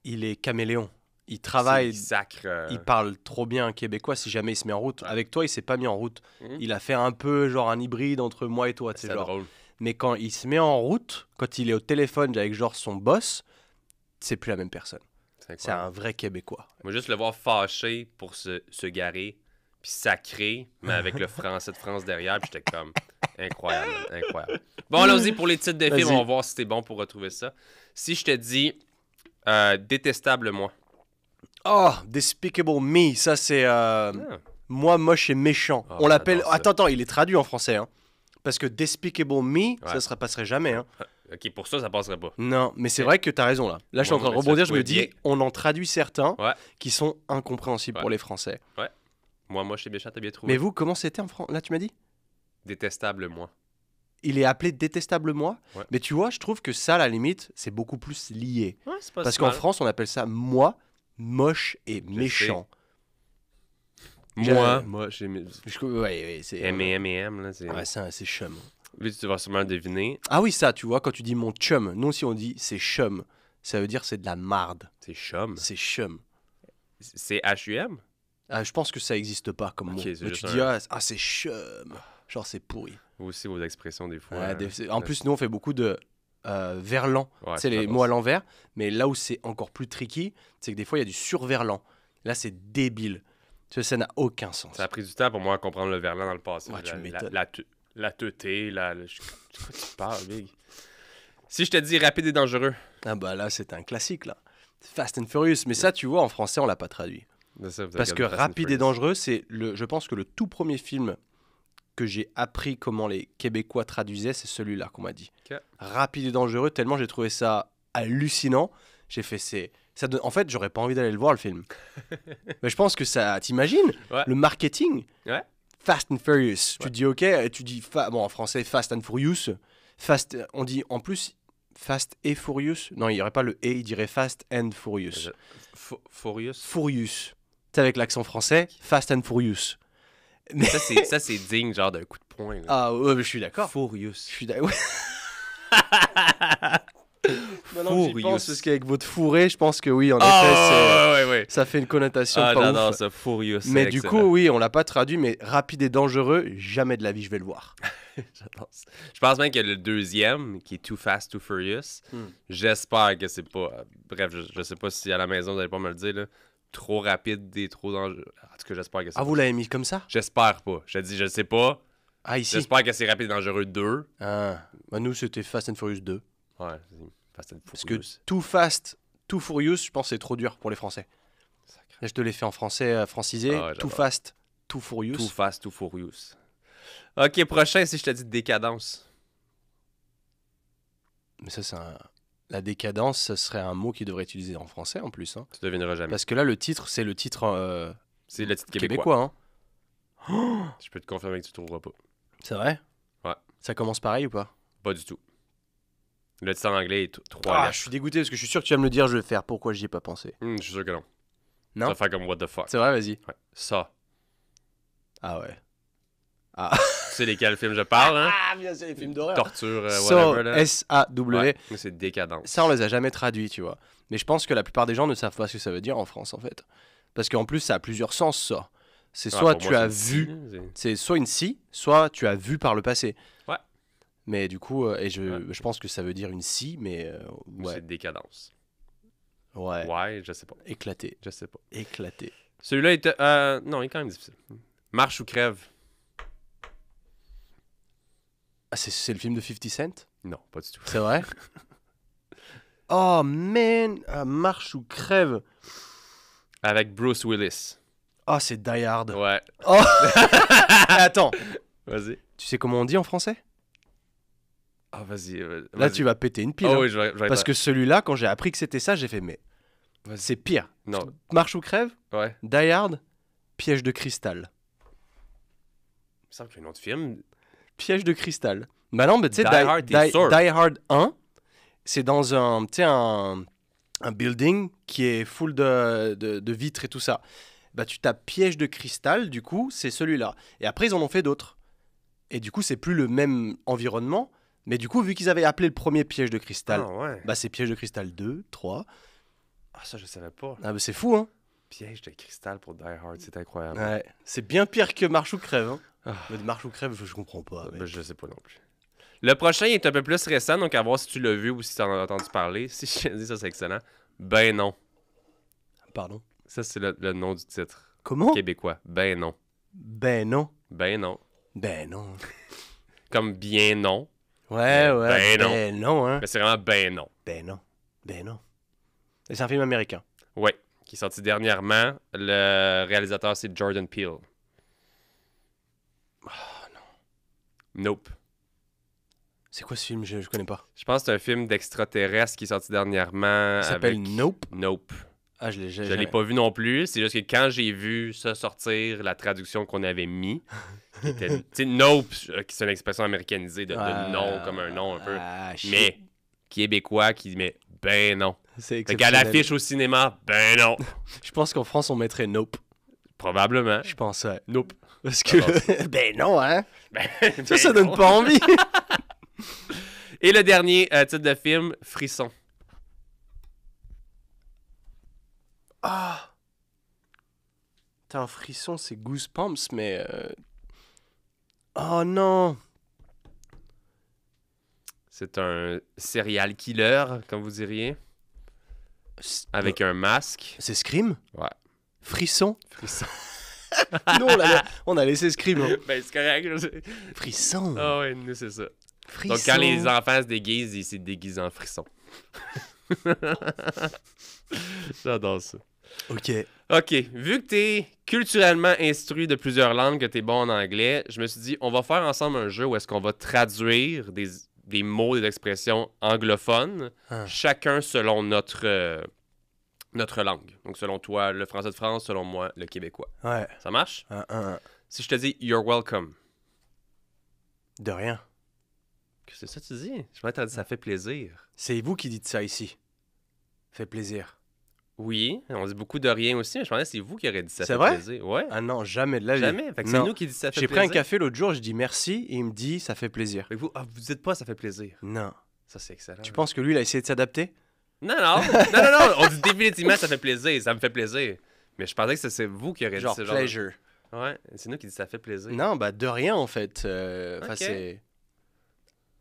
Il est caméléon. Il travaille, Il sacre. il parle trop bien québécois si jamais il se met en route. Ouais. Avec toi, il s'est pas mis en route. Mhm. Il a fait un peu genre un hybride entre moi et toi, tu sais, C'est genre. drôle. Mais quand il se met en route, quand il est au téléphone avec genre son boss, c'est plus la même personne. C'est C'est incroyable. un vrai québécois. Moi, juste le voir fâché pour se garer, puis sacré, mais avec le français de France derrière, puis j'étais comme incroyable, incroyable. Bon, allons-y pour les titres de films, Vas-y. on va voir si t'es bon pour retrouver ça. Si je te dis Détestable moi. Oh, Despicable Me, ça c'est moi moche et méchant. Oh, On l'appelle. j'adore ça. Attends, il est traduit en français. Hein. Parce que Despicable Me, ça Ouais. se passerait jamais. Hein. Ok, pour ça passerait pas. Non, mais c'est Ok. vrai que t'as raison là. Là, je suis en Ouais, train de mais rebondir. ça Je me se dis, voit bien. on en traduit certains Ouais. qui sont incompréhensibles Ouais. pour les Français. Moi, chez Béchat, t'as bien trouvé. Mais vous, comment c'était en France? Là, tu m'as dit Détestable moi. il est appelé Détestable Moi. Ouais. Mais tu vois, je trouve que ça, à la limite, c'est beaucoup plus lié. Ouais, c'est pas Parce si qu'en mal. France, on appelle ça moi, moche et méchant. Moi, chez Ouais, c'est. M&M, là, c'est... Ouais, c'est chum. Lui, tu vas sûrement deviner, Ah oui, ça, tu vois, quand tu dis mon chum, nous aussi on dit c'est chum. Ça veut dire c'est de la marde. c'est chum. C'est chum. C'est H-U-M? Ah, je pense que ça existe pas comme Ok, mot. c'est Mais juste tu dis un- c'est chum. Genre c'est pourri. Vous aussi, vos expressions, des fois. Ouais, en plus, nous on fait beaucoup de verlan. Ouais, C'est les j'adore mots à ça. l'envers. Mais là où c'est encore plus tricky, c'est que des fois il y a du surverlan. Là c'est débile. Tu vois, ça n'a aucun sens. Ça a pris du temps pour moi à comprendre le verlan dans le passé. Ouais, tu m'étonnes. La teuté, de quoi tu parles, Big? Si je te dis rapide et dangereux. Ah bah là c'est un classique là. Fast and Furious. Mais ça, tu vois, en français on l'a pas traduit. Ça, vous Parce que regardez Fast and Rapide et Furious. Dangereux, je pense que le tout premier film que j'ai appris comment les Québécois traduisaient, c'est celui-là qu'on m'a dit. Ok. Rapide et Dangereux, tellement j'ai trouvé ça hallucinant. J'ai fait en fait, j'aurais pas envie d'aller le voir le film. Mais je pense que ça, t'imagines Ouais. le marketing. Ouais. Fast and Furious. Tu Ouais. dis ok, tu dis bon en français Fast and Furious. Fast, on dit en plus Fast et Furious. Non, il y aurait pas le et, il dirait Fast and Furious. Furious. Furious. C'est avec l'accent français, Fast and Furious. Mais... Ça, c'est digne, genre d'un coup de poing. Là. Ah ouais, mais je suis d'accord. Furious. Je suis d'accord. Maintenant que Furious. pense, parce qu'avec votre fourré, je pense que oui, en Ah, effet, ouais. ça fait une connotation Ah, pas j'adore ouf. ça, Furious. Mais c'est du excellent. coup, oui, on l'a pas traduit, mais rapide et dangereux, jamais de la vie je vais le voir. J'adore ça. Je pense même que le deuxième, qui est Too Fast, Too Furious, j'espère que c'est pas. Bref, je sais pas si à la maison vous allez pas me le dire, là. Trop rapide et trop dangereux. En tout cas, j'espère que c'est Ah, pas vous ça. l'avez mis comme ça? J'espère pas. Je dis, je sais pas. Ah, ici? J'espère que c'est rapide et dangereux 2. Ah, bah nous, c'était Fast and Furious 2. Ouais, c'est Fast and Parce que Furious. Too Fast, Too Furious, je pense que c'est trop dur pour les Français. Sacré. Là, je te l'ai fait en français francisé. Ah ouais, Too j'adore. Fast, Too Furious. Too Fast, Too Furious. Ok, prochain, si je te dis décadence. Mais ça, la décadence, ça serait un mot qui devrait être utilisé en français en plus. Hein. Tu devineras jamais. Parce que là, le titre, c'est le titre C'est le titre québécois. Hein. Je peux te confirmer que tu trouveras pas. C'est vrai? Ouais. Ça commence pareil ou pas? Pas du tout. Le titre en anglais est 3 Ah, lettres. je suis dégoûté parce que je suis sûr que tu vas me le dire, je vais le faire. Pourquoi j'y ai pas pensé? Je suis sûr que non. Non? Ça va faire comme what the fuck. C'est vrai, vas-y. Ouais. Ça. Ah ouais. Tu sais lesquels films je parle, hein? Ah, bien sûr, les films d'horreur. Torture, So, whatever, là. S-A-W. Ouais. Moi, c'est décadence. Ça, on les a jamais traduits, tu vois. Mais je pense que la plupart des gens ne savent pas ce que ça veut dire en France, en fait. Parce qu'en plus, ça a plusieurs sens, ça. C'est Ah, soit pour tu moi, as c'est vu, une scie, là, c'est soit une scie, soit tu as vu par le passé. Ouais. Mais du coup, Ouais. je pense que ça veut dire une scie, mais Ou ouais. c'est décadence. Ouais. Ouais, je sais pas. Éclaté. Je sais pas. Éclaté. Celui-là était. Non, il est quand même difficile. Marche ou crève? Ah, c'est le film de 50 Cent? Non, pas du tout. C'est vrai? Oh, man! Marche ou crève? Avec Bruce Willis. Oh, c'est Die Hard. Ouais. Oh! Attends, Vas-y. tu sais comment on dit en français? Ah, vas-y. Là, tu vas péter une pile. Oh hein. oui, je vais Parce que celui-là, quand j'ai appris que c'était ça, j'ai fait, mais Vas-y. c'est pire. Non. Marche ou crève? Ouais. Die Hard, piège de cristal. Il me semble qu'il y a un autre film. Piège de cristal. Bah non, mais tu sais, Die Hard, t'es sûr? Die Hard 1, c'est dans un, tu sais, un building qui est full de vitres et tout ça. Bah tu tapes piège de cristal, du coup, c'est celui-là. Et après, ils en ont fait d'autres. Et du coup, c'est plus le même environnement. Mais du coup, vu qu'ils avaient appelé le premier piège de cristal, Ah, ouais. bah c'est piège de cristal 2, 3. Ah, ça, je savais pas. Ah bah c'est fou, hein? Piège de cristal pour Die Hard, c'est incroyable. Ouais. C'est bien pire que Marche ou crève, hein? Ah. Mais de Marche ou crève, je comprends pas. mais- Ben, je sais pas non plus. Le prochain est un peu plus récent, donc à voir si tu l'as vu ou si tu en as entendu parler. Si je te dis ça, c'est excellent. Ben non. Pardon? Ça, c'est le nom du titre Comment? québécois. Ben non. Ben non. Ben non. Ben non. Comme bien non. Ouais, ouais. Ben non. Ben non, hein? Mais c'est vraiment ben non. Ben non. Ben non. Et c'est un film américain. Ouais. Qui est sorti dernièrement. Le réalisateur, c'est Jordan Peele. Oh non. Nope. C'est quoi ce film? Je connais pas. Je pense que c'est un film d'extraterrestre qui est sorti dernièrement. Il s'appelle avec... Nope. Nope. Ah, je l'ai Je l'ai pas vu non plus. C'est juste que quand j'ai vu ça sortir, la traduction qu'on avait mis, qui était, tu sais, nope, qui c'est une expression américanisée de non, comme un nom un peu. Ah, shit. Mais québécois qui met ben non. C'est Fait qu'à exceptionnel. l'affiche au cinéma, ben non. Je pense qu'en France, on mettrait Nope. Probablement. Je pense, ouais. Nope. Parce que. ben non, hein? Ben, Ça ben donne non. pas envie. Et le dernier titre de film, Frisson. Ah! T'as un frisson, c'est Goosebumps, mais. Oh non! C'est un serial killer, comme vous diriez, avec un masque. C'est Scream? Ouais. Frisson? Frisson. Nous, on a laissé Scream. Hein. Ben, c'est correct. Frisson! Ah ouais, nous, c'est ça. Frisson! Donc, quand les enfants se déguisent, ils se déguisent en frisson. J'adore ça. Ok. OK, vu que t'es culturellement instruit de plusieurs langues, que t'es bon en anglais, je me suis dit, on va faire ensemble un jeu où est-ce qu'on va traduire des mots, des expressions anglophones, Ah. chacun selon notre langue. Donc, selon toi, le français de France, selon moi, le québécois. Ouais. Ça marche? Si je te dis « You're welcome De rien. », que c'est ça que tu dis? Je m'attends dit « Ça fait plaisir ». C'est vous qui dites ça ici. Fait plaisir. Oui, on dit beaucoup de rien aussi, mais je pensais que c'est vous qui aurez dit « Ça C'est fait vrai? plaisir ». Ouais. Ah non, jamais de la vie. Jamais. Fait que c'est Non. nous qui dit « Ça fait J'ai plaisir ». pris un café l'autre jour, je dis merci et il me dit ça fait plaisir. Fait que vous dites pas « Ça fait plaisir Non. ». Ça, c'est excellent. Tu penses que lui, il a essayé de s'adapter? Non, non, non, non, non, on dit définitivement ça fait plaisir, ça me fait plaisir. Mais je pensais que c'est vous qui aurez dit Genre ce pleasure. Ouais, c'est nous qui dit ça fait plaisir. Non, bah de rien en fait. Enfin, Ok. c'est.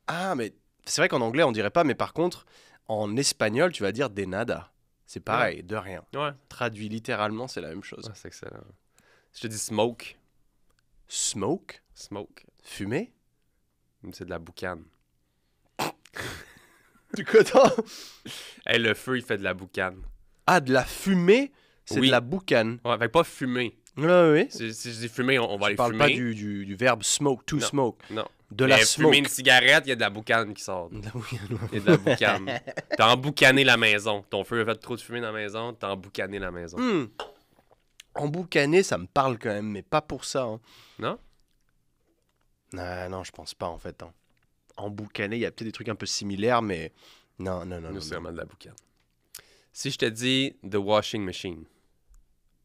Ah, mais c'est vrai qu'en anglais on dirait pas, mais par contre, en espagnol tu vas dire de nada. C'est pareil, de rien. Ouais. Traduit littéralement, c'est la même chose. Ah, c'est excellent. Je te dis smoke. Smoke, Smoke. fumer. C'est de la boucane. Du coton. Hey, le feu, il fait de la boucane. Ah, de la fumée, c'est Oui. de la boucane. Ouais, fait que pas fumer. Ouais, oui. Si je dis fumer, on va Je aller parle fumer. pas du verbe smoke, to Non. smoke. Non. De la Mais smoke. fumer une cigarette, il y a de la boucane qui sort. De la boucane. Il y a de la boucane. T'as emboucané la maison. Ton feu a fait trop de fumée dans la maison, t'as emboucané la maison. Emboucané, ça me parle quand même, mais pas pour ça. Hein. Non? Non, je pense pas en fait. Hein. Emboucané, il y a peut-être des trucs un peu similaires, mais non. Nous, c'est vraiment de la boucane. Si je te dis the washing machine.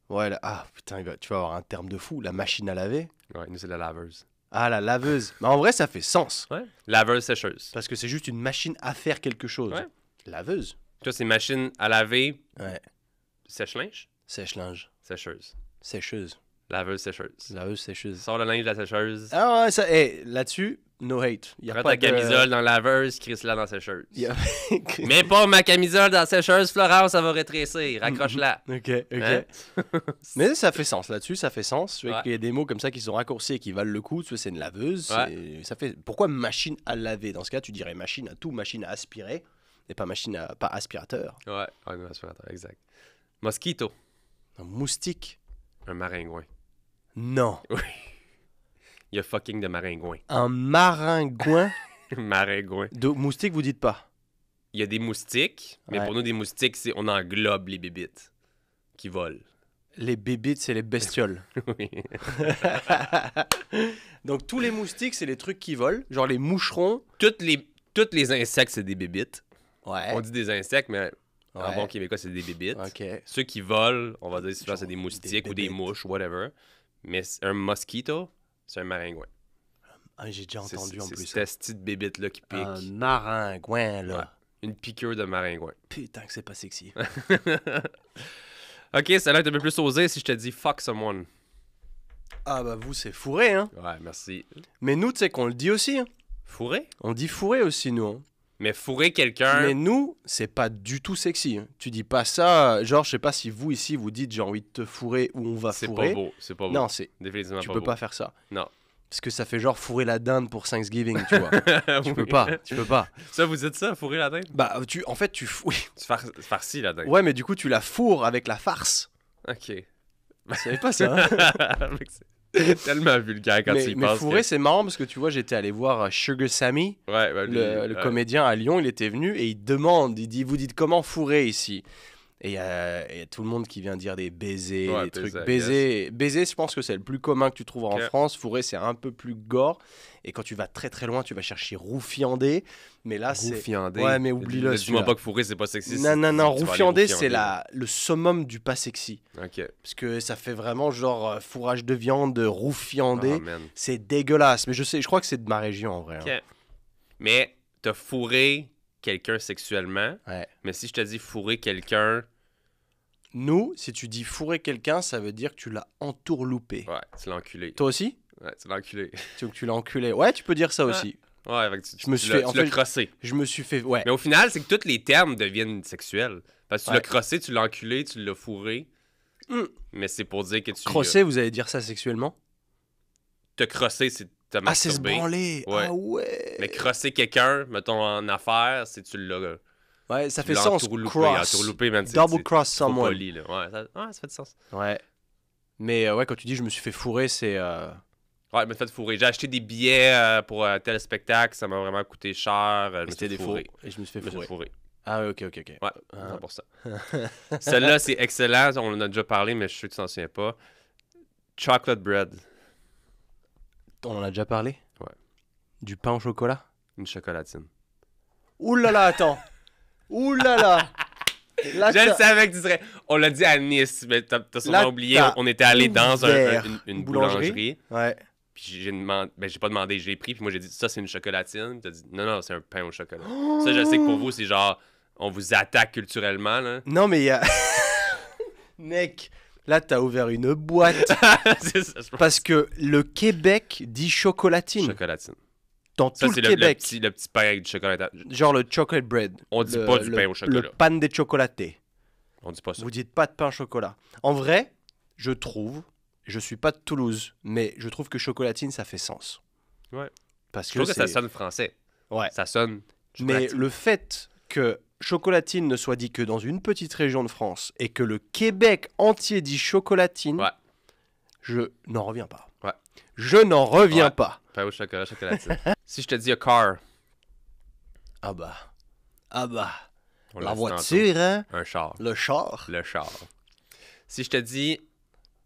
Ouais, ah putain, tu vas avoir un terme de fou. La machine à laver. Ouais, nous, c'est la laveuse. Ah, la laveuse. Mais en vrai, ça fait sens. Ouais. Laveuse sécheuse. Parce que c'est juste une machine à faire quelque chose. Ouais. Laveuse. Toi, c'est machine à laver, Ouais. sèche-linge, Sèche-linge. sécheuse. Sécheuse. Laveuse sécheuse. Laveuse, sécheuse. Sors le linge de la sécheuse. Ah ouais, ça, là-dessus, no hate. Y a Prends pas ta de... camisole dans la laveuse, crisse-la dans la sécheuse. Y a- Mais pas ma camisole dans la sécheuse, Florence, ça va rétrécir. Raccroche-la. Ok. Hein? Mais ça fait sens là-dessus, ça fait sens. Ouais. Il y a des mots comme ça qui sont raccourcis et qui valent le coup. Tu vois, c'est une laveuse. Ouais. Ça fait... Pourquoi machine à laver? Dans ce cas, tu dirais machine à tout, machine à aspirer, et pas machine à pas aspirateur. Ouais, un aspirateur, exact. Mosquito, Un moustique? un maringouin. Non. Oui. Il y a fucking de maringouins. Un maringouin Maringouin. de moustique, vous dites pas? Il y a des moustiques, mais Ouais. pour nous, des moustiques, c'est on englobe les bébites qui volent. Les bébites, c'est les bestioles. Oui. Donc tous les moustiques, c'est les trucs qui volent, genre les moucherons. Toutes les insectes, c'est des bébites. Ouais. On dit des insectes, mais en Ouais. bon québécois, c'est des bébites. Ok. Ceux qui volent, on va dire souvent c'est des Genre moustiques des ou des bébites. mouches, whatever. Mais un mosquito, c'est un maringouin. Ah, j'ai déjà entendu en C'est plus. cette petite bébite-là qui pique. Un maringouin, là. Ouais. Une piqûre de maringouin. Putain que c'est pas sexy. Ok, ça a l'air un peu plus osé si je te dis fuck someone. Ah bah vous, c'est fourré, hein. Ouais, merci. Mais nous, tu sais qu'on le dit aussi. Hein. Fourré? On dit fourré aussi, nous. Hein. Mais fourrer quelqu'un. Mais nous, c'est pas du tout sexy. Hein. Tu dis pas ça, genre, je sais pas si vous ici, vous dites j'ai envie de te fourrer ou on va C'est fourrer. pas beau. C'est pas beau. Non, c'est Définitivement tu pas peux beau. pas faire ça. Non. Parce que ça fait genre fourrer la dinde pour Thanksgiving, tu vois. Tu peux pas, tu peux pas. Ça, vous dites ça, fourrer la dinde? Bah, en fait, oui. Tu farcis la dinde. Ouais, mais du coup, tu la fourres avec la farce. Ok. Vous savez pas ça, hein? Mec, c'est tellement vulgaire quand tu y mais penses. fourrer, c'est marrant parce que tu vois, j'étais allé voir Sugar Sammy, Ouais, ouais, le comédien à Lyon, il était venu et il demande, il dit, vous dites comment fourrer ici? Et il y a tout le monde qui vient dire des baisers, Ouais, des trucs. baiser, Baiser, je pense que c'est le plus commun que tu trouves en Ok. France. Fourrer, c'est un peu plus gore. Et quand tu vas très très loin, tu vas chercher roufiander. Mais là, c'est. Roufiander. Ouais, mais oublie-le, Dis-moi celui-là. pas que fourrer, c'est pas sexy. Non, non, non, tu vas aller roufiander, c'est le summum du pas sexy. Ok. Parce que ça fait vraiment genre fourrage de viande, roufiander. Oh, man. C'est dégueulasse. Mais je crois que c'est de ma région en vrai. Ok. Hein. Mais t'as fourré quelqu'un sexuellement. Ouais. Mais si je te dis fourrer quelqu'un. Nous, si tu dis fourrer quelqu'un, ça veut dire que tu l'as entourloupé. Ouais, tu l'as enculé. Toi aussi? Ouais, tu l'as enculé. Tu l'as enculé. Ouais, tu peux dire ça Ouais. aussi. Ouais, fait que Je me suis tu fait- l'as en tu l'as fait, crossé. Je me suis fait. Ouais. Mais au final, c'est que tous les termes deviennent sexuels. Parce que tu Ouais. l'as crossé, tu l'as enculé, tu l'as fourré. Mm. Mais c'est pour dire que tu. Crosser, vous allez dire ça sexuellement? Te crosser, c'est te Ah, c'est se masturber. branler. Ouais. Ah ouais. Mais crosser quelqu'un, mettons en affaires, c'est tu l'as. Ouais, ça tu fait l'as sens. entourloupé. Cross. Entourloupé, man. c'est- Double c'est cross trop someone. poli, là. Ouais, ça fait du sens. Ouais. Mais ouais, quand tu dis je me suis fait fourrer, c'est. Ouais, mais fait fourrer. J'ai acheté des billets pour tel spectacle, ça m'a vraiment coûté cher. Je me C'était suis des fourré. faux. Et je me suis fait Je me suis fourrer. fourré. Ah ouais, ok. Ouais, Ah. c'est pour ça. Celle-là, c'est excellent. On en a déjà parlé, mais je suis sûr que tu t'en souviens pas. Chocolate bread. On en a déjà parlé? Ouais. Du pain au chocolat? Une chocolatine. Ouh là là, attends. Ouh là là. Là, Je le t'as- savais que tu serais. On l'a dit à Nice, mais t'as sûrement Là, oublié. t'as On était allé dans ouvert une une boulangerie. Ouais. Puis j'ai demandé, ben j'ai pas demandé, je l'ai pris. Puis moi j'ai dit ça c'est une chocolatine. Puis t'as dit non non c'est un pain au chocolat. Ça je sais que pour vous c'est genre On vous attaque culturellement, là. Non, mais il y a... Mec, là, t'as ouvert une boîte. C'est ça, je pense. Parce que le Québec dit chocolatine. Chocolatine. Dans Ça, tout c'est le Québec. le petit pain avec du chocolat. Genre le chocolate bread. On dit pas du pain au chocolat. Le pan de chocolaté. On dit pas ça. Vous dites pas de pain au chocolat. En vrai, je trouve, je suis pas de Toulouse, mais je trouve que chocolatine, ça fait sens. Ouais. Parce Je trouve que ça c'est- sonne français. Ouais. Ça sonne. Mais chocolatine. le fait que chocolatine ne soit dit que dans une petite région de France et que le Québec entier dit chocolatine, Ouais. je n'en reviens pas. Ouais. Je n'en reviens Ouais. pas. Pain au chocolat, chocolatine. Si je te dis a car, Ah bah. Ah bah. on La l'a dit voiture, hein? tantôt. Un char. Le char. Le char. Si je te dis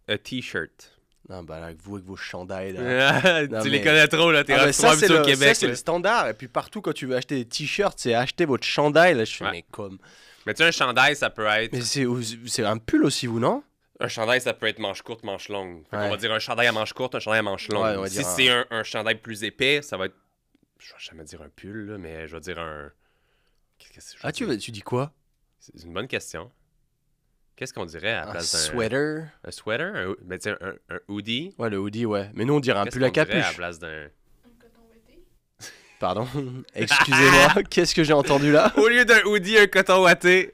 a t-shirt. Ah bah là, vous avec vos chandails là. tu Non, les mais- connais trop, là. T'es Ah, mais trop habitué au Québec. ça, c'est là. le standard. Et puis partout, quand tu veux acheter des t-shirts, c'est acheter votre chandail. Là, je fais, Ouais. mais comme. Mais tu sais, un chandail, ça peut être. Mais c'est un pull aussi, vous, non? Un chandail, ça peut être manche courte, manche longue. Fait qu'on Ouais. va dire un chandail à manche courte, un chandail à manche longue. Ouais, on va Si dire c'est un chandail plus épais, ça va être. Je vais jamais dire un pull, là, mais je vais dire un. Qu'est-ce que je vais Ah, dire? tu dis quoi? C'est une bonne question. Qu'est-ce qu'on dirait à la Un place d'un. sweater? Un sweater? Ben, tu sais, un hoodie? Ouais, le hoodie, ouais. Mais nous, on dirait un Qu'est-ce pull à qu'on dirait à la capuche. place d'un. Pardon. Excusez-moi. Qu'est-ce que j'ai entendu là? Au lieu d'un hoodie, un coton watté.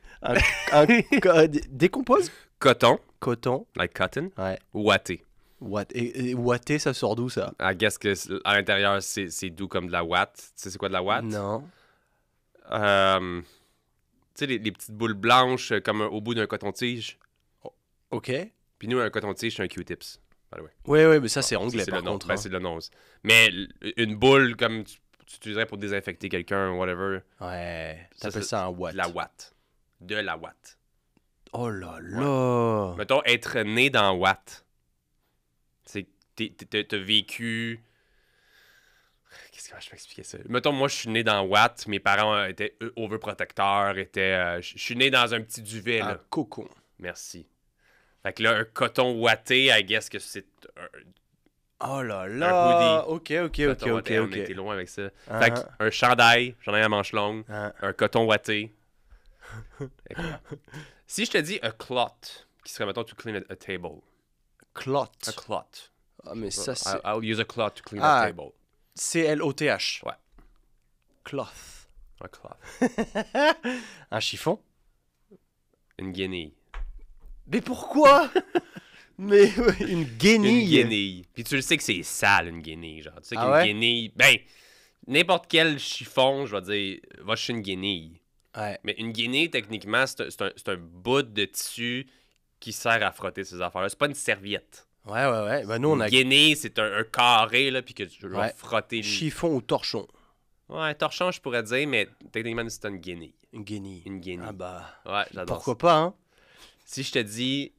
Décompose? Coton, Coton. like cotton, Ouais. watté. Et watté, ça sort d'où ça? I guess que à l'intérieur, c'est doux comme de la watt. Tu sais, c'est quoi de la watt? Non. Tu sais, les petites boules blanches comme au bout d'un coton-tige. Ok. Puis nous, un coton-tige, c'est un Q-tips. By the way. Ouais, mais ça, c'est Ça, anglais c'est par le nose. contre. Ben, hein. c'est le nose. Mais une boule comme tu utiliserais pour désinfecter quelqu'un, whatever. Ouais. Ça, T'appelles c'est ça un watt. De la watt. De la watt. Oh là là. Mettons, être né dans watt. C'est que t'as vécu. Qu'est-ce que je peux expliquer ça? Mettons, moi, je suis né dans watt. Mes parents étaient overprotecteurs. Je suis né dans un petit duvet, Un là. cocon. Merci. Fait que là, un coton watté, I guess que c'est un Oh là là. Ok. coton watté. On était loin avec ça. Ah, Fait que un chandail à manches longues, ah. un coton watté. Écoute. Si je te dis a cloth, qui serait, mettons, to clean a table. Clot. A cloth. Ah, mais ça, c'est. I'll use a cloth to clean Ah. a table. C-L-O-T-H. Ouais. Cloth. A cloth. Un chiffon? Une guenille. Mais pourquoi? Mais une guenille. Une guenille. Puis tu le sais que c'est sale, une guenille. Genre, tu sais Ah qu'une ouais? guenille. Ben, n'importe quel chiffon, je vais dire, va chez une guenille. Ouais. Mais une guenille, techniquement, c'est un bout de tissu qui sert à frotter ces affaires-là. C'est pas une serviette. Ouais. Ben nous, on Une a guenille, c'est un carré, là, puis que tu vas Ouais. frotter. chiffon ou torchon. Ouais, torchon, je pourrais dire, mais techniquement, c'est une guenille. Une guenille. Une guenille. Ah bah. Ouais, j'adore Pourquoi ça. pas, hein? Si je te dis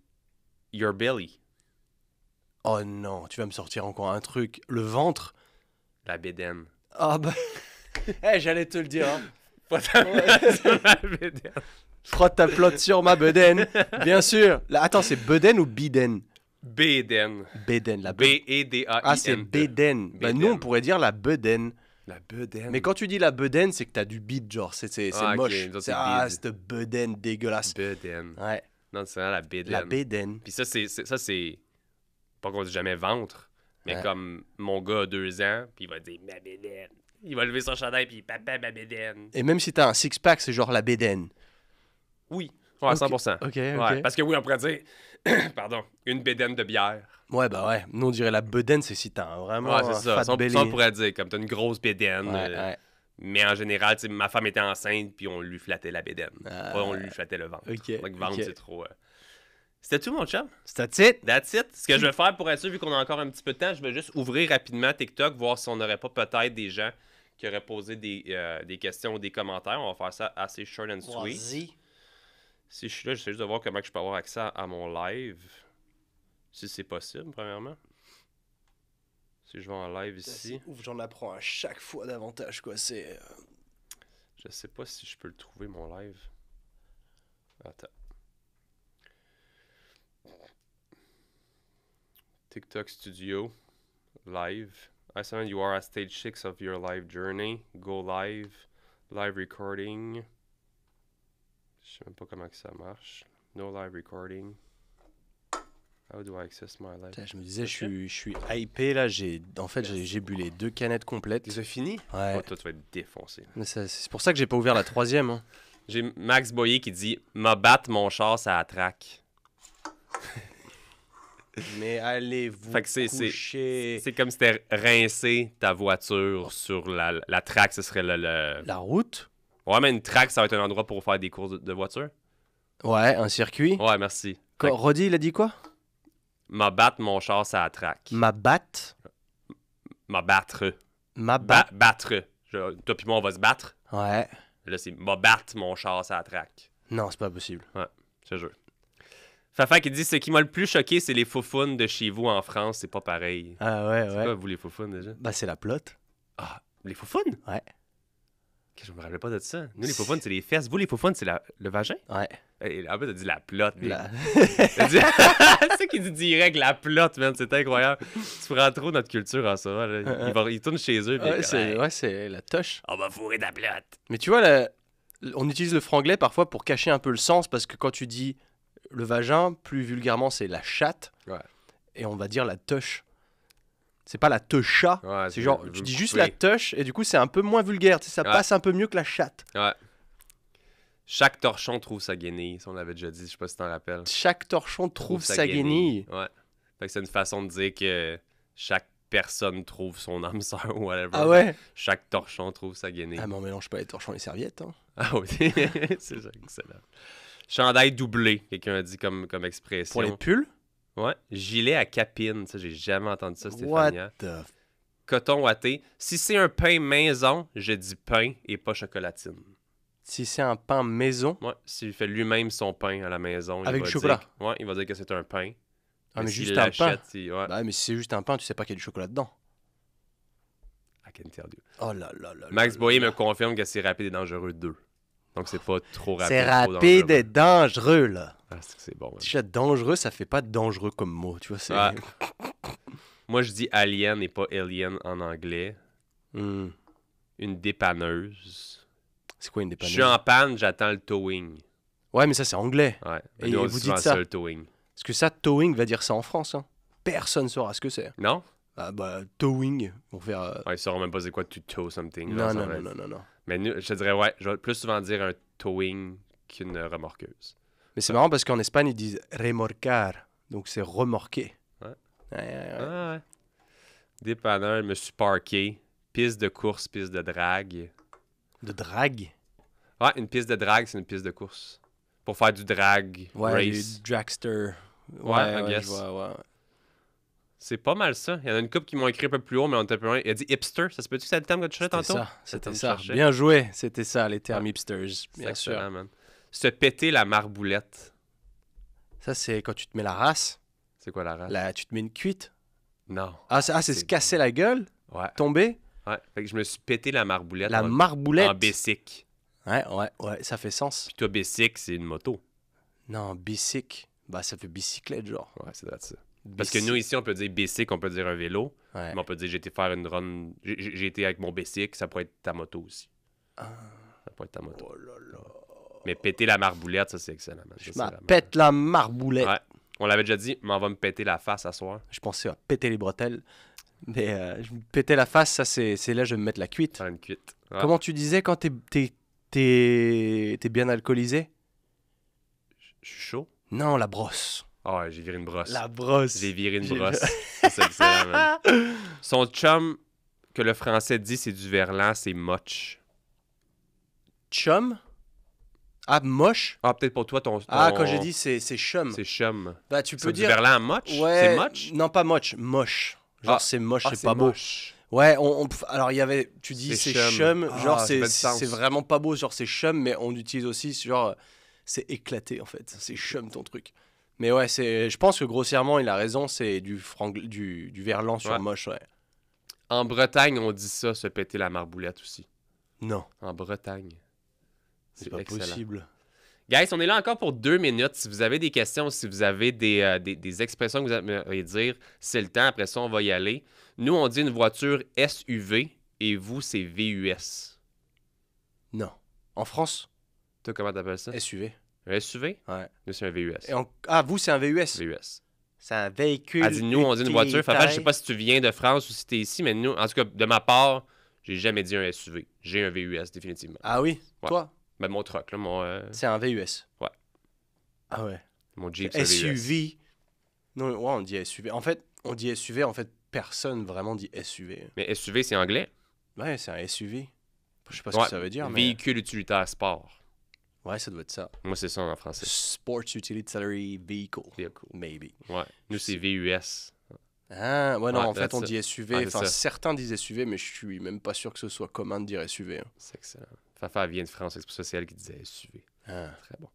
your belly, Oh non, tu vas me sortir encore un truc. Le ventre? la bédaine. Ah bah. Eh, j'allais te le dire, hein. Pas ta sur la bédaine. Frotte ta plotte sur ma bedaine. Bien sûr. Là, attends, c'est bedaine ou biden? Bédaine. Bédaine, la bedaine. B-E-D-A-I-N. Ah, c'est bédaine. Bah, nous, on Bédaine. pourrait dire la bedaine. La bedaine. Mais quand tu dis la bedaine, c'est que t'as du bite, genre. C'est Ah, ok, moche. nous autres, C'est c'est bide. cette bedaine dégueulasse. Bédaine. Ouais. Non, c'est vraiment la bédaine. La bédaine. Puis ça, c'est. Pas qu'on dit jamais ventre, mais Ouais. comme mon gars a 2 ans, puis il va dire ma bédaine. Il va lever son chandail, puis papa, ma bédaine. Et même si t'as un six-pack, c'est genre la bédaine. Oui, ouais, 100%. Ok. Ouais, parce que oui, on pourrait dire, pardon, une bédaine de bière. Ouais, bah ouais. Nous, on dirait la bedaine, c'est si t'as vraiment Ouais, un c'est ça. fat Ça, on belly. pourrait dire, comme t'as une grosse bédaine. Ouais. Mais en général, tu sais, ma femme était enceinte, puis on lui flattait la bédaine. Ah. Pas on lui flattait le ventre. Ok, Donc, ventre, ok. c'est trop. C'était tout, mon chum? That's it. That's it. Ce que je vais faire pour être sûr, vu qu'on a encore un petit peu de temps, je vais juste ouvrir rapidement TikTok, voir si on n'aurait pas peut-être des gens qui auraient posé des questions ou des commentaires. On va faire ça assez short and sweet. Vas-y. Si je suis là, j'essaie juste de voir comment je peux avoir accès à mon live. Si c'est possible, premièrement. Si je vais en live ici, Ouf, j'en apprends à chaque fois davantage, quoi. C'est. je sais pas si je peux le trouver, mon live. Attends. TikTok Studio. Live. I7, you are at stage 6 of your live journey. Go live. Live recording. sais même pas comment que ça marche. No live recording. How do I access my live? Putain, je me disais, je suis hypé là. En fait, j'ai bu les 2 canettes complètes. Tu as fini? Ouais. Oh, toi, tu vas être défoncé. Mais c'est pour ça que j'ai pas ouvert la 3e. Hein. J'ai Max Boyer qui dit « M'a battre mon char, ça attraque. » Mais allez vous Fait que coucher. c'est comme si t'étais rincé ta voiture sur la track, ce serait le... La route? Ouais, mais une track, ça va être un endroit pour faire des courses de voiture. Ouais, un circuit. Ouais, merci. Fait que Roddy, il a dit quoi? m'a battre mon char, ça attraque. Ma batte? M'a battre. Ma batte? Battre. Toi puis moi, on va se battre. Ouais. Là, c'est m'a battre mon char, ça attraque. Non, c'est pas possible. Ouais, je te jure. Fafa qui dit ce qui m'a le plus choqué, c'est les foufounes de chez vous en France. C'est pas pareil. Ah ouais, C'est ouais. quoi, vous, les foufounes, déjà? Bah, c'est la plotte. Ah, les foufounes? Ouais. Je me rappelais pas de ça. Nous, les foufounes, c'est les fesses. Vous, les foufounes, c'est le vagin? Ouais. Et en fait, t'as dit la plotte. La... C'est ça qu'il dit direct, la plotte, man. C'est incroyable. Tu prends trop notre culture en ça. Là. Ils tournent chez eux. Ouais, c'est la toche. On va fourrer ta plotte. Mais tu vois, on utilise le franglais parfois pour cacher un peu le sens parce que quand tu dis le vagin, plus vulgairement, c'est la chatte. Ouais. Et on va dire la touche. C'est pas la techa. Ouais, c'est genre, tu dis juste la touche et du coup, c'est un peu moins vulgaire. Tu sais, ça passe un peu mieux que la chatte. Ouais. Chaque torchon trouve sa guenille. Ça, on l'avait déjà dit. Je sais pas si t'en rappelles. Chaque torchon trouve sa guenille. Ouais. Fait que c'est une façon de dire que chaque personne trouve son âme sœur ou whatever. Ah ouais? Chaque torchon trouve sa guenille. Ah, mais on mélange pas les torchons et les serviettes. Hein. Ah oui, c'est ça, excellent. Chandail doublé, quelqu'un a dit comme expression. Pour les pulls? Ouais. Gilet à capine, ça, j'ai jamais entendu ça, What Stéphania. the... Coton ouaté. Si c'est un pain maison, je dis pain et pas chocolatine. Si c'est un pain maison? Ouais, s'il fait lui-même son pain à la maison. Avec il va du chocolat? Ouais, il va dire que c'est un pain. Ah, mais s'il juste un pain? ouais. Bah, mais si c'est juste un pain, tu sais pas qu'il y a du chocolat dedans. I can tell you. Oh là là là. Max Boyer me confirme que c'est rapide et dangereux 2. Donc c'est pas trop rapide. C'est trop rapide dangereux. et dangereux, là. Ah, c'est bon. Man. Déjà, dangereux, ça fait pas dangereux comme mot, tu vois. C'est... Ouais. Moi, je dis alien et pas alien en anglais. Hmm. Une dépanneuse. C'est quoi une Je dépanneuse? suis en panne, j'attends le towing. Ouais, mais ça, c'est anglais. Ouais. Et Nous, on vous dit souvent dites ça? le towing. Parce que ça, towing va dire ça en France. Hein. Personne saura ce que c'est. Non? Ah bah, towing, on va faire... Ouais, ils sauront même pas c'est quoi to tow something. Non, là, non, ça va non, être- non, non, non. Mais nous, je te dirais, ouais, je vais plus souvent dire un towing qu'une remorqueuse. Mais c'est marrant parce qu'en Espagne, ils disent remorcar. Donc, c'est remorquer. Ouais. Ouais. Ah ouais. Dépanneur, je me suis parké. Piste de course, piste de drague. De drague. Ouais, une piste de drague, c'est une piste de course. Pour faire du drag Ouais, race. du dragster. Ouais, I guess. je vois, ouais. C'est pas mal ça. Il y en a une couple qui m'ont écrit un peu plus haut, mais on était un peu loin. Il a dit hipster. Ça se peut-tu que c'est le terme que tu cherchais tantôt? C'était me ça. cherchait. Bien joué. C'était ça, les termes Ouais. hipsters, C'est bien sûr. excellent, man. Se péter la marboulette. Ça, c'est quand tu te mets la race. C'est quoi la race? Là, tu te mets une cuite. Non. C'est se casser la gueule, Ouais. tomber. Ouais. Fait que je me suis pété la marboulette La en marboulette. bicycle. Ouais, ça fait sens. Puis toi, bicycle, c'est une moto. Non, bicycle. Bah, ça fait bicyclette, genre. Ouais, c'est vrai ça. Parce que nous, ici, on peut dire bicycle, on peut dire un vélo. Ouais. Mais on peut dire j'ai été faire une run. J'ai été avec mon bicycle, ça pourrait être ta moto aussi. Ah. Ça pourrait être ta moto. Oh là là. Mais péter la marboulette, ça, c'est excellent, man. Ça, Je c'est m'en vraiment- pète la marboulette. Ouais. On l'avait déjà dit, mais on va me péter la face à soir. Je pensais à péter les bretelles. Mais je me pétais la face, ça, c'est là je vais me mettre la cuite. Faire une cuite. Ouais. Comment tu disais quand t'es bien alcoolisé? Je suis chaud. Non, la brosse. Ah ouais, j'ai viré une brosse. La brosse. J'ai viré une J'ai- brosse. Ça, c'est excellent, man. Son chum, que le français dit, c'est du verlan, c'est moche. Chum? Ah, moche? Ah, peut-être pour toi, ton. Ah, quand j'ai dit c'est chum. C'est chum. Bah, tu C'est peux du dire. verlan à moche? Ouais. C'est moche? Non, pas moche. Moche. Genre, Ah. c'est moche, Ah, c'est pas beau. moche. Ouais, alors il y avait. Tu dis C'est c'est chum. chum. Ah, Genre, ça fait du sens. c'est vraiment pas beau. Genre, c'est chum, mais on utilise aussi. Genre, c'est éclaté en fait. C'est chum ton truc. Mais ouais, je pense que grossièrement, il a raison. C'est du verlan sur Ouais. moche, ouais. En Bretagne, on dit ça, se péter la marboulette aussi. Non, En Bretagne. c'est pas excellent. possible. Guys, on est là encore pour 2 minutes. Si vous avez des questions, si vous avez des expressions que vous aimeriez dire, c'est le temps. Après ça, on va y aller. Nous, on dit une voiture SUV et vous, c'est VUS. Non. En France, Toi, comment t'appelles ça? SUV. Un SUV? Ouais. Nous, c'est un VUS. Ah, vous, c'est un VUS? VUS. C'est un véhicule. Elle dit, nous, on dit une voiture. Fait, je sais pas si tu viens de France ou si t'es ici, mais nous, en tout cas, de ma part, j'ai jamais dit un SUV. J'ai un VUS, définitivement. Ah oui? Ouais. Toi? Ben, mon truck, là, mon... C'est un VUS? Ouais. Ah ouais. Mon Jeep, c'est un VUS. SUV? Non, ouais, on dit SUV. En fait, on dit SUV, en fait, personne vraiment dit SUV. Mais SUV, c'est anglais? Ouais, c'est un SUV. Je sais pas ce que ça veut dire, mais... Véhicule utilitaire sport. Ouais, ça doit être ça. Moi, c'est ça en français. Sports Utilitarian Vehicle. Vehicle. Maybe. Ouais. Nous, c'est VUS. Ah, ouais, non, Ouais, en fait, on ça. dit SUV. Ouais, Enfin, c'est ça. certains disent SUV, mais je suis même pas sûr que ce soit commun de dire SUV. C'est excellent. Fafa vient de France, c'est pour ça que c'est elle qui disait SUV. Ah. Très bon.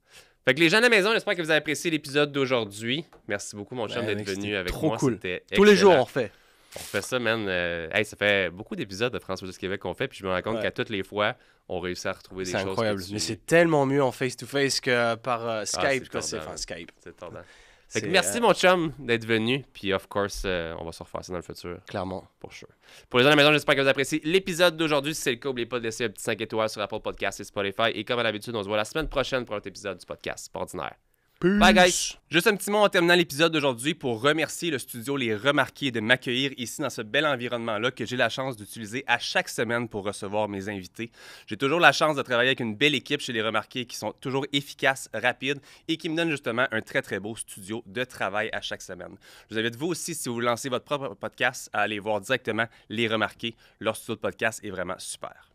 Fait que les gens à la maison, j'espère que vous avez apprécié l'épisode d'aujourd'hui. Merci beaucoup, mon chum, Ouais, d'être mec, venu c'était avec trop moi. cool. C'était Tous les excellent. jours, on refait. On fait ça, man. Hey, ça fait beaucoup d'épisodes de France vs Québec qu'on fait, puis je me rends compte Ouais. qu'à toutes les fois, on réussit à retrouver des C'est choses. incroyable. que tu- Mais c'est tellement mieux en face-to-face que par Skype. c'est quoi. C'est tordant. enfin Skype. C'est tordant. Fait que C'est, merci, mon chum, d'être venu. Puis, of course, on va se refaire ça dans le futur. Clairement. Pour sure. Pour les gens à la maison, j'espère que vous appréciez l'épisode d'aujourd'hui. Si c'est le cas, n'oubliez pas de laisser un petit 5 étoiles sur Apple Podcasts et Spotify. Et comme à l'habitude, on se voit la semaine prochaine pour un autre épisode du podcast. C'est pas ordinaire. Bye, guys! Juste un petit mot en terminant l'épisode d'aujourd'hui pour remercier le studio Les Remarqués de m'accueillir ici dans ce bel environnement-là que j'ai la chance d'utiliser à chaque semaine pour recevoir mes invités. J'ai toujours la chance de travailler avec une belle équipe chez Les Remarqués qui sont toujours efficaces, rapides et qui me donnent justement un très, très beau studio de travail à chaque semaine. Je vous invite, vous aussi, si vous lancez votre propre podcast, à aller voir directement Les Remarqués. Leur studio de podcast est vraiment super.